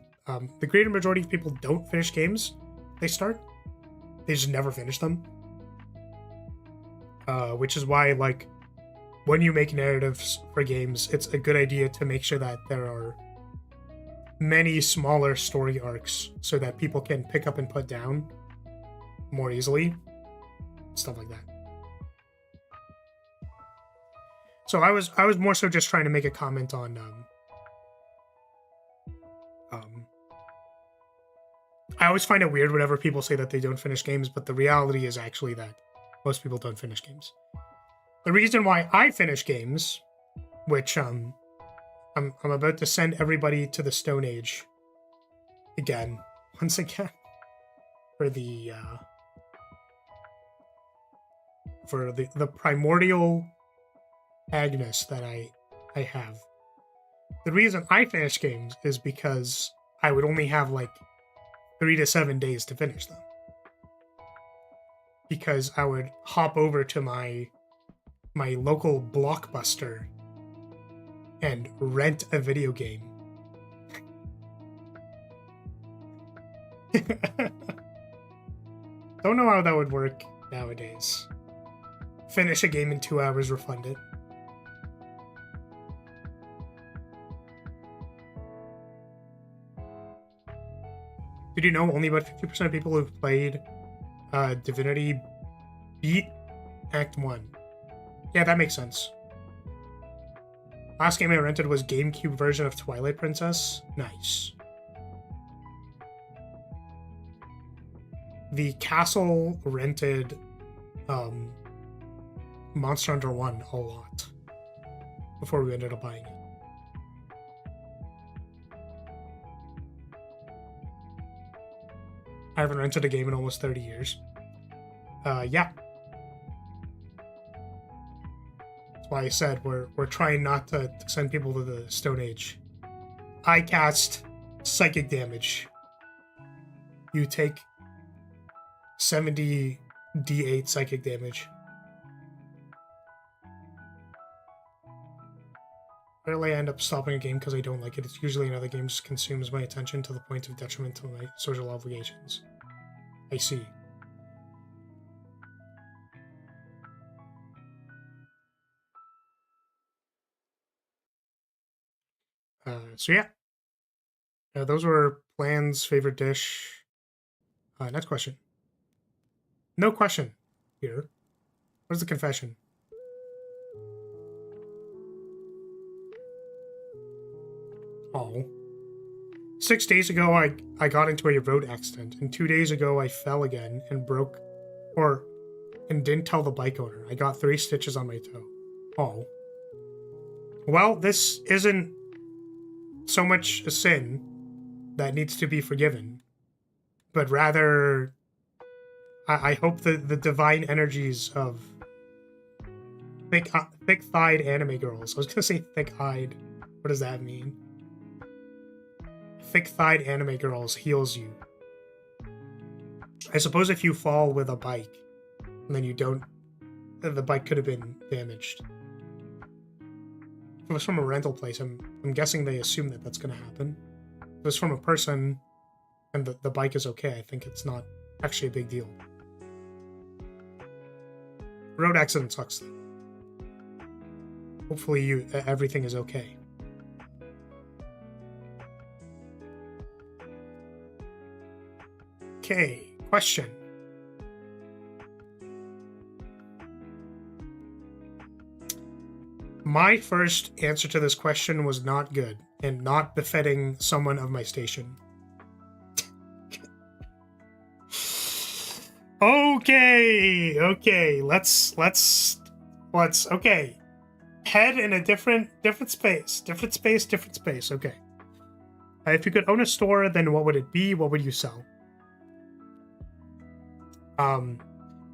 the greater majority of people don't finish games they start. They just never finish them. Which is why, like, when you make narratives for games, it's a good idea to make sure that there are many smaller story arcs so that people can pick up and put down more easily. Stuff like that. So I was more so just trying to make a comment on I always find it weird whenever people say that they don't finish games, but the reality is actually that most people don't finish games. The reason why I finish games, which I'm about to send everybody to the Stone Age again, once again, for the primordial Agnes that I have. The reason I finish games is because I would only have like 3 to 7 days to finish them. Because I would hop over to my local Blockbuster and rent a video game. Don't know how that would work nowadays. Finish a game in 2 hours, refund it. Did you know only about 50% of people who've played Divinity beat Act 1? Yeah, that makes sense. Last game I rented was GameCube version of Twilight Princess. Nice. The castle rented Monster Hunter 1 a lot before we ended up buying it. I haven't rented a game in almost 30 years. Yeah. That's why I said we're trying not to send people to the Stone Age. I cast psychic damage. You take 70 d8 psychic damage. Rarely I end up stopping a game because I don't like it. It's usually another game just consumes my attention to the point of detriment to my social obligations. I see. So yeah. Those were Plan's favorite dish. Next question. No question here. What's the confession? Oh. 6 days ago, I got into a road accident, and 2 days ago, I fell again and and didn't tell the bike owner. I got 3 stitches on my toe. Oh. Well, this isn't so much a sin that needs to be forgiven, but rather, I hope the divine energies of thick-thighed anime girls. I was gonna say thick-eyed. What does that mean? Thick-thighed anime girls heals you. I suppose if you fall with a bike, and then you don't, the bike could have been damaged. If it was from a rental place, I'm guessing they assume that that's going to happen. If it was from a person, and the bike is okay, I think it's not actually a big deal. Road accident sucks, though. Hopefully everything is okay. Okay, question. My first answer to this question was not good and not befitting someone of my station. Okay, let's okay. Head in a different space, okay. If you could own a store, then what would it be? What would you sell?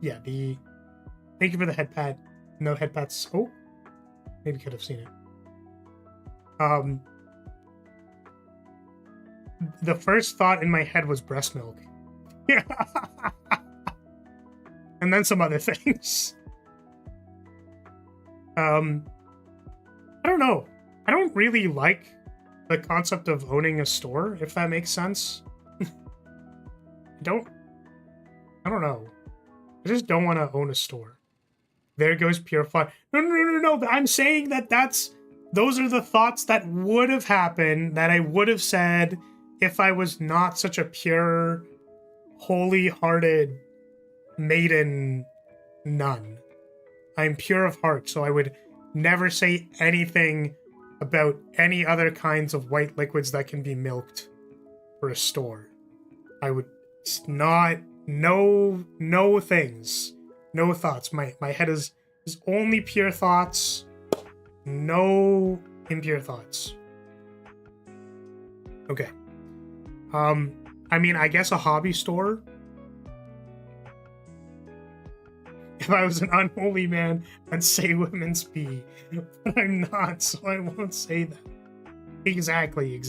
Yeah, thank you for the head pat. No head pats. Oh, maybe could have seen it. The first thought in my head was breast milk. Yeah. And then some other things. I don't know. I don't really like the concept of owning a store, if that makes sense. I don't know. I just don't want to own a store. There goes pure fun. No. I'm saying those are the thoughts that would have happened, that I would have said if I was not such a pure, holy-hearted maiden nun. I'm pure of heart, so I would never say anything about any other kinds of white liquids that can be milked for a store. I would not... No things. No thoughts. My head is only pure thoughts. No impure thoughts. Okay. I mean, I guess a hobby store. If I was an unholy man, I'd say women's pee. But I'm not, so I won't say that. Exactly.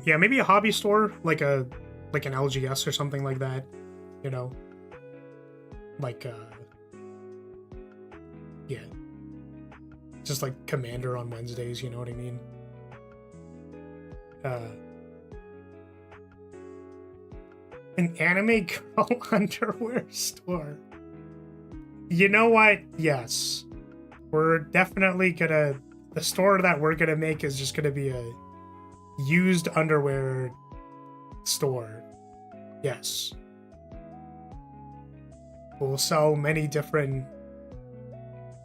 Yeah, maybe a hobby store, like an LGS or something like that, you know, like yeah, just like Commander on Wednesdays, you know what I mean? An anime girl underwear store. You know what? Yes, we're definitely gonna. The store that we're gonna make is just gonna be a used underwear store. Yes. will sell many different...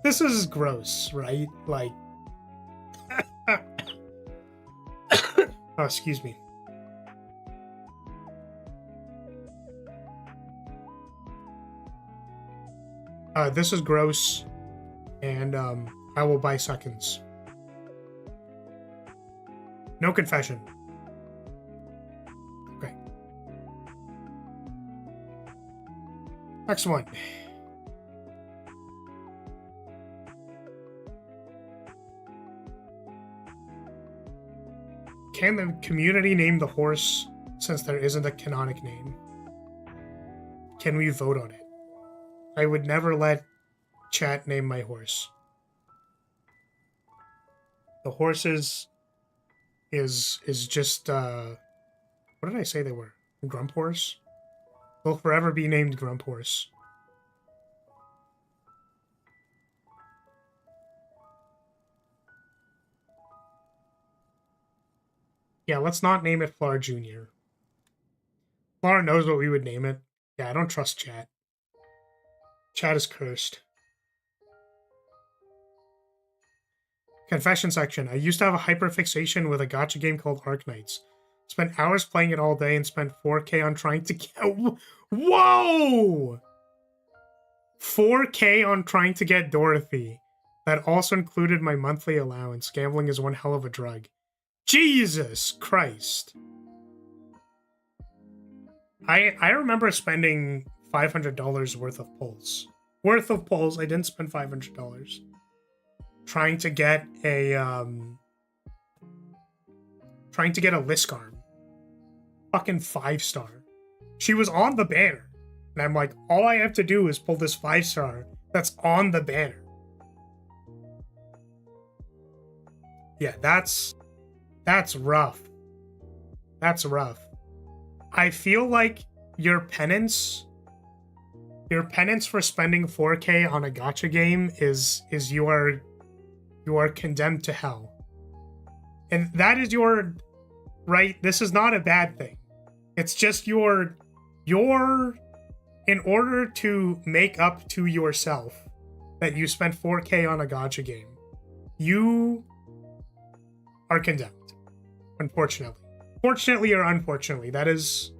This is gross, right? Like... Oh, excuse me. This is gross, and I will buy seconds. No confession. Okay. Next one. Can the community name the horse since there isn't a canonic name? Can we vote on it? I would never let chat name my horse. The horse is just what did I say they were? Grump horse? Will forever be named Grump horse. Yeah, let's not name it Flar Jr. Flar knows what we would name it. Yeah, I don't trust chat. Chat is cursed. Confession section. I used to have a hyperfixation with a gacha game called Arknights. Spent hours playing it all day and spent 4K on trying to get... Whoa! 4K on trying to get Dorothy. That also included my monthly allowance. Gambling is one hell of a drug. Jesus Christ. I remember spending $500 worth of pulls. I didn't spend $500. Trying to get a Liskarm. Fucking 5-star. She was on the banner. And I'm like, all I have to do is pull this 5-star that's on the banner. Yeah, that's rough. That's rough. I feel like your penance for spending 4K on a gacha game is you are condemned to hell. And that is your right. This is not a bad thing. It's just your in order to make up to yourself that you spent 4K on a gacha game, you are condemned. Unfortunately. Fortunately or unfortunately, that's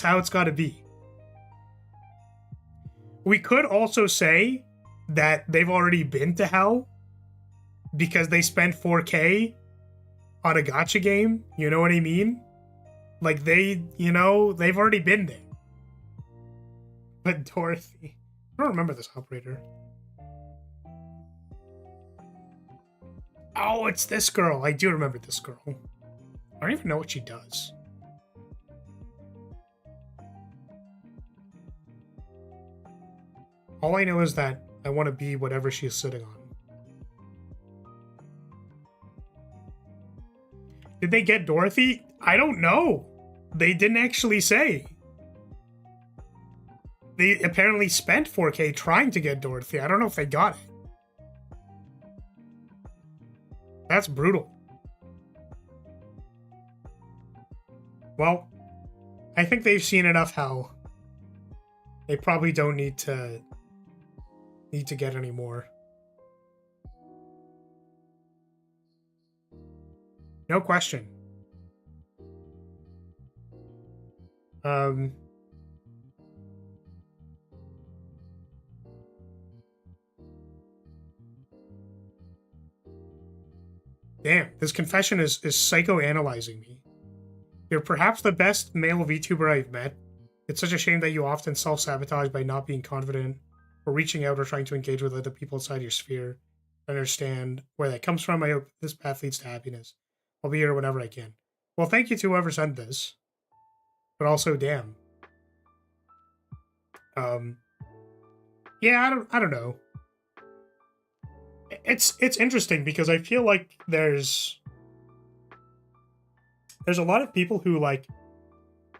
how it's got to be. We could also say that they've already been to hell because they spent 4K on a gacha game. You know what I mean? Like they've already been there. But Dorothy, I don't remember this operator. Oh, it's this girl. I do remember this girl. I don't even know what she does. All I know is that I want to be whatever she's sitting on. Did they get Dorothy? I don't know. They didn't actually say. They apparently spent 4K trying to get Dorothy. I don't know if they got it. That's brutal. Well, I think they've seen enough hell. They probably don't need to get any more. No question. Damn, this confession is psychoanalyzing me. You're perhaps the best male VTuber I've met. It's such a shame that you often self-sabotage by not being confident or reaching out or trying to engage with other people inside your sphere. I understand where that comes from. I hope this path leads to happiness. I'll be here whenever I can. Well, thank you to whoever sent this. But also, damn. Yeah, I don't know. It's interesting because I feel like there's a lot of people who like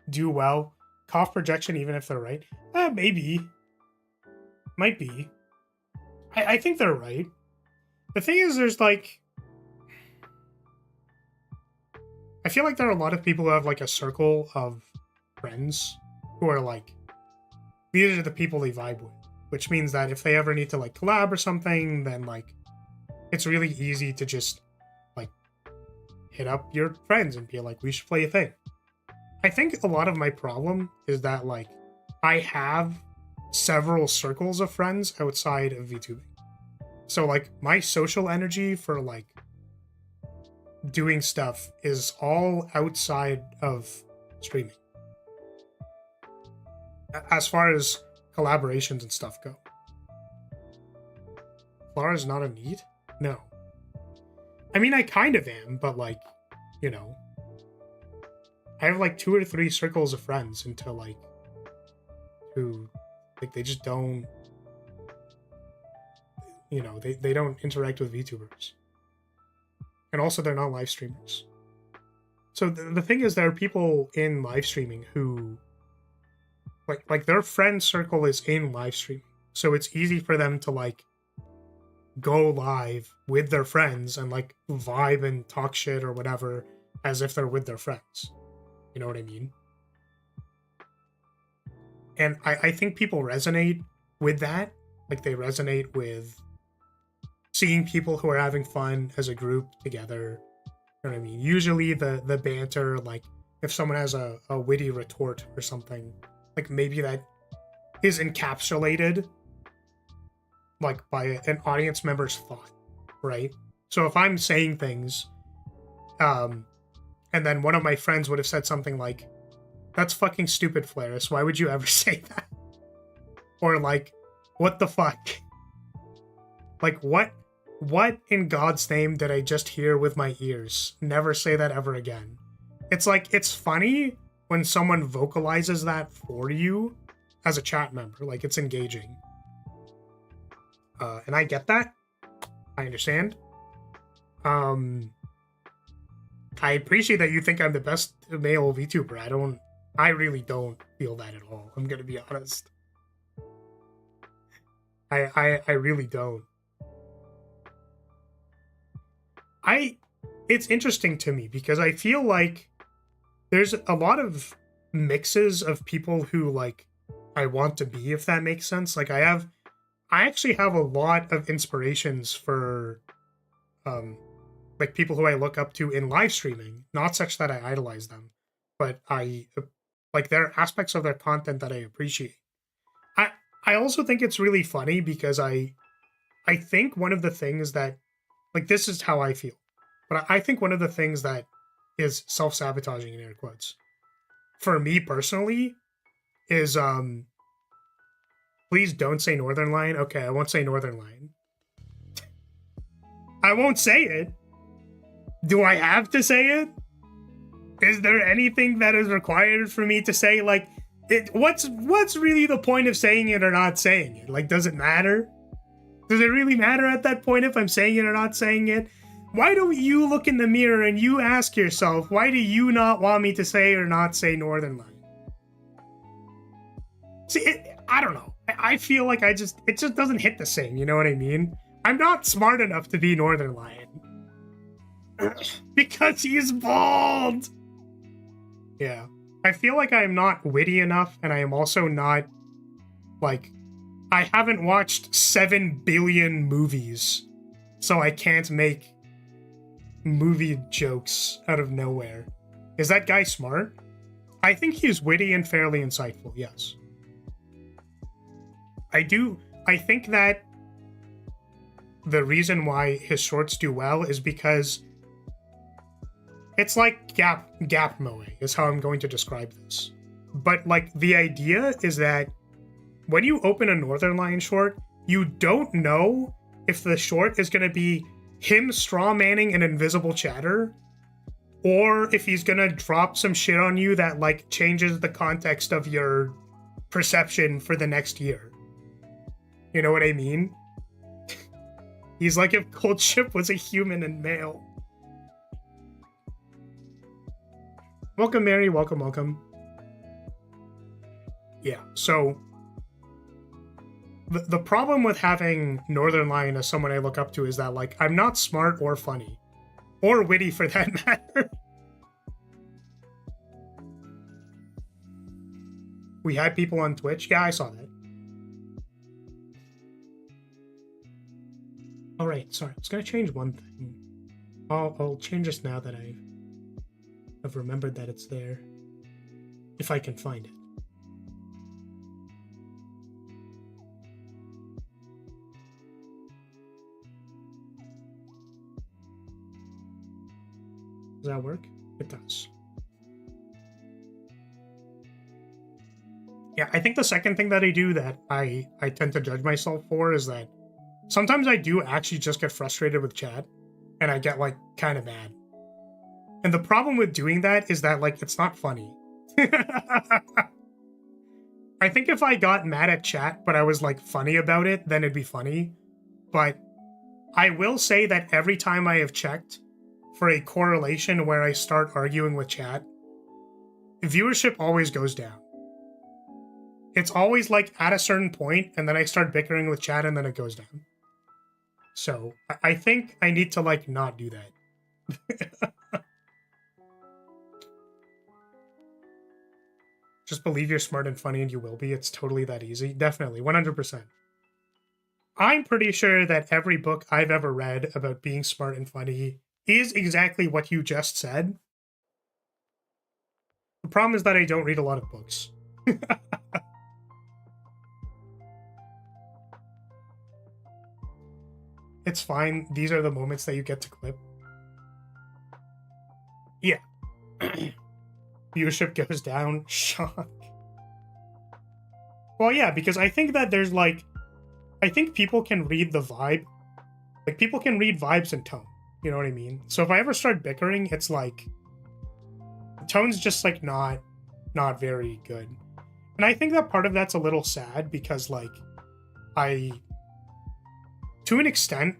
do well. Cough projection, even if they're right. Maybe. Might be. I think they're right. The thing is, there's like... I feel like there are a lot of people who have like a circle of friends who are like these are the people they vibe with, which means that if they ever need to like collab or something, then like it's really easy to just like hit up your friends and be like, we should play a thing. I think a lot of my problem is that like I have several circles of friends outside of VTubing. So like my social energy for like doing stuff is all outside of streaming. As far as collaborations and stuff go. Flara's not a need? No. I mean, I kind of am, but like, you know, I have like 2 or 3 circles of friends until like, who, like, they just don't, you know, they don't interact with VTubers. And also they're not live streamers. So the thing is, there are people in live streaming who, like their friend circle is in live streaming. So it's easy for them to like go live with their friends and like vibe and talk shit or whatever as if they're with their friends. You know what I mean? And I think people resonate with that. Like they resonate with seeing people who are having fun as a group together. You know what I mean? Usually the banter, like if someone has a witty retort or something, like maybe that is encapsulated like by an audience member's thought, right? So if I'm saying things, and then one of my friends would have said something like, "That's fucking stupid, Flaris. Why would you ever say that?" Or like, "What the fuck?" Like, what in God's name did I just hear with my ears? Never say that ever again. It's like, it's funny when someone vocalizes that for you as a chat member. Like, it's engaging. And I get that. I understand. I appreciate that you think I'm the best male VTuber. I really don't feel that at all. I'm gonna be honest. I really don't. It's interesting to me because I feel like there's a lot of mixes of people who like I want to be, if that makes sense. Like I actually have a lot of inspirations for like people who I look up to in live streaming, not such that I idolize them, but I like there are aspects of their content that I appreciate. I also think it's really funny because I think one of the things that, like, this is how I feel, but I think one of the things that is self-sabotaging in air quotes for me personally is please don't say Northern Line. Okay, I won't say Northern Line. I won't say it. Do I have to say it? Is there anything that is required for me to say? Like, what's really the point of saying it or not saying it? Like, does it matter? Does it really matter at that point if I'm saying it or not saying it? Why don't you look in the mirror and you ask yourself, why do you not want me to say or not say Northern Line? See, I don't know. I feel like it just doesn't hit the same, you know what I mean? I'm not smart enough to be Northern Lion. Because he's bald! Yeah. I feel like I am not witty enough, and I am also not, like, I haven't watched 7 billion movies, so I can't make movie jokes out of nowhere. Is that guy smart? I think he's witty and fairly insightful, yes. I think that the reason why his shorts do well is because it's like gap moe is how I'm going to describe this. But like the idea is that when you open a Northern Lion short, you don't know if the short is going to be him straw manning an invisible chatter, or if he's going to drop some shit on you that like changes the context of your perception for the next year. You know what I mean? He's like if Coldship was a human and male. Welcome, Mary. Welcome. Yeah, so the problem with having Northern Lion as someone I look up to is that, like, I'm not smart or funny. Or witty, for that matter. We had people on Twitch. Yeah, I saw that. All right, sorry. I was gonna change one thing. I'll change this now that I've remembered that it's there. If I can find it. Does that work? It does. Yeah, I think the second thing that I do that I tend to judge myself for is that sometimes I do actually just get frustrated with chat and I get like kind of mad. And the problem with doing that is that like it's not funny. I think if I got mad at chat but I was like funny about it, then it'd be funny. But I will say that every time I have checked for a correlation where I start arguing with chat, viewership always goes down. It's always like at a certain point, and then I start bickering with chat, and then it goes down. So I think I need to like not do that. Just believe you're smart and funny, and you will be. It's totally that easy. Definitely, 100%. I'm pretty sure that every book I've ever read about being smart and funny is exactly what you just said. The problem is that I don't read a lot of books. It's fine. These are the moments that you get to clip. Yeah. Viewership goes down. Shock. Well, yeah, because I think that there's like... I think people can read the vibe. Like, people can read vibes and tone. You know what I mean? So if I ever start bickering, it's like... The tone's just like not very good. And I think that part of that's a little sad because like... To an extent,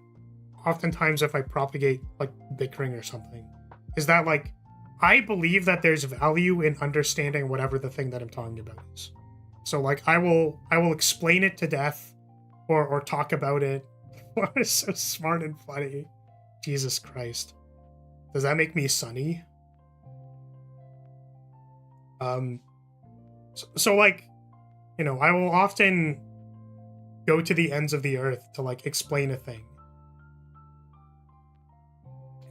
oftentimes if I propagate like bickering or something, is that like I believe that there's value in understanding whatever the thing that I'm talking about is. So like I will explain it to death or talk about it. It's so smart and funny. Jesus Christ. Does that make me sunny? So like, you know, I will often go to the ends of the earth to like explain a thing.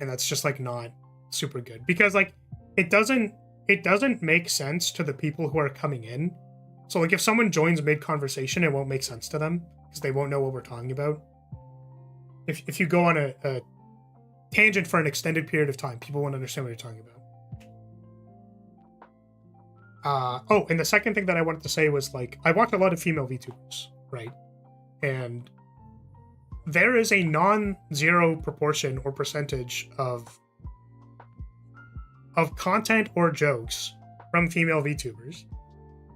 And that's just like not super good because like it doesn't make sense to the people who are coming in. So like if someone joins mid-conversation, it won't make sense to them because they won't know what we're talking about. If you go on a tangent for an extended period of time, people won't understand what you're talking about. Oh, and the second thing that I wanted to say was like I watch a lot of female VTubers, right? And there is a non-zero proportion or percentage of content or jokes from female VTubers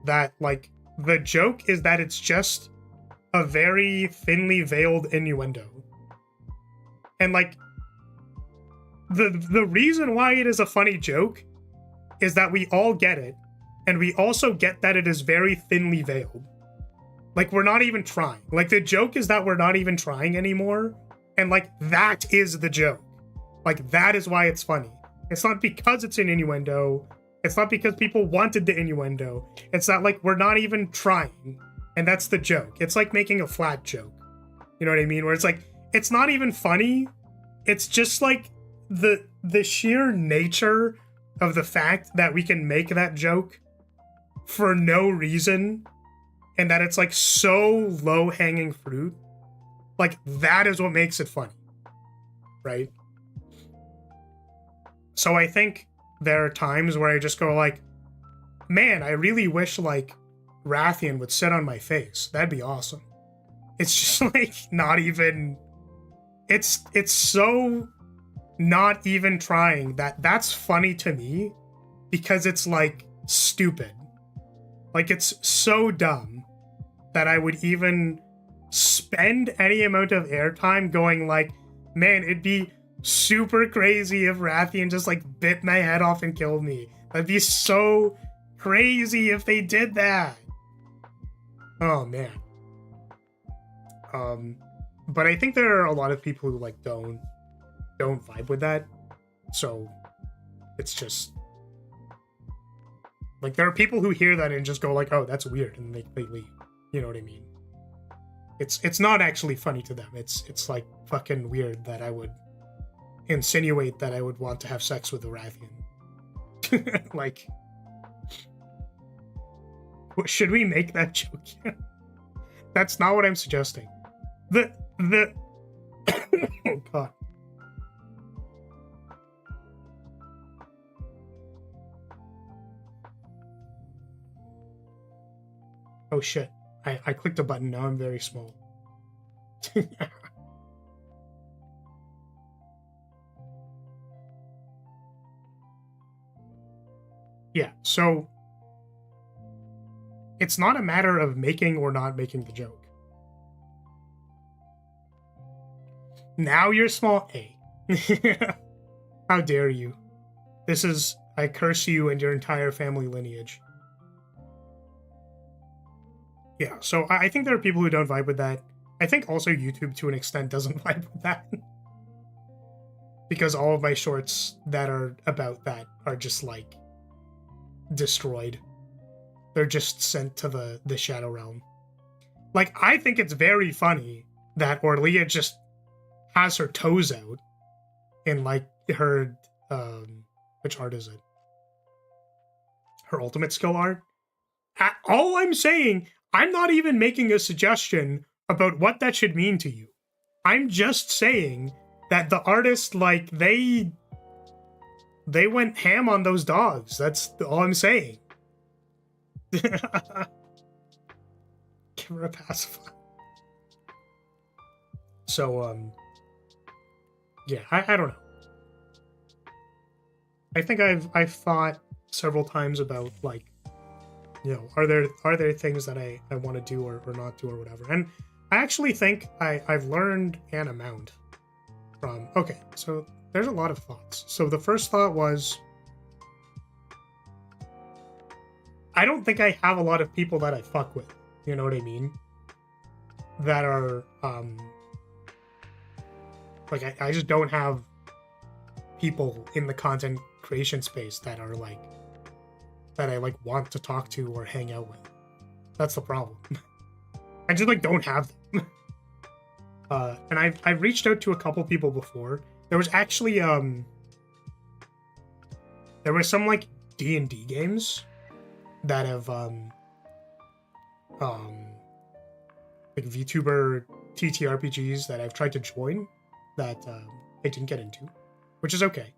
that, like, the joke is that it's just a very thinly veiled innuendo. And, like, the reason why it is a funny joke is that we all get it, and we also get that it is very thinly veiled. Like, we're not even trying. Like, the joke is that we're not even trying anymore. And, like, that is the joke. Like, that is why it's funny. It's not because it's an innuendo. It's not because people wanted the innuendo. It's not like we're not even trying. And that's the joke. It's like making a flat joke. You know what I mean? Where it's like, it's not even funny. It's just like the sheer nature of the fact that we can make that joke for no reason. And that it's like so low-hanging fruit, like that is what makes it funny, right? So I think there are times where I just go like, man, I really wish like Rathian would sit on my face. That'd be awesome. It's just like not even, it's so not even trying that's funny to me because it's like stupid. Like it's so dumb that I would even spend any amount of airtime going like, man, it'd be super crazy if Rathian just like bit my head off and killed me. That'd be so crazy if they did that. Oh man. But I think there are a lot of people who like don't vibe with that. So it's just like there are people who hear that and just go like, oh, that's weird, and they leave. You know what I mean? It's not actually funny to them. It's like fucking weird that I would insinuate that I would want to have sex with a Rathian. Like, should we make that joke? That's not what I'm suggesting. The oh god. Oh shit. I clicked a button, now I'm very small. Yeah, so it's not a matter of making or not making the joke. Now you're small. A. How dare you? This is, I curse you and your entire family lineage. Yeah, so I think there are people who don't vibe with that. I think also YouTube, to an extent, doesn't vibe with that. Because all of my shorts that are about that are just, like, destroyed. They're just sent to the Shadow Realm. Like, I think it's very funny that Orlia just has her toes out in, like, her, which art is it? Her ultimate skill art? All I'm saying, I'm not even making a suggestion about what that should mean to you. I'm just saying that the artist, like, they went ham on those dogs. That's all I'm saying. Give her a pacifier. So, yeah, I don't know. I think I've thought several times about, like, you know, are there things that I want to do or not do or whatever. And I actually think I've learned an amount from, okay, so there's a lot of thoughts. So the first thought was, I don't think I have a lot of people that I fuck with, you know what I mean? That are, like, I just don't have people in the content creation space that are, like, that I, like, want to talk to or hang out with. That's the problem. I just, like, don't have them. And I've reached out to a couple people before. There was actually, there were some, like, D&D games that have, like, VTuber TTRPGs that I've tried to join that, I didn't get into, which is okay.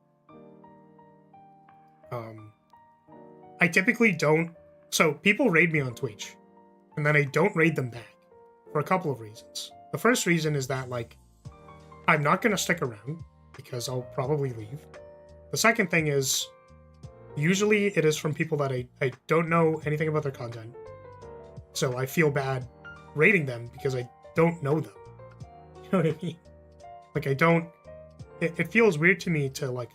I typically don't, so people raid me on Twitch, and then I don't raid them back for a couple of reasons. The first reason is that, like, I'm not gonna stick around because I'll probably leave. The second thing is, usually it is from people that I don't know anything about their content. So I feel bad rating them because I don't know them. You know what I mean? Like, I don't, it feels weird to me to, like,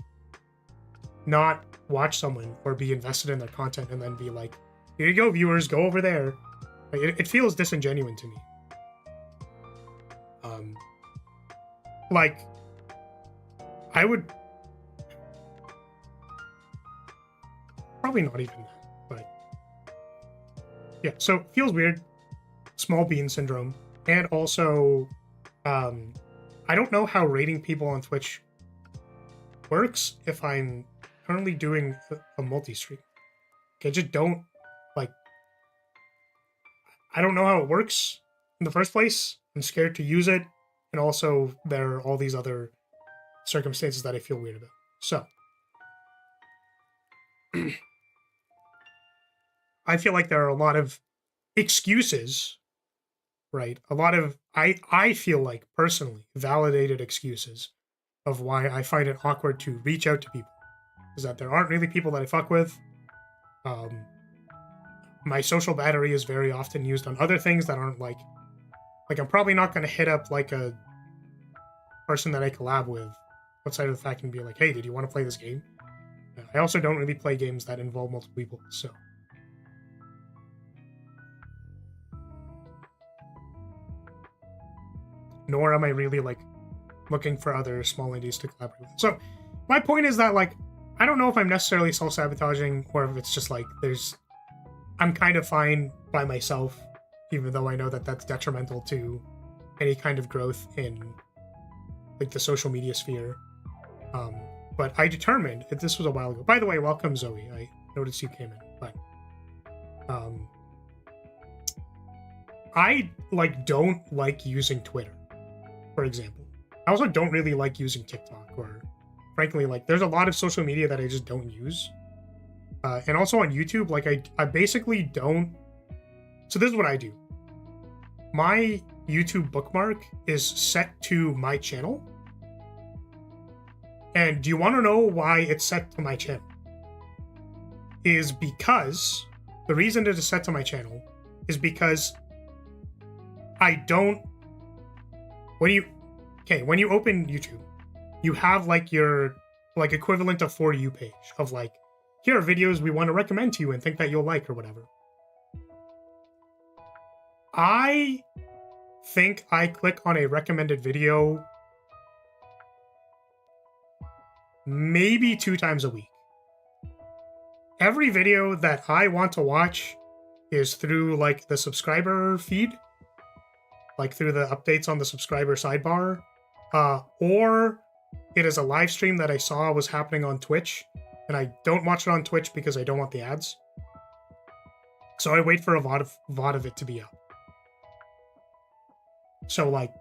not watch someone or be invested in their content and then be like, here you go, viewers, go over there. Like, it feels disingenuous to me. Like, I would probably not even that, but yeah, so it feels weird. Small bean syndrome. And also, I don't know how rating people on Twitch works if I'm currently doing a multi-stream. I just don't, like, I don't know how it works in the first place. I'm scared to use it. And also, there are all these other circumstances that I feel weird about. So, I feel like there are a lot of excuses, right? A lot of, I feel like, personally, validated excuses of why I find it awkward to reach out to people. Is that there aren't really people that I fuck with. My social battery is very often used on other things that aren't, like I'm probably not going to hit up, like, a person that I collab with outside of the fact and be like, hey, did you want to play this game? I also don't really play games that involve multiple people, so. Nor am I really, like, looking for other small indies to collaborate with. So, my point is that, like, I don't know if I'm necessarily self-sabotaging or if it's just, like, I'm kind of fine by myself, even though I know that that's detrimental to any kind of growth in like the social media sphere. But I determined, this was a while ago. By the way, welcome Zoe. I noticed you came in, but I like don't like using Twitter, for example. I also don't really like using TikTok, or frankly, like there's a lot of social media that I just don't use. And also on YouTube, like I basically don't. So this is what I do. My YouTube bookmark is set to my channel. And do you want to know why it's set to my channel? Is because the reason it is set to my channel is because I don't. When you open YouTube, you have like your like equivalent of For You page of like, here are videos we want to recommend to you and think that you'll like or whatever. I think I click on a recommended video maybe 2 times a week. Every video that I want to watch is through like the subscriber feed, like through the updates on the subscriber sidebar, or it is a live stream that I saw was happening on Twitch, and I don't watch it on Twitch because I don't want the ads. So I wait for a VOD of it to be up. So like,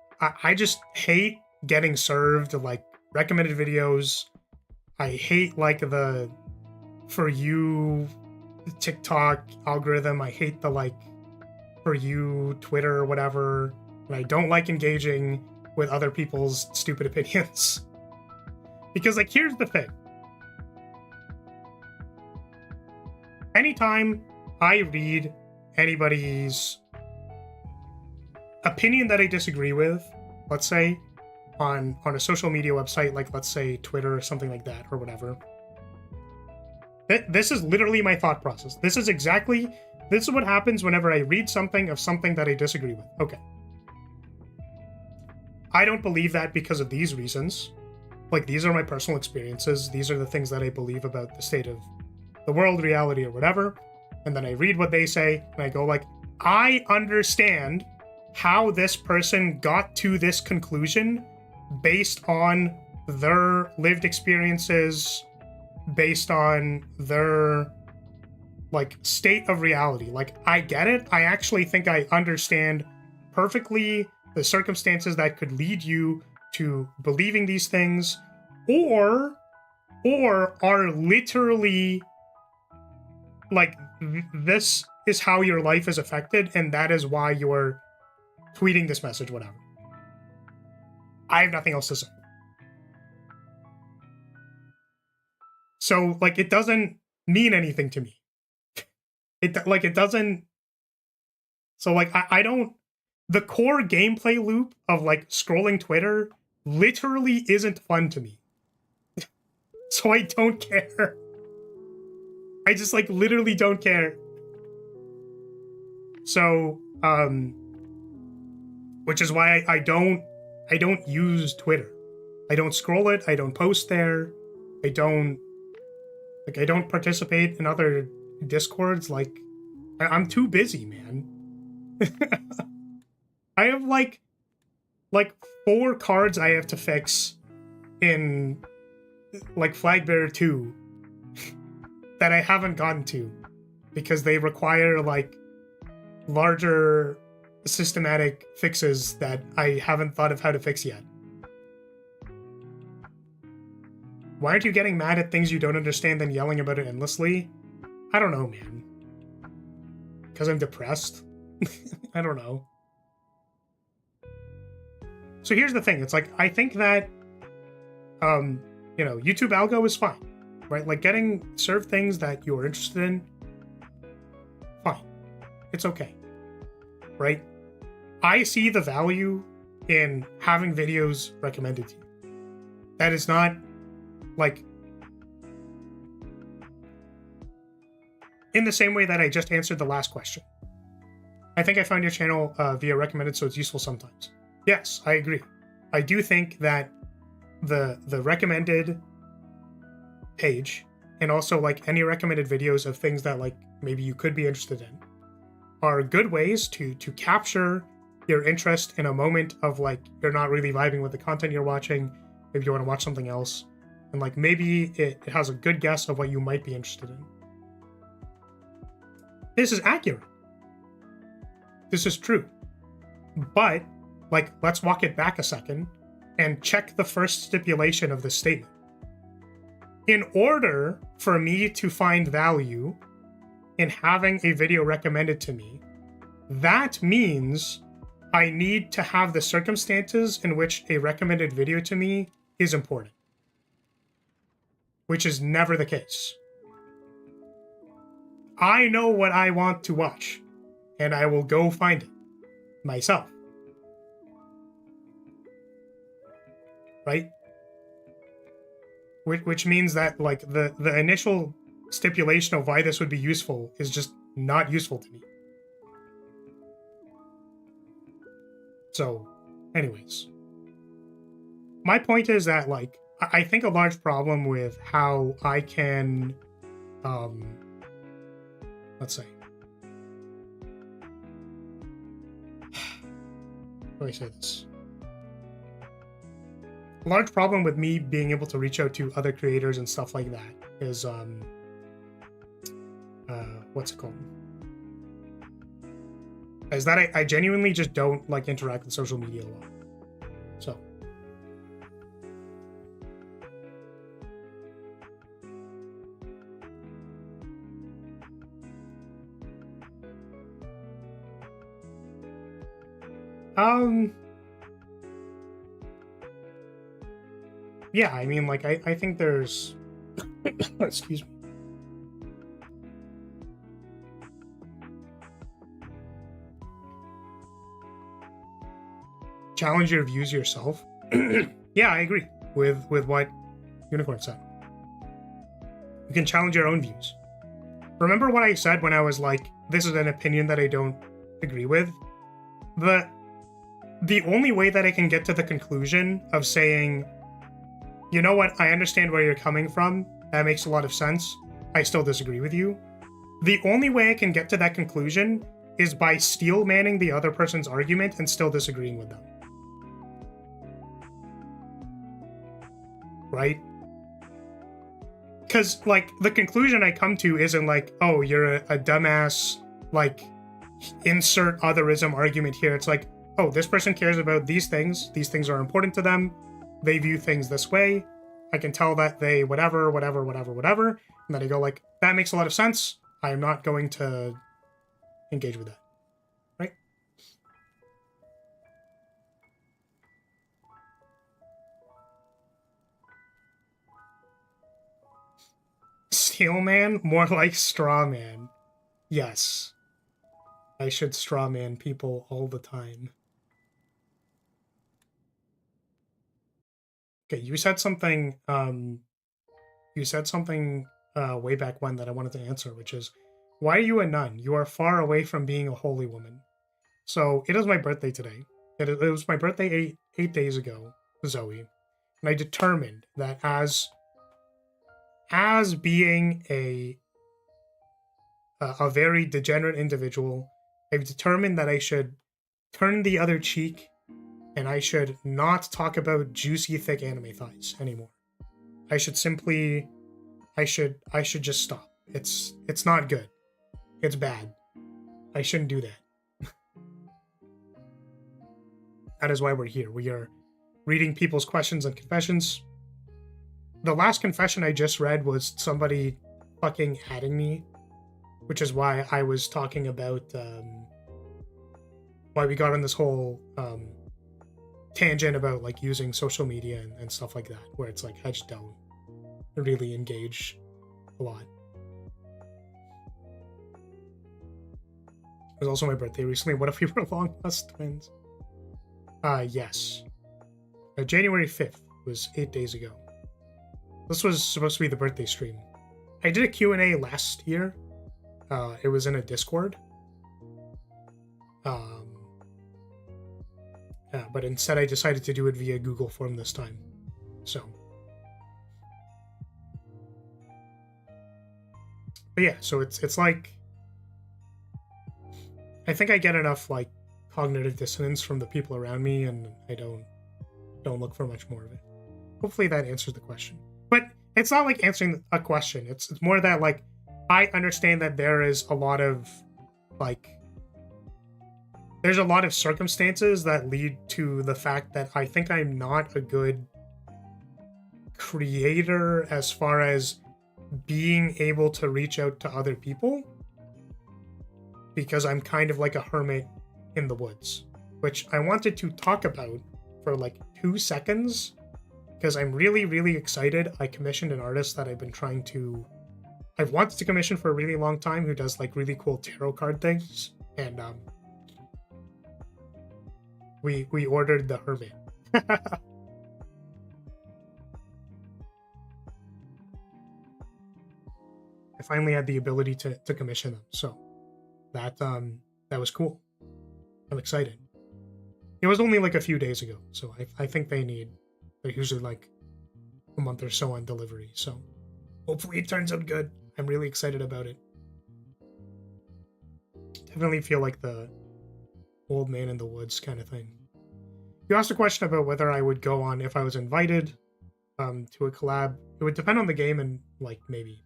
I just hate getting served like recommended videos. I hate like the For You TikTok algorithm. I hate the like For You Twitter or whatever. And I don't like engaging with other people's stupid opinions. Because like, here's the thing. Anytime I read anybody's opinion that I disagree with, let's say, on a social media website, like let's say Twitter or something like that or whatever. This is literally my thought process. This is what happens whenever I read something of something that I disagree with. Okay. I don't believe that because of these reasons. Like, these are my personal experiences. These are the things that I believe about the state of the world, reality, or whatever. And then I read what they say and I go like, I understand how this person got to this conclusion based on their lived experiences, based on their like state of reality. Like, I get it. I actually think I understand perfectly the circumstances that could lead you to believing these things, or are literally like, this is how your life is affected, and that is why you're tweeting this message, whatever. I have nothing else to say. So, like, it doesn't mean anything to me. It doesn't. So, like, I don't. The core gameplay loop of, like, scrolling Twitter literally isn't fun to me. So I don't care. I just, like, literally don't care. So, which is why I don't use Twitter. I don't scroll it. I don't post there. I don't participate in other Discords. Like, I'm too busy, man. I have like 4 cards I have to fix in like Flagbearer 2 that I haven't gotten to because they require like larger systematic fixes that I haven't thought of how to fix yet. Why aren't you getting mad at things you don't understand and yelling about it endlessly? I don't know, man. Because I'm depressed? I don't know. So here's the thing. It's like, I think that, YouTube algo is fine, right? Like, getting served things that you're interested in, fine. It's okay, right? I see the value in having videos recommended to you. That is not, like, in the same way that I just answered the last question. I think I found your channel via recommended, so it's useful sometimes. Yes, I agree. I do think that the recommended page, and also like any recommended videos of things that like maybe you could be interested in, are good ways to capture your interest in a moment of like you're not really vibing with the content you're watching. Maybe you want to watch something else, and like maybe it has a good guess of what you might be interested in. This is accurate. This is true. But like, let's walk it back a second and check the first stipulation of this statement. In order for me to find value in having a video recommended to me, that means I need to have the circumstances in which a recommended video to me is important, which is never the case. I know what I want to watch, and I will go find it myself. Right? Which means that like the initial stipulation of why this would be useful is just not useful to me. So, anyways. My point is that like I think a large problem with how I can let's say, how do I say this? A large problem with me being able to reach out to other creators and stuff like that is what's it called? Is that I genuinely just don't like interact with social media a lot. So yeah, I mean, like, I think there's... Excuse me. Challenge your views yourself. Yeah, I agree with what Unicorn said. You can challenge your own views. Remember what I said when I was like, this is an opinion that I don't agree with? The only way that I can get to the conclusion of saying, you know what, I understand where you're coming from, that makes a lot of sense, I still disagree with you. The only way I can get to that conclusion is by steel manning the other person's argument and still disagreeing with them. Right? Because, like, the conclusion I come to isn't like, oh, you're a dumbass, like, insert otherism argument here. It's like, oh, this person cares about these things are important to them, they view things this way, I can tell that they whatever, and then I go like, that makes a lot of sense, I am not going to engage with that, right? Steel man? More like straw man. Yes. I should straw man people all the time. Okay, you said something way back when that I wanted to answer, which is, why are you a nun? You are far away from being a holy woman. So it is my birthday today. It was my birthday eight days ago, Zoe, and I determined that as being a very degenerate individual, I've determined that I should turn the other cheek, and I should not talk about juicy, thick anime thighs anymore. I should just stop. It's not good. It's bad. I shouldn't do that. That is why we're here. We are reading people's questions and confessions. The last confession I just read was somebody fucking adding me, which is why I was talking about why we got on this whole tangent about like using social media and stuff like that, where it's like I just don't really engage a lot. It was also my birthday recently. What if we were long lost twins? Yes. January 5th was 8 days ago. This was supposed to be the birthday stream. I did a Q&A last year. It was in a Discord. But instead I decided to do it via Google Form this time. So. But yeah, so it's like, I think I get enough like cognitive dissonance from the people around me, and I don't look for much more of it. Hopefully that answers the question. But it's not like answering a question. It's more that like I understand that there is a lot of like there's a lot of circumstances that lead to the fact that I think I'm not a good creator as far as being able to reach out to other people, because I'm kind of like a hermit in the woods, which I wanted to talk about for like 2 seconds because I'm really, really excited. I commissioned an artist that I've wanted to commission for a really long time, who does like really cool tarot card things, and we ordered the hermit. I finally had the ability to commission them, so that was cool. I'm excited. It was only like a few days ago, so I think they're usually like a month or so on delivery, so hopefully it turns out good. I'm really excited about it. Definitely feel like the old man in the woods kind of thing. You asked a question about whether I would go on if I was invited to a collab. It would depend on the game and like maybe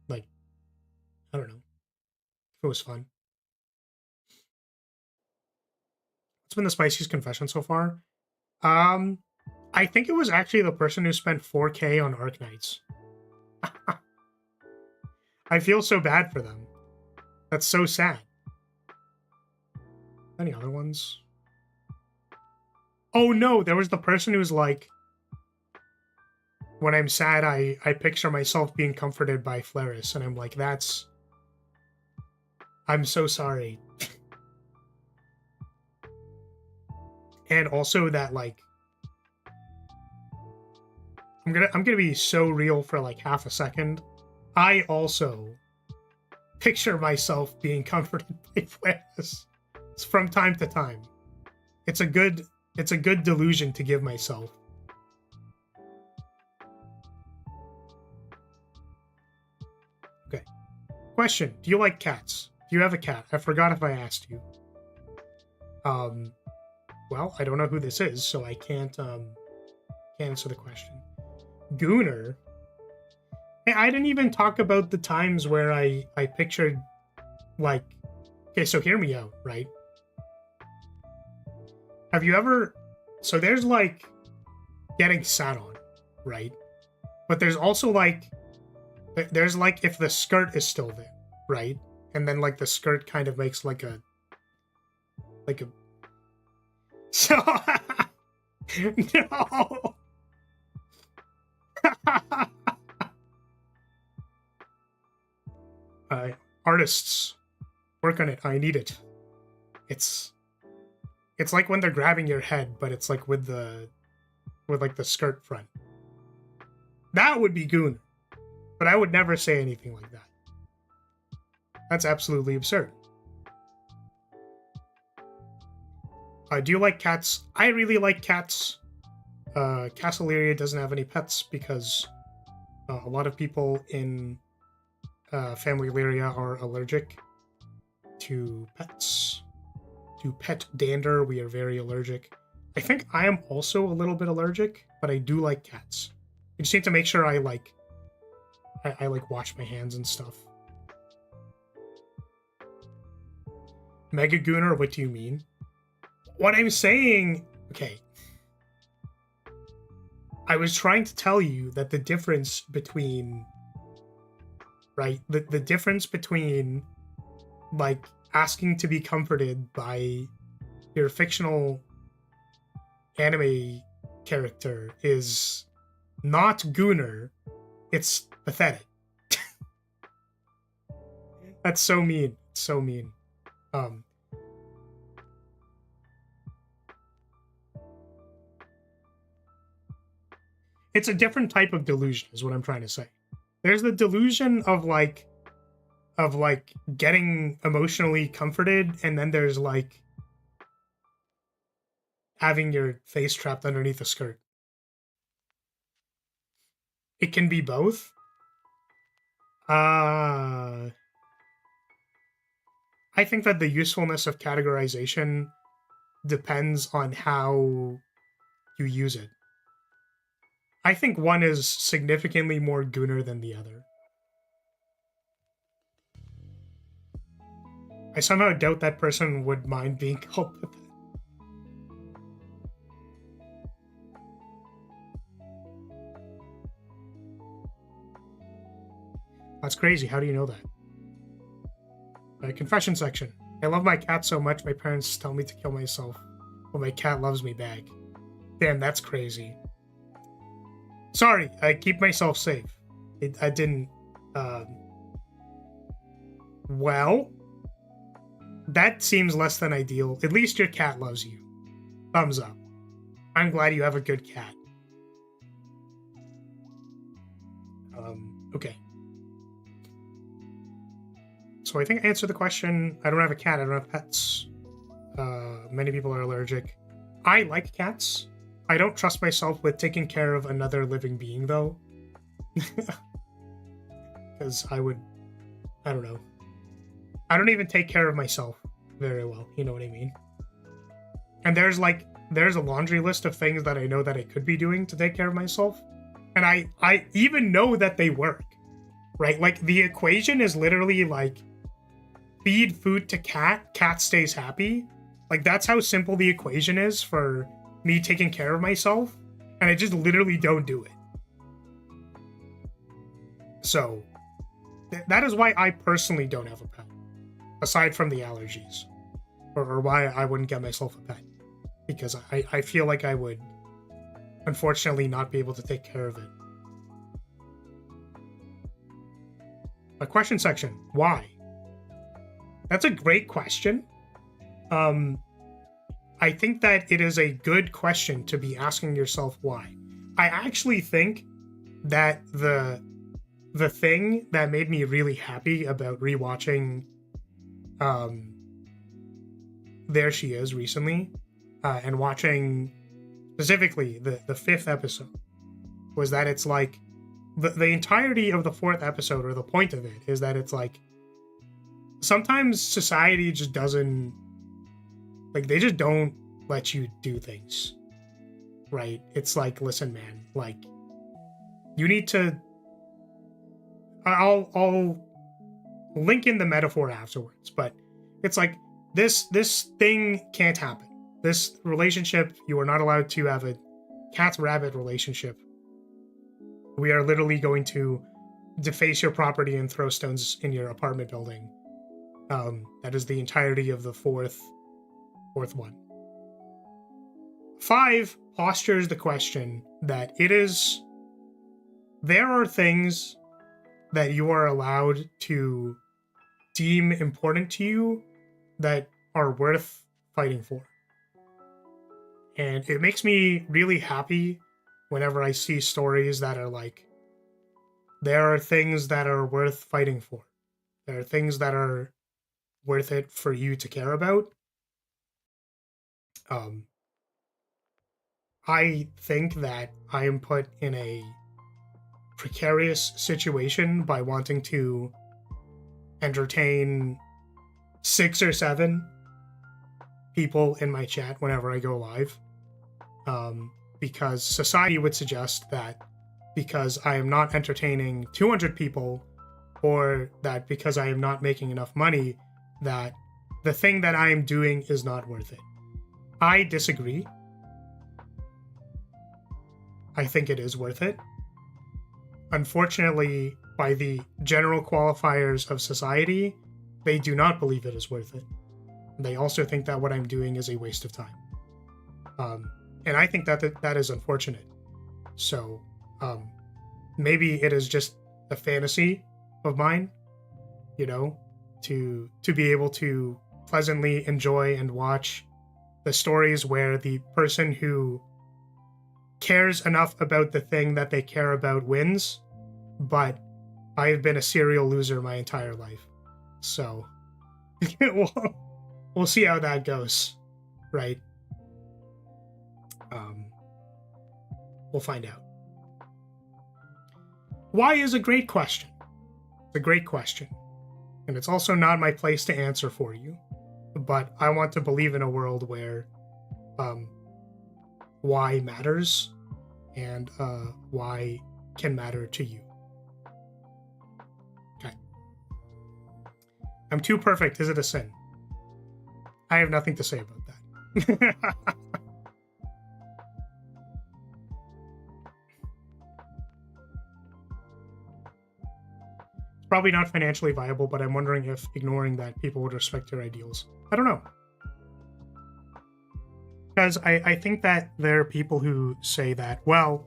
like I don't know if it was fun. What's been the spiciest confession so far? I think it was actually the person who spent 4K on Arc Knights. I feel so bad for them. That's so sad. Any other ones? Oh no, there was the person who's like, when I'm sad, I picture myself being comforted by Flaris, and I'm like, I'm so sorry. And also that like, I'm gonna be so real for like half a second. I also picture myself being comforted by Flaris from time to time. It's a good delusion to give myself. Okay. Question: do you like cats? Do you have a cat? I forgot if I asked you. Well, I don't know who this is, so I can't answer the question. Gooner. Hey, I didn't even talk about the times where I pictured like, okay, so hear me out, right? Have you ever, so there's like getting sat on, right? But there's also like, there's like if the skirt is still there, right? And then like the skirt kind of makes like a, so, no. Artists, work on it. I need it. It's like when they're grabbing your head, but it's like with like the skirt front. That would be goon, but I would never say anything like that. That's absolutely absurd. Do you like cats? I really like cats. House Lyria doesn't have any pets because a lot of people in family Lyria are allergic to pets. To pet dander, we are very allergic. I think I am also a little bit allergic, but I do like cats. I just need to make sure I like wash my hands and stuff. Mega Gooner, what do you mean? What I'm saying, okay. I was trying to tell you that the difference between, right, the difference between like asking to be comforted by your fictional anime character is not Gooner, it's pathetic. That's so mean. So mean. It's a different type of delusion is what I'm trying to say. There's the delusion of like getting emotionally comforted, and then there's like having your face trapped underneath a skirt. It can be both. I I think that the usefulness of categorization depends on how you use it. I think one is significantly more gooner than the other. I somehow doubt that person would mind being called pathetic. That's crazy. How do you know that? Confession section. I love my cat so much, my parents tell me to kill myself, but my cat loves me back. Damn, that's crazy. Sorry, I keep myself safe. I didn't... Well, that seems less than ideal. At least your cat loves you. Thumbs up. I'm glad you have a good cat. Okay. So I think I answered the question. I don't have a cat. I don't have pets. Many people are allergic. I like cats. I don't trust myself with taking care of another living being, though. Because I don't know. I don't even take care of myself very well. You know what I mean? And there's a laundry list of things that I know that I could be doing to take care of myself. And I even know that they work, right? Like, the equation is literally like, feed food to cat, cat stays happy. Like, that's how simple the equation is for me taking care of myself. And I just literally don't do it. So, that is why I personally don't have a pet. Aside from the allergies. Or why I wouldn't get myself a pet. Because I feel like I would, unfortunately, not be able to take care of it. A question section. Why? That's a great question. I think that it is a good question to be asking yourself why. I actually think that the thing that made me really happy about rewatching There She Is recently, and watching specifically the fifth episode, was that it's like the entirety of the fourth episode, or the point of it, is that it's like sometimes society just doesn't, like, they just don't let you do things, right? It's like, listen, man, like, you need to, I'll link in the metaphor afterwards, but it's like, this thing can't happen. This relationship, you are not allowed to have a cat-rabbit relationship. We are literally going to deface your property and throw stones in your apartment building. That is the entirety of the fourth one. 5 postures the question that there are things that you are allowed to deem important to you that are worth fighting for. And it makes me really happy whenever I see stories that are like, there are things that are worth fighting for. There are things that are worth it for you to care about. I think that I am put in a precarious situation by wanting to entertain 6 or 7 people in my chat whenever I go live. Because society would suggest that because I am not entertaining 200 people, or that because I am not making enough money, that the thing that I am doing is not worth it. I disagree. I think it is worth it. Unfortunately, by the general qualifiers of society, they do not believe it is worth it. They also think that what I'm doing is a waste of time. And I think that is unfortunate. So, maybe it is just a fantasy of mine, you know, to be able to pleasantly enjoy and watch the stories where the person who cares enough about the thing that they care about wins, but I have been a serial loser my entire life. So, we'll see how that goes, right? We'll find out. Why is a great question. It's a great question. And it's also not my place to answer for you. But I want to believe in a world where why matters and why can matter to you. Okay. I'm too perfect. Is it a sin? I have nothing to say about that. It's probably not financially viable, but I'm wondering if ignoring that people would respect your ideals. I don't know. Because I think that there are people who say that, well,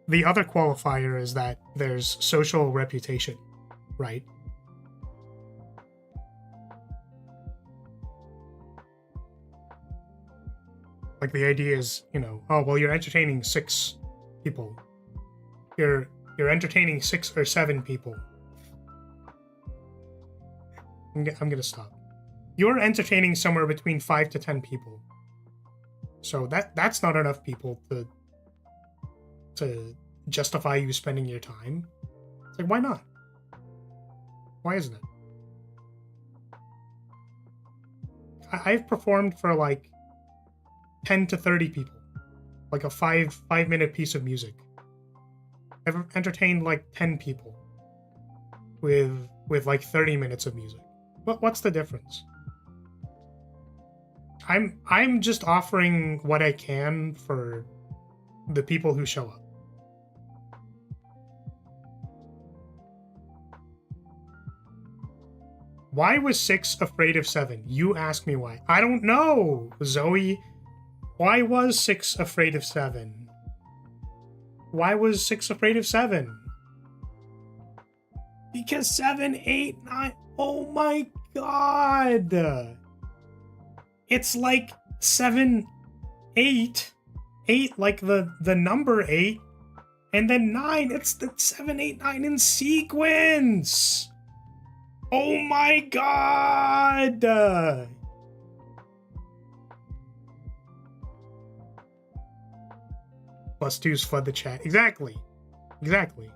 the other qualifier is that there's social reputation, right? Like the idea is, you know, oh, well, you're entertaining 6 people. You're entertaining 6 or 7 people. I'm gonna stop. You're entertaining somewhere between 5 to 10 people. So that's not enough people to justify you spending your time. It's like, why not? Why isn't it? I've performed for like 10 to 30 people, like a 5-minute piece of music. I've entertained like 10 people with like 30 minutes of music. What's the difference? I'm just offering what I can for the people who show up. Why was 6 afraid of 7? You ask me why. I don't know, Zoe. Why was 6 afraid of 7? Why was 6 afraid of 7? Because 7, 8, 9... Oh my god! It's like 7, 8, 8 like the number 8, and then 9, it's the 7, 8, 9 in sequence! Oh my god! Plus 2s flood the chat. Exactly. Exactly.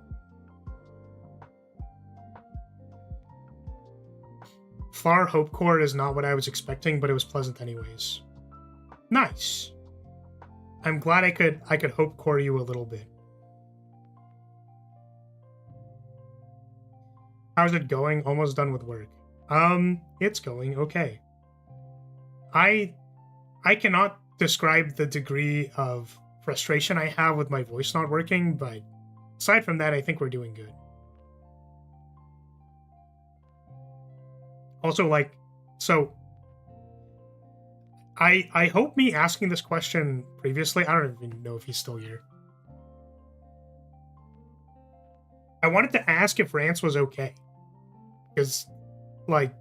Far Hopecore is not what I was expecting, but it was pleasant anyways. Nice. I'm glad I could Hopecore you a little bit. How's it going? Almost done with work. It's going okay. I cannot describe the degree of frustration I have with my voice not working, but aside from that, I think we're doing good. Also, like, so I hope me asking this question previously, I don't even know if he's still here. I wanted to ask if Rance was okay. Because, like,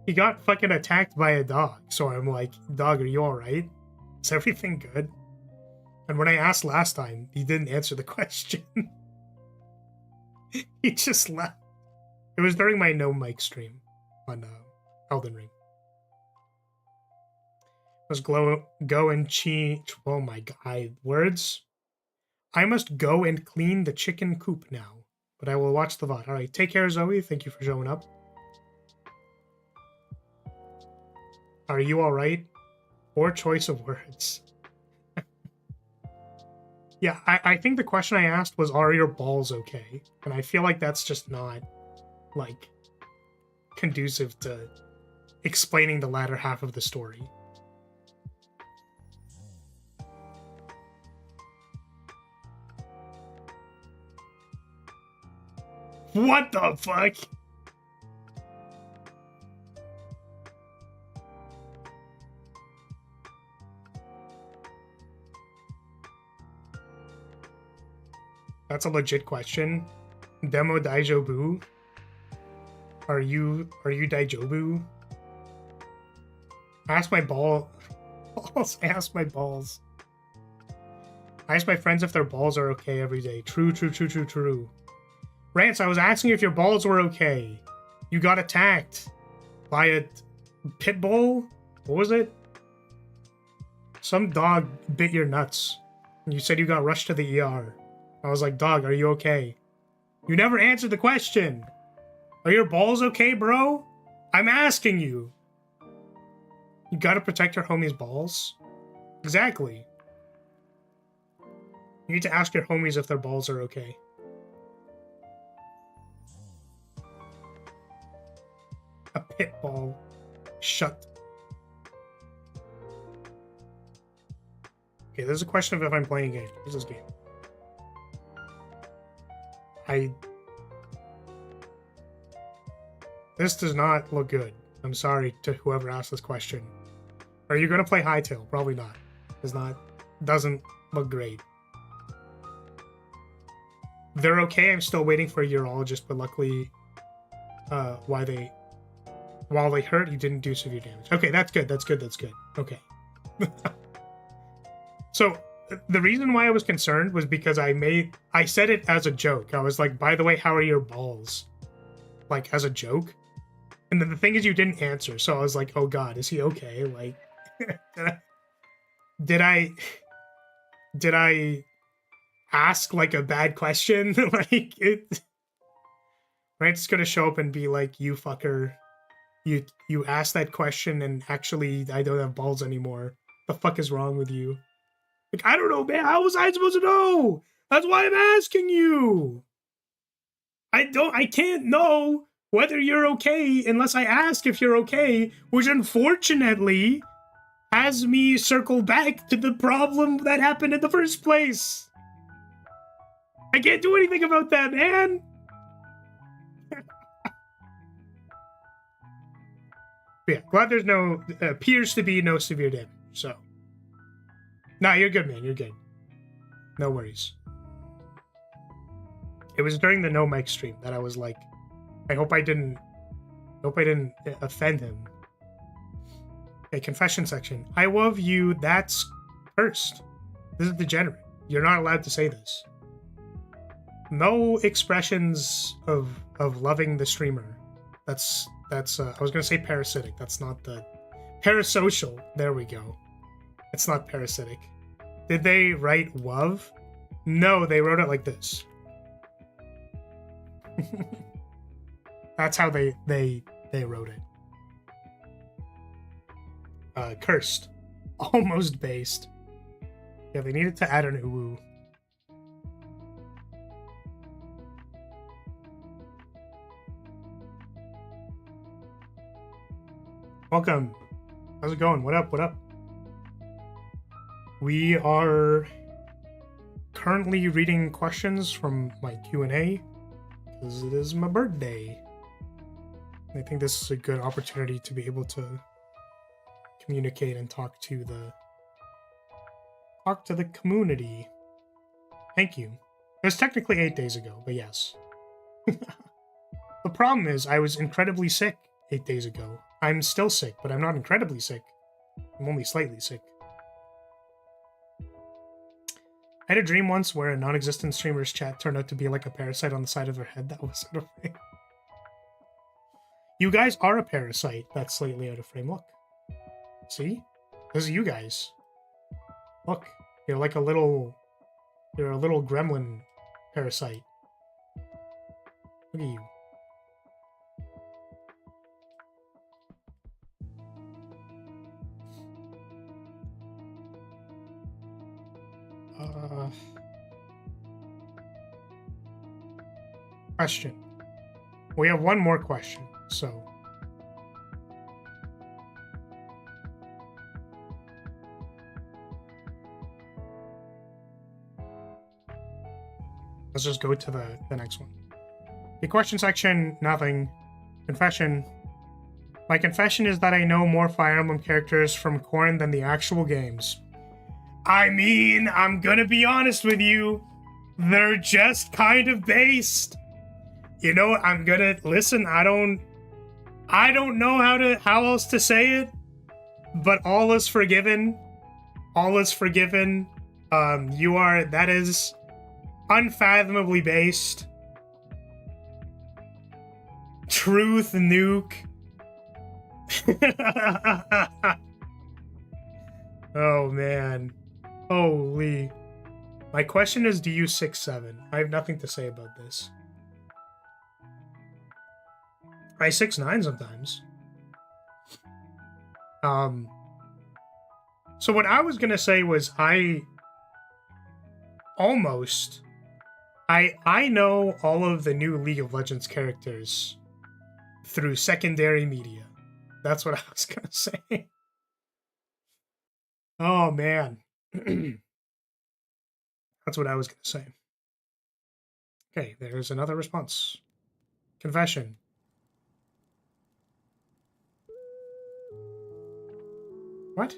he got fucking attacked by a dog. So I'm like, dog, are you alright? Is everything good? And when I asked last time, he didn't answer the question. He just left. It was during my no mic stream on Elden Ring. Must go and oh my god, words. I must go and clean the chicken coop now, but I will watch the VOD. Alright, take care, Zoe. Thank you for showing up. Are you alright? Poor choice of words. Yeah, I think the question I asked was, are your balls okay? And I feel like that's just not, like, conducive to explaining the latter half of the story. What the fuck? That's a legit question. Demo Daijobu? Are you Daijobu? I asked my balls. I asked my balls. I ask my friends if their balls are okay every day. True, true, true, true, true. Rance, I was asking if your balls were okay. You got attacked by a pit bull? What was it? Some dog bit your nuts. And you said you got rushed to the ER. I was like, dog, are you okay? You never answered the question. Are your balls okay, bro? I'm asking you. You gotta protect your homie's balls? Exactly. You need to ask your homies if their balls are okay. A pit ball. Shut. Okay, there's a question of if I'm playing a game. What's this game? This does not look good. I'm sorry to whoever asked this question. Are you gonna play Hightail? Probably not. Doesn't look great. They're okay. I'm still waiting for a urologist, but luckily, while they hurt, you didn't do severe damage. Okay, that's good. That's good. That's good. Okay. So the reason why I was concerned was because I said it as a joke. I was like, by the way, how are your balls? Like, as a joke. And then the thing is, you didn't answer. So I was like, oh God, is he okay? Like, did I ask like a bad question? Like, right? It's gonna show up and be like, you fucker, you asked that question and actually I don't have balls anymore. The fuck is wrong with you? Like, I don't know, man. How was I supposed to know? That's why I'm asking you. I can't know whether you're okay unless I ask if you're okay, which unfortunately has me circle back to the problem that happened in the first place. I can't do anything about that, man. Yeah, glad there's appears to be no severe damage, so. Nah, you're good, man, you're good. No worries. It was during the no mic stream that I was like, I hope I didn't offend him. Okay, confession section. I love you, that's cursed. This is degenerate. You're not allowed to say this. No expressions of loving the streamer. That's I was gonna say parasitic. That's not the parasocial. There we go. It's not parasitic. Did they write love? No, they wrote it like this. That's how they wrote it. Cursed. Almost based. Yeah, they needed to add an uwu. Welcome. How's it going? What up? What up? We are currently reading questions from my Q&A because it is my birthday. I think this is a good opportunity to be able to communicate and talk to the community. Thank you. It was technically 8 days ago, but yes. The problem is I was incredibly sick 8 days ago. I'm still sick, but I'm not incredibly sick. I'm only slightly sick. I had a dream once where a non-existent streamer's chat turned out to be like a parasite on the side of their head that was out of frame. You guys are a parasite that's slightly out of frame. Look. See? This is you guys. Look. You're like a little gremlin parasite. Look at you. Question. We have one more question, so. Let's just go to the next one. The question section, nothing. Confession. My confession is that I know more Fire Emblem characters from Corn than the actual games. I mean, I'm gonna be honest with you. They're just kind of based. You know, I'm gonna listen. I don't know how else to say it, but all is forgiven. All is forgiven. That is unfathomably based. Truth nuke. Oh man. Holy. My question is, do you 6'7"? I have nothing to say about this. I 6'9" sometimes. So what I was gonna say was I know all of the new League of Legends characters through secondary media. That's what I was gonna say. Oh man. That's what I was gonna say. Okay, there's another response. Confession. What?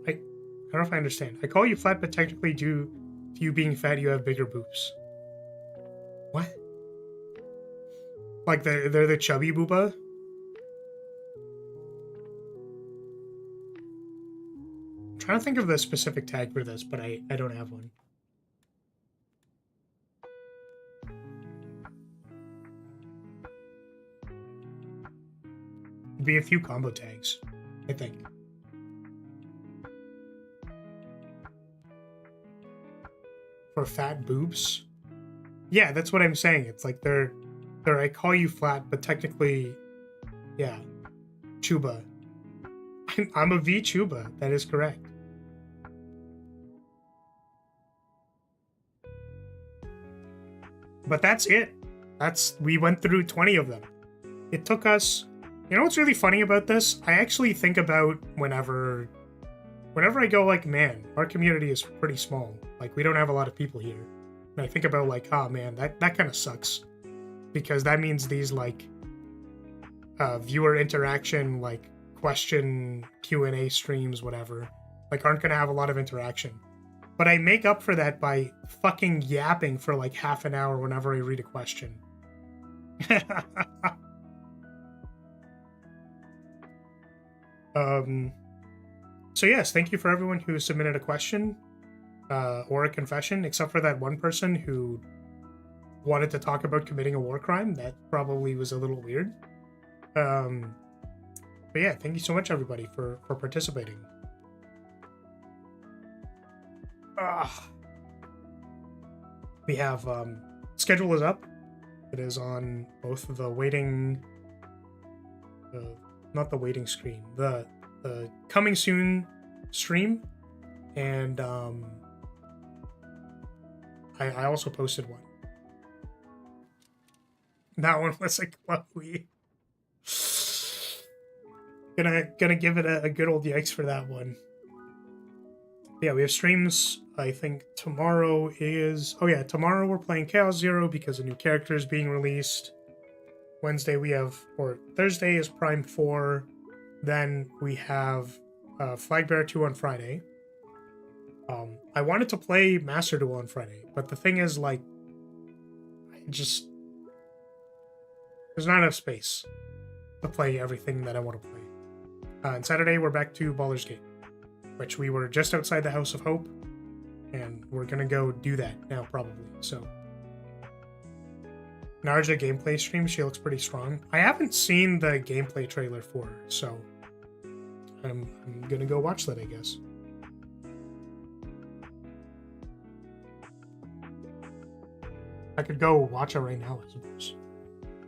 I don't know if I understand. I call you flat, but technically due to you being fat, you have bigger boobs. What? Like they're the chubby booba? I'm trying to think of the specific tag for this, but I don't have one. It'd be a few combo tags, I think. For fat boobs? Yeah, that's what I'm saying. It's like they're I call you flat, but technically, yeah, Chuba. I'm a V Chuba. That is correct. But that's it. We went through 20 of them. It took us. You know what's really funny about this? I actually think about whenever I go like, man, our community is pretty small. Like, we don't have a lot of people here. And I think about like, oh man, that kind of sucks. Because that means these like viewer interaction, like question Q&A streams, whatever, like aren't gonna have a lot of interaction. But I make up for that by fucking yapping for like half an hour whenever I read a question. So yes, thank you for everyone who submitted a question or a confession, except for that one person who wanted to talk about committing a war crime. That probably was a little weird. But yeah, thank you so much, everybody, for participating. We have schedule is up. It is on both the waiting, not the waiting screen, the coming soon stream, and I also posted one. That one was a Chloe. Gonna give it a good old yikes for that one. Yeah, we have streams. I think tomorrow is... Oh yeah, tomorrow we're playing Chaos Zero because a new character is being released. Wednesday we have... Or Thursday is Prime 4. Then we have Flagbearer 2 on Friday. I wanted to play Master Duel on Friday, but the thing is, like... There's not enough space to play everything that I want to play. And Saturday we're back to Baldur's Gate, which we were just outside the House of Hope, and we're gonna go do that now probably. So Narja gameplay stream, she looks pretty strong. I haven't seen the gameplay trailer for her, so I'm gonna go watch that, I guess. I could go watch it right now, I suppose.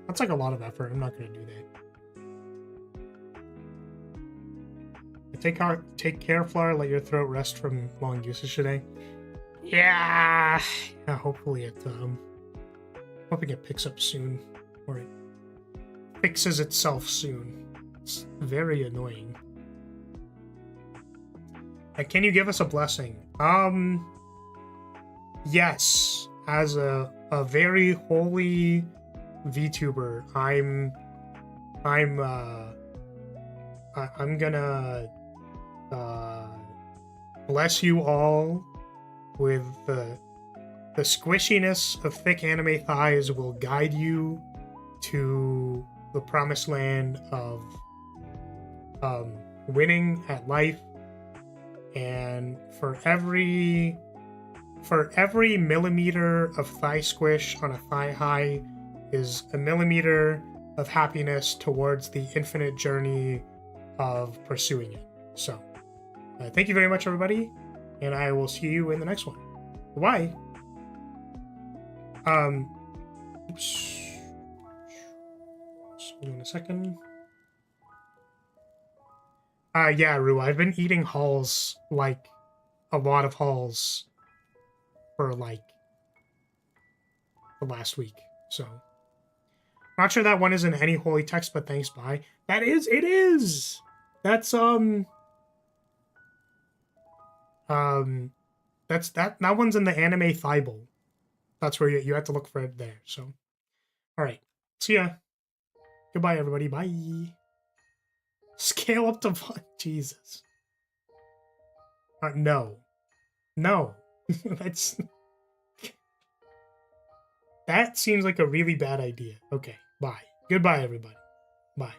That's like a lot of effort. I'm not gonna do that. Take care, Flower. Let your throat rest from long usage today. Yeah, hopefully it hoping it picks up soon, or it fixes itself soon. It's very annoying. Can you give us a blessing? Yes. As a very holy VTuber, I'm gonna bless you all with the squishiness of thick anime thighs will guide you to the promised land of winning at life. And for every millimeter of thigh squish on a thigh high is a millimeter of happiness towards the infinite journey of pursuing it. So, thank you very much, everybody, and I will see you in the next one. Bye. Oops. In a second. Yeah, Rue, I've been eating Halls, like, a lot of Halls for, like, the last week, so. Not sure that one is in any holy text, but thanks, bye. It is! That's, that one's in the anime Thibault. That's where you have to look for it there, so. Alright, see ya. Goodbye, everybody, bye. Scale up to 1, Jesus. No. No. That seems like a really bad idea. Okay, bye. Goodbye, everybody. Bye.